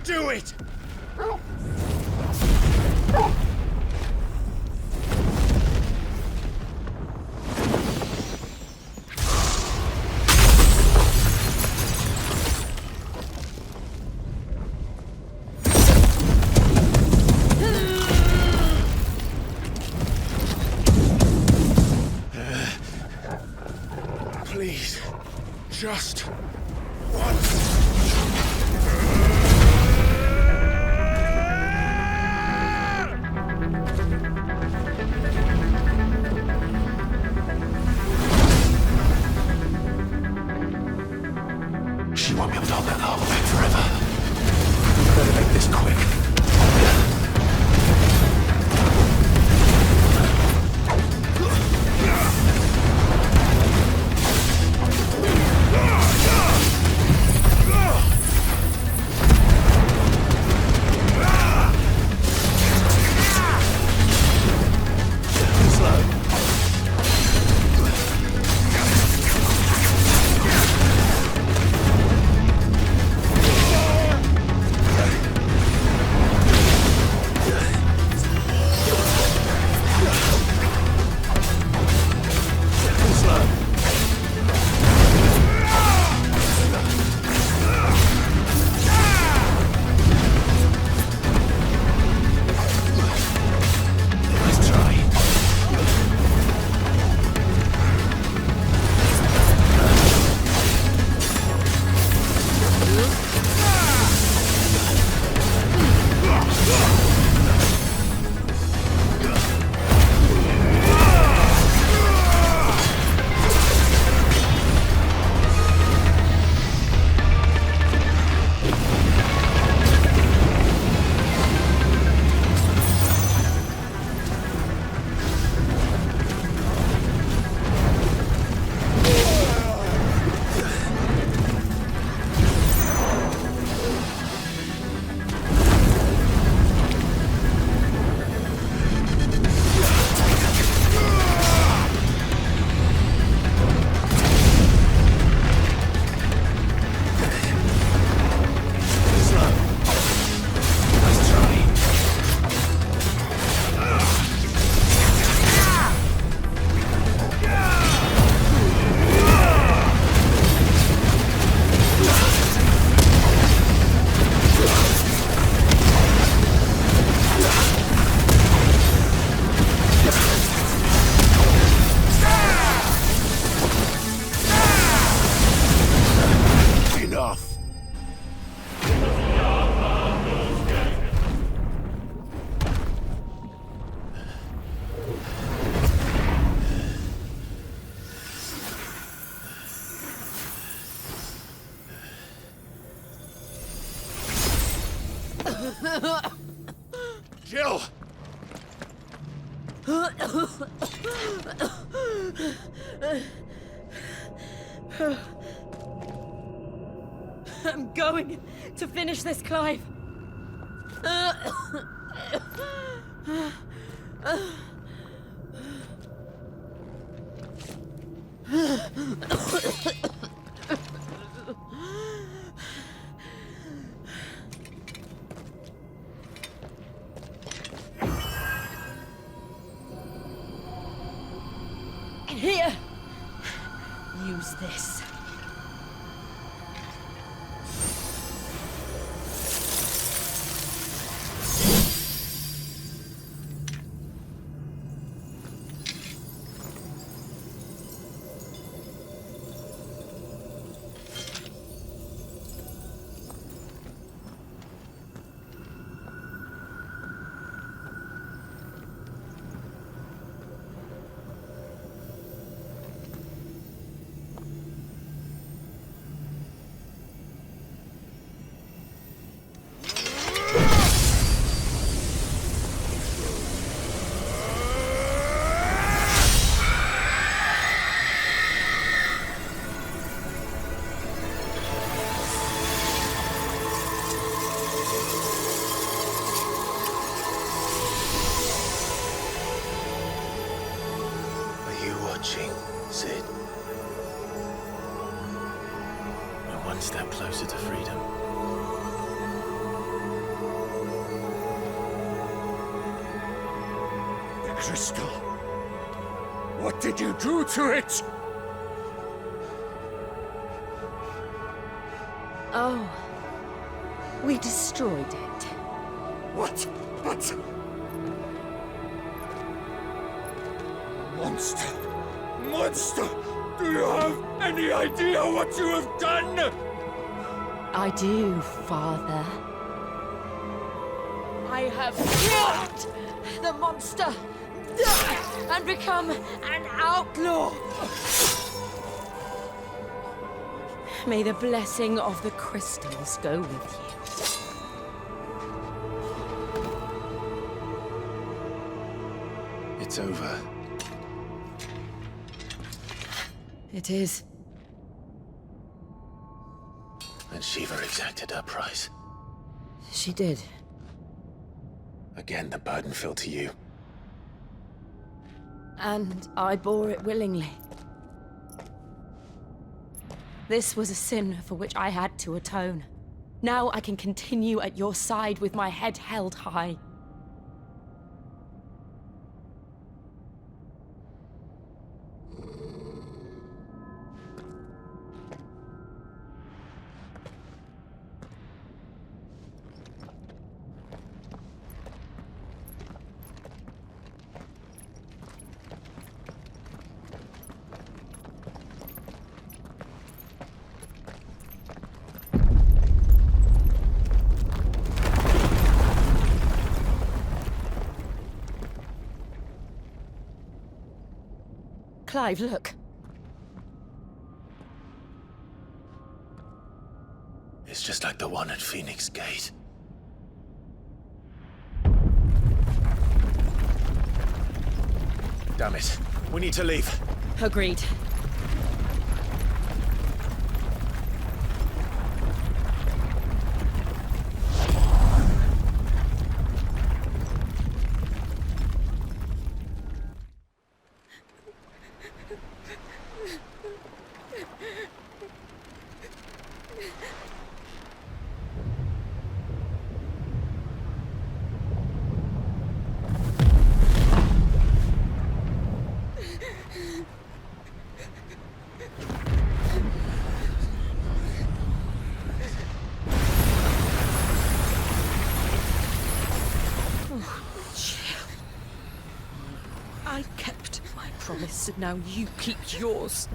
do it! Please, just once.
She won't be able to hold that harbor back forever. We better make this quick.
Jill!
I'm going to finish this, Clive. Here, use this.
Sid. We're one step closer to freedom.
crystal? What did you do to it?
Oh, we destroyed it.
What? But... Monster! Monster! Do you have any idea what you have done?
I do, Father. I have killed the monster and become an outlaw. May the blessing of the crystals go with you.
It's over.
It is.
And Shiva exacted her price.
She did.
Again, the burden fell to you.
And I bore it willingly. This was a sin for which I had to atone. Now I can continue at your side with my head held high. Clive, look.
It's just like the one at Phoenix Gate. Damn it. We need to leave.
Agreed.
I kept my promise, and now you keep yours.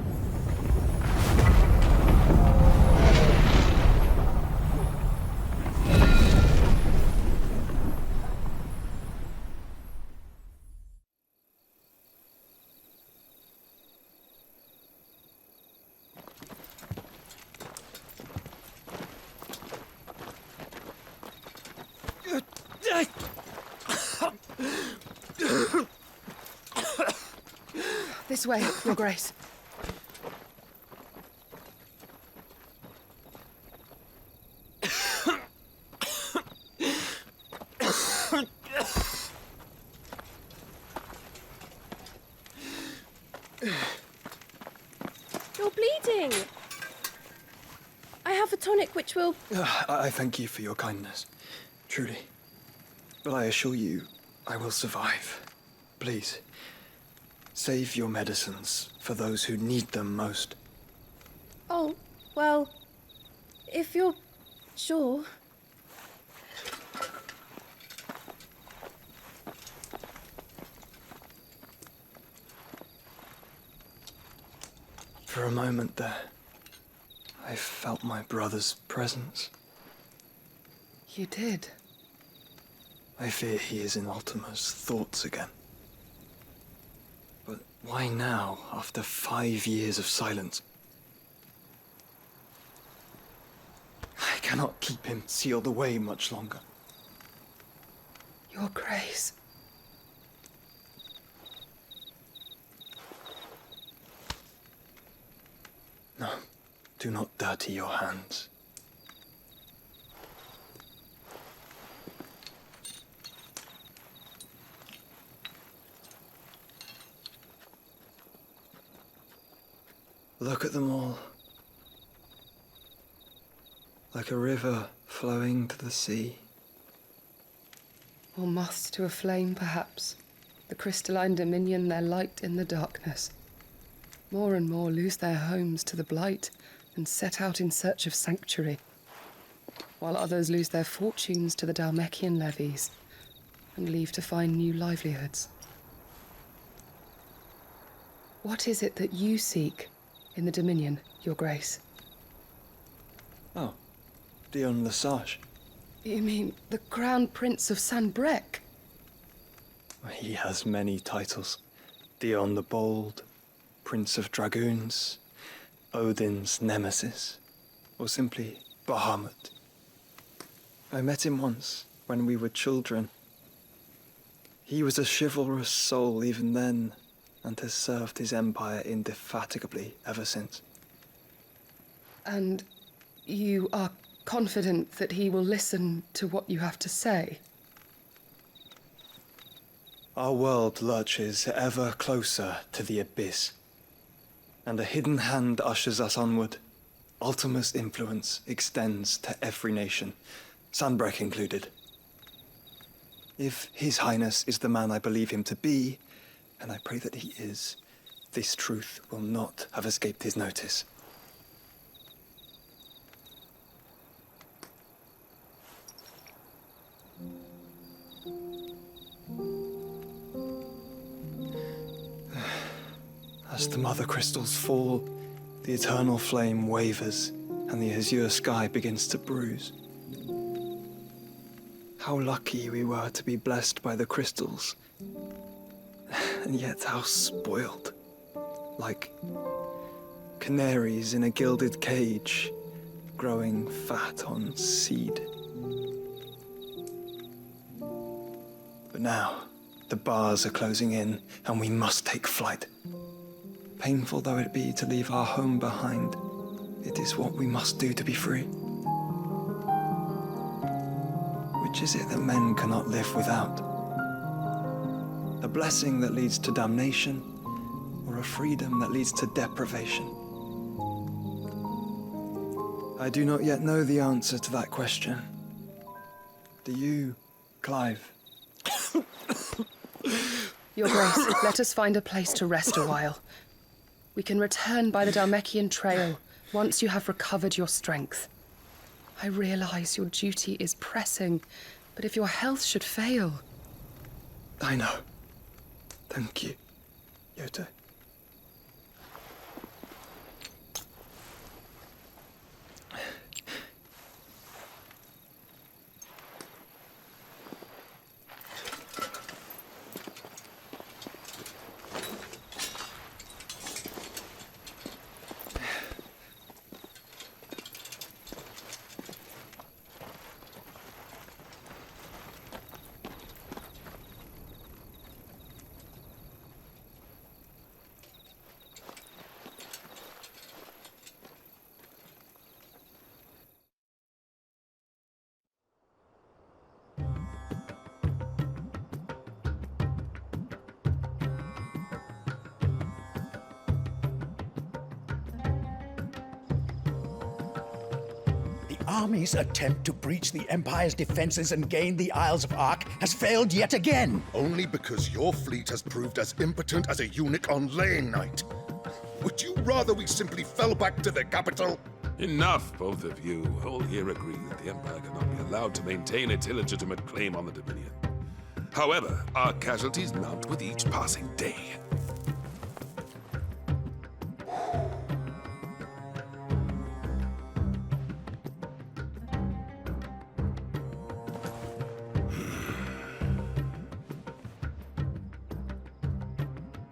This way, Your Grace.
You're bleeding. I have a tonic which will...
I thank you for your kindness, truly. But I assure you, I will survive. Please, save your medicines for those who need them most.
Oh, well, if you're sure.
For a moment there, I felt my brother's presence.
You did?
I fear he is in Ultima's thoughts again. But why now, after 5 years of silence? I cannot keep him sealed away much longer.
Your Grace.
No, do not dirty your hands. Look at them all. Like a river flowing to the sea.
Or moths to a flame, perhaps. The crystalline dominion their light in the darkness. More and more lose their homes to the blight and set out in search of sanctuary, while others lose their fortunes to the Dalmekian levies and leave to find new livelihoods. What is it that you seek in the Dominion, Your Grace?
Oh, Dion Lesage.
You mean the Crown Prince of Sanbreque?
He has many titles. Dion the Bold, Prince of Dragoons, Odin's Nemesis, or simply Bahamut. I met him once, when we were children. He was a chivalrous soul even then, and has served his empire indefatigably ever since.
And you are confident that he will listen to what you have to say?
Our world lurches ever closer to the abyss, and a hidden hand ushers us onward. Ultima's influence extends to every nation, Sanbreque included. If His Highness is the man I believe him to be, and I pray that he is, this truth will not have escaped his notice. As the mother crystals fall, the eternal flame wavers, and the azure sky begins to bruise. How lucky we were to be blessed by the crystals, and yet how spoiled. Like canaries in a gilded cage, growing fat on seed. But now, the bars are closing in, and we must take flight. Painful though it be to leave our home behind, it is what we must do to be free. Which is it that men cannot live without? A blessing that leads to damnation, or a freedom that leads to deprivation? I do not yet know the answer to that question. Do you, Clive?
Your Grace, let us find a place to rest a while. We can return by the Dalmekian trail once you have recovered your strength. I realize your duty is pressing, but if your health should fail...
I know. Thank you, Yoto.
Army's attempt to breach the Empire's defenses and gain the Isles of Ark has failed yet again.
Only because your fleet has proved as impotent as a eunuch on Lane Night. Would you rather we simply fell back to the capital?
Enough, both of you. All here agree that the Empire cannot be allowed to maintain its illegitimate claim on the Dominion. However, our casualties mount with each passing day.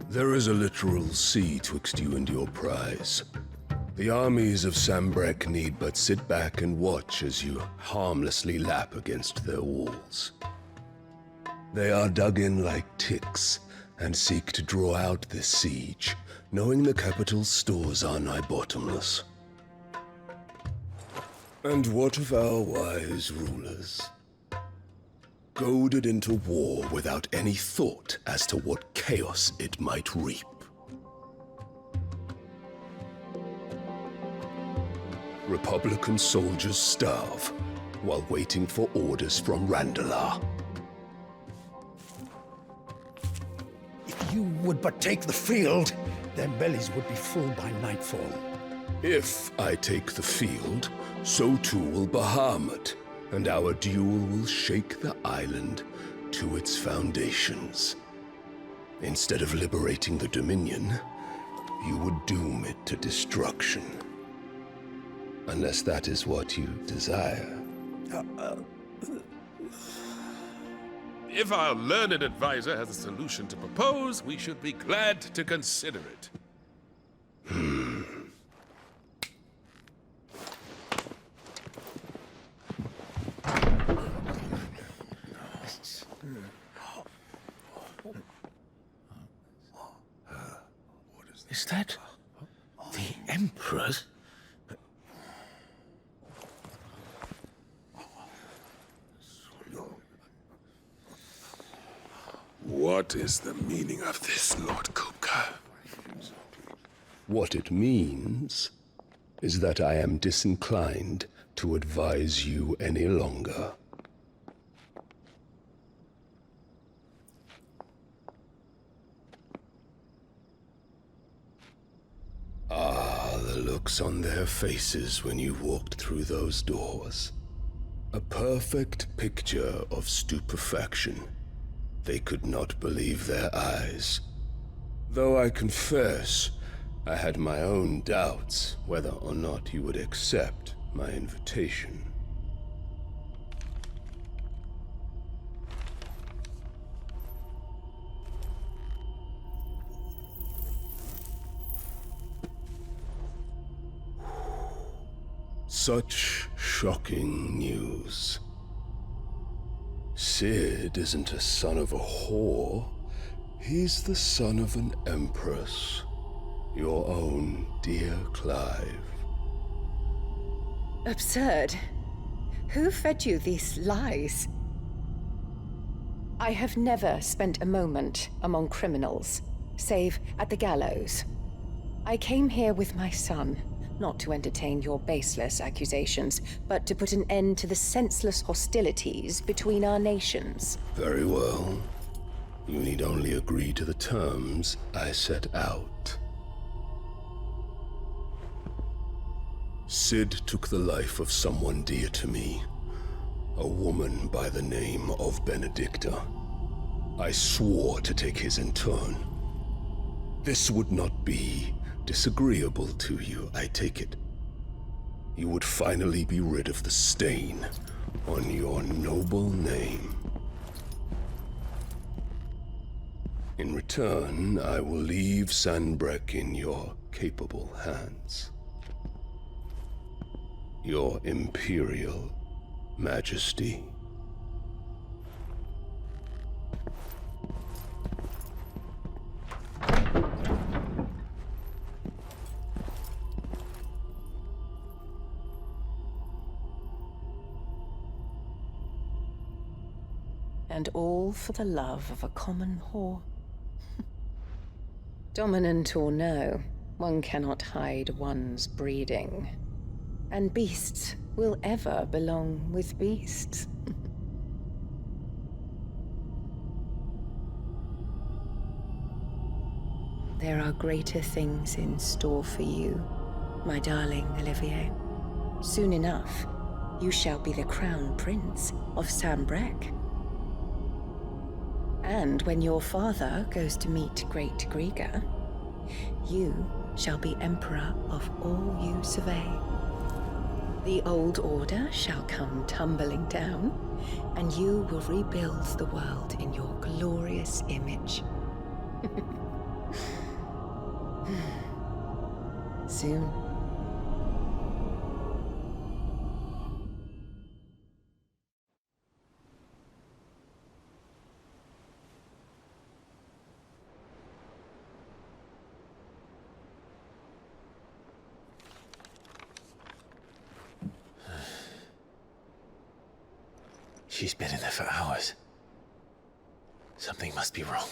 There is a literal sea twixt you and your prize. The armies of Sanbreque need but sit back and watch as you harmlessly lap against their walls. They are dug in like ticks and seek to draw out this siege, knowing the capital's stores are nigh bottomless. And what of our wise rulers? Goaded into war without any thought as to what chaos it might reap. Republican soldiers starve while waiting for orders from Randalar.
you would but take the field, their bellies would be full by nightfall.
If I take the field, so too will Bahamut, and our duel will shake the island to its foundations. Instead of liberating the Dominion, you would doom it to destruction. Unless that is what you desire.
If our learned advisor has a solution to propose, we should be glad to consider it.
Is that the Emperor's?
What is the meaning of this, Lord Kupka?
What it means is that I am disinclined to advise you any longer. Ah, the looks on their faces when you walked through those doors. A perfect picture of stupefaction. They could not believe their eyes. Though I confess, I had my own doubts whether or not you would accept my invitation. Such shocking news. Sid isn't a son of a whore. He's the son of an empress. Your own dear Clive.
Absurd. Who fed you these lies? I have never spent a moment among criminals, save at the gallows. I came here with my son, not to entertain your baseless accusations, but to put an end to the senseless hostilities between our nations.
Very well. You need only agree to the terms I set out. Sid took the life of someone dear to me, a woman by the name of Benedicta. I swore to take his in turn. This would not be disagreeable to you, I take it. You would finally be rid of the stain on your noble name. In return, I will leave Sanbreque in your capable hands. Your Imperial Majesty.
And all for the love of a common whore. Dominant or no, one cannot hide one's breeding. And beasts will ever belong with beasts. There are greater things in store for you, my darling Olivier. Soon enough, you shall be the crown prince of Sanbreque. And when your father goes to meet Great Griga, you shall be emperor of all you survey. The old order shall come tumbling down, and you will rebuild the world in your glorious image. Soon.
She's been in there for hours. Something must be wrong.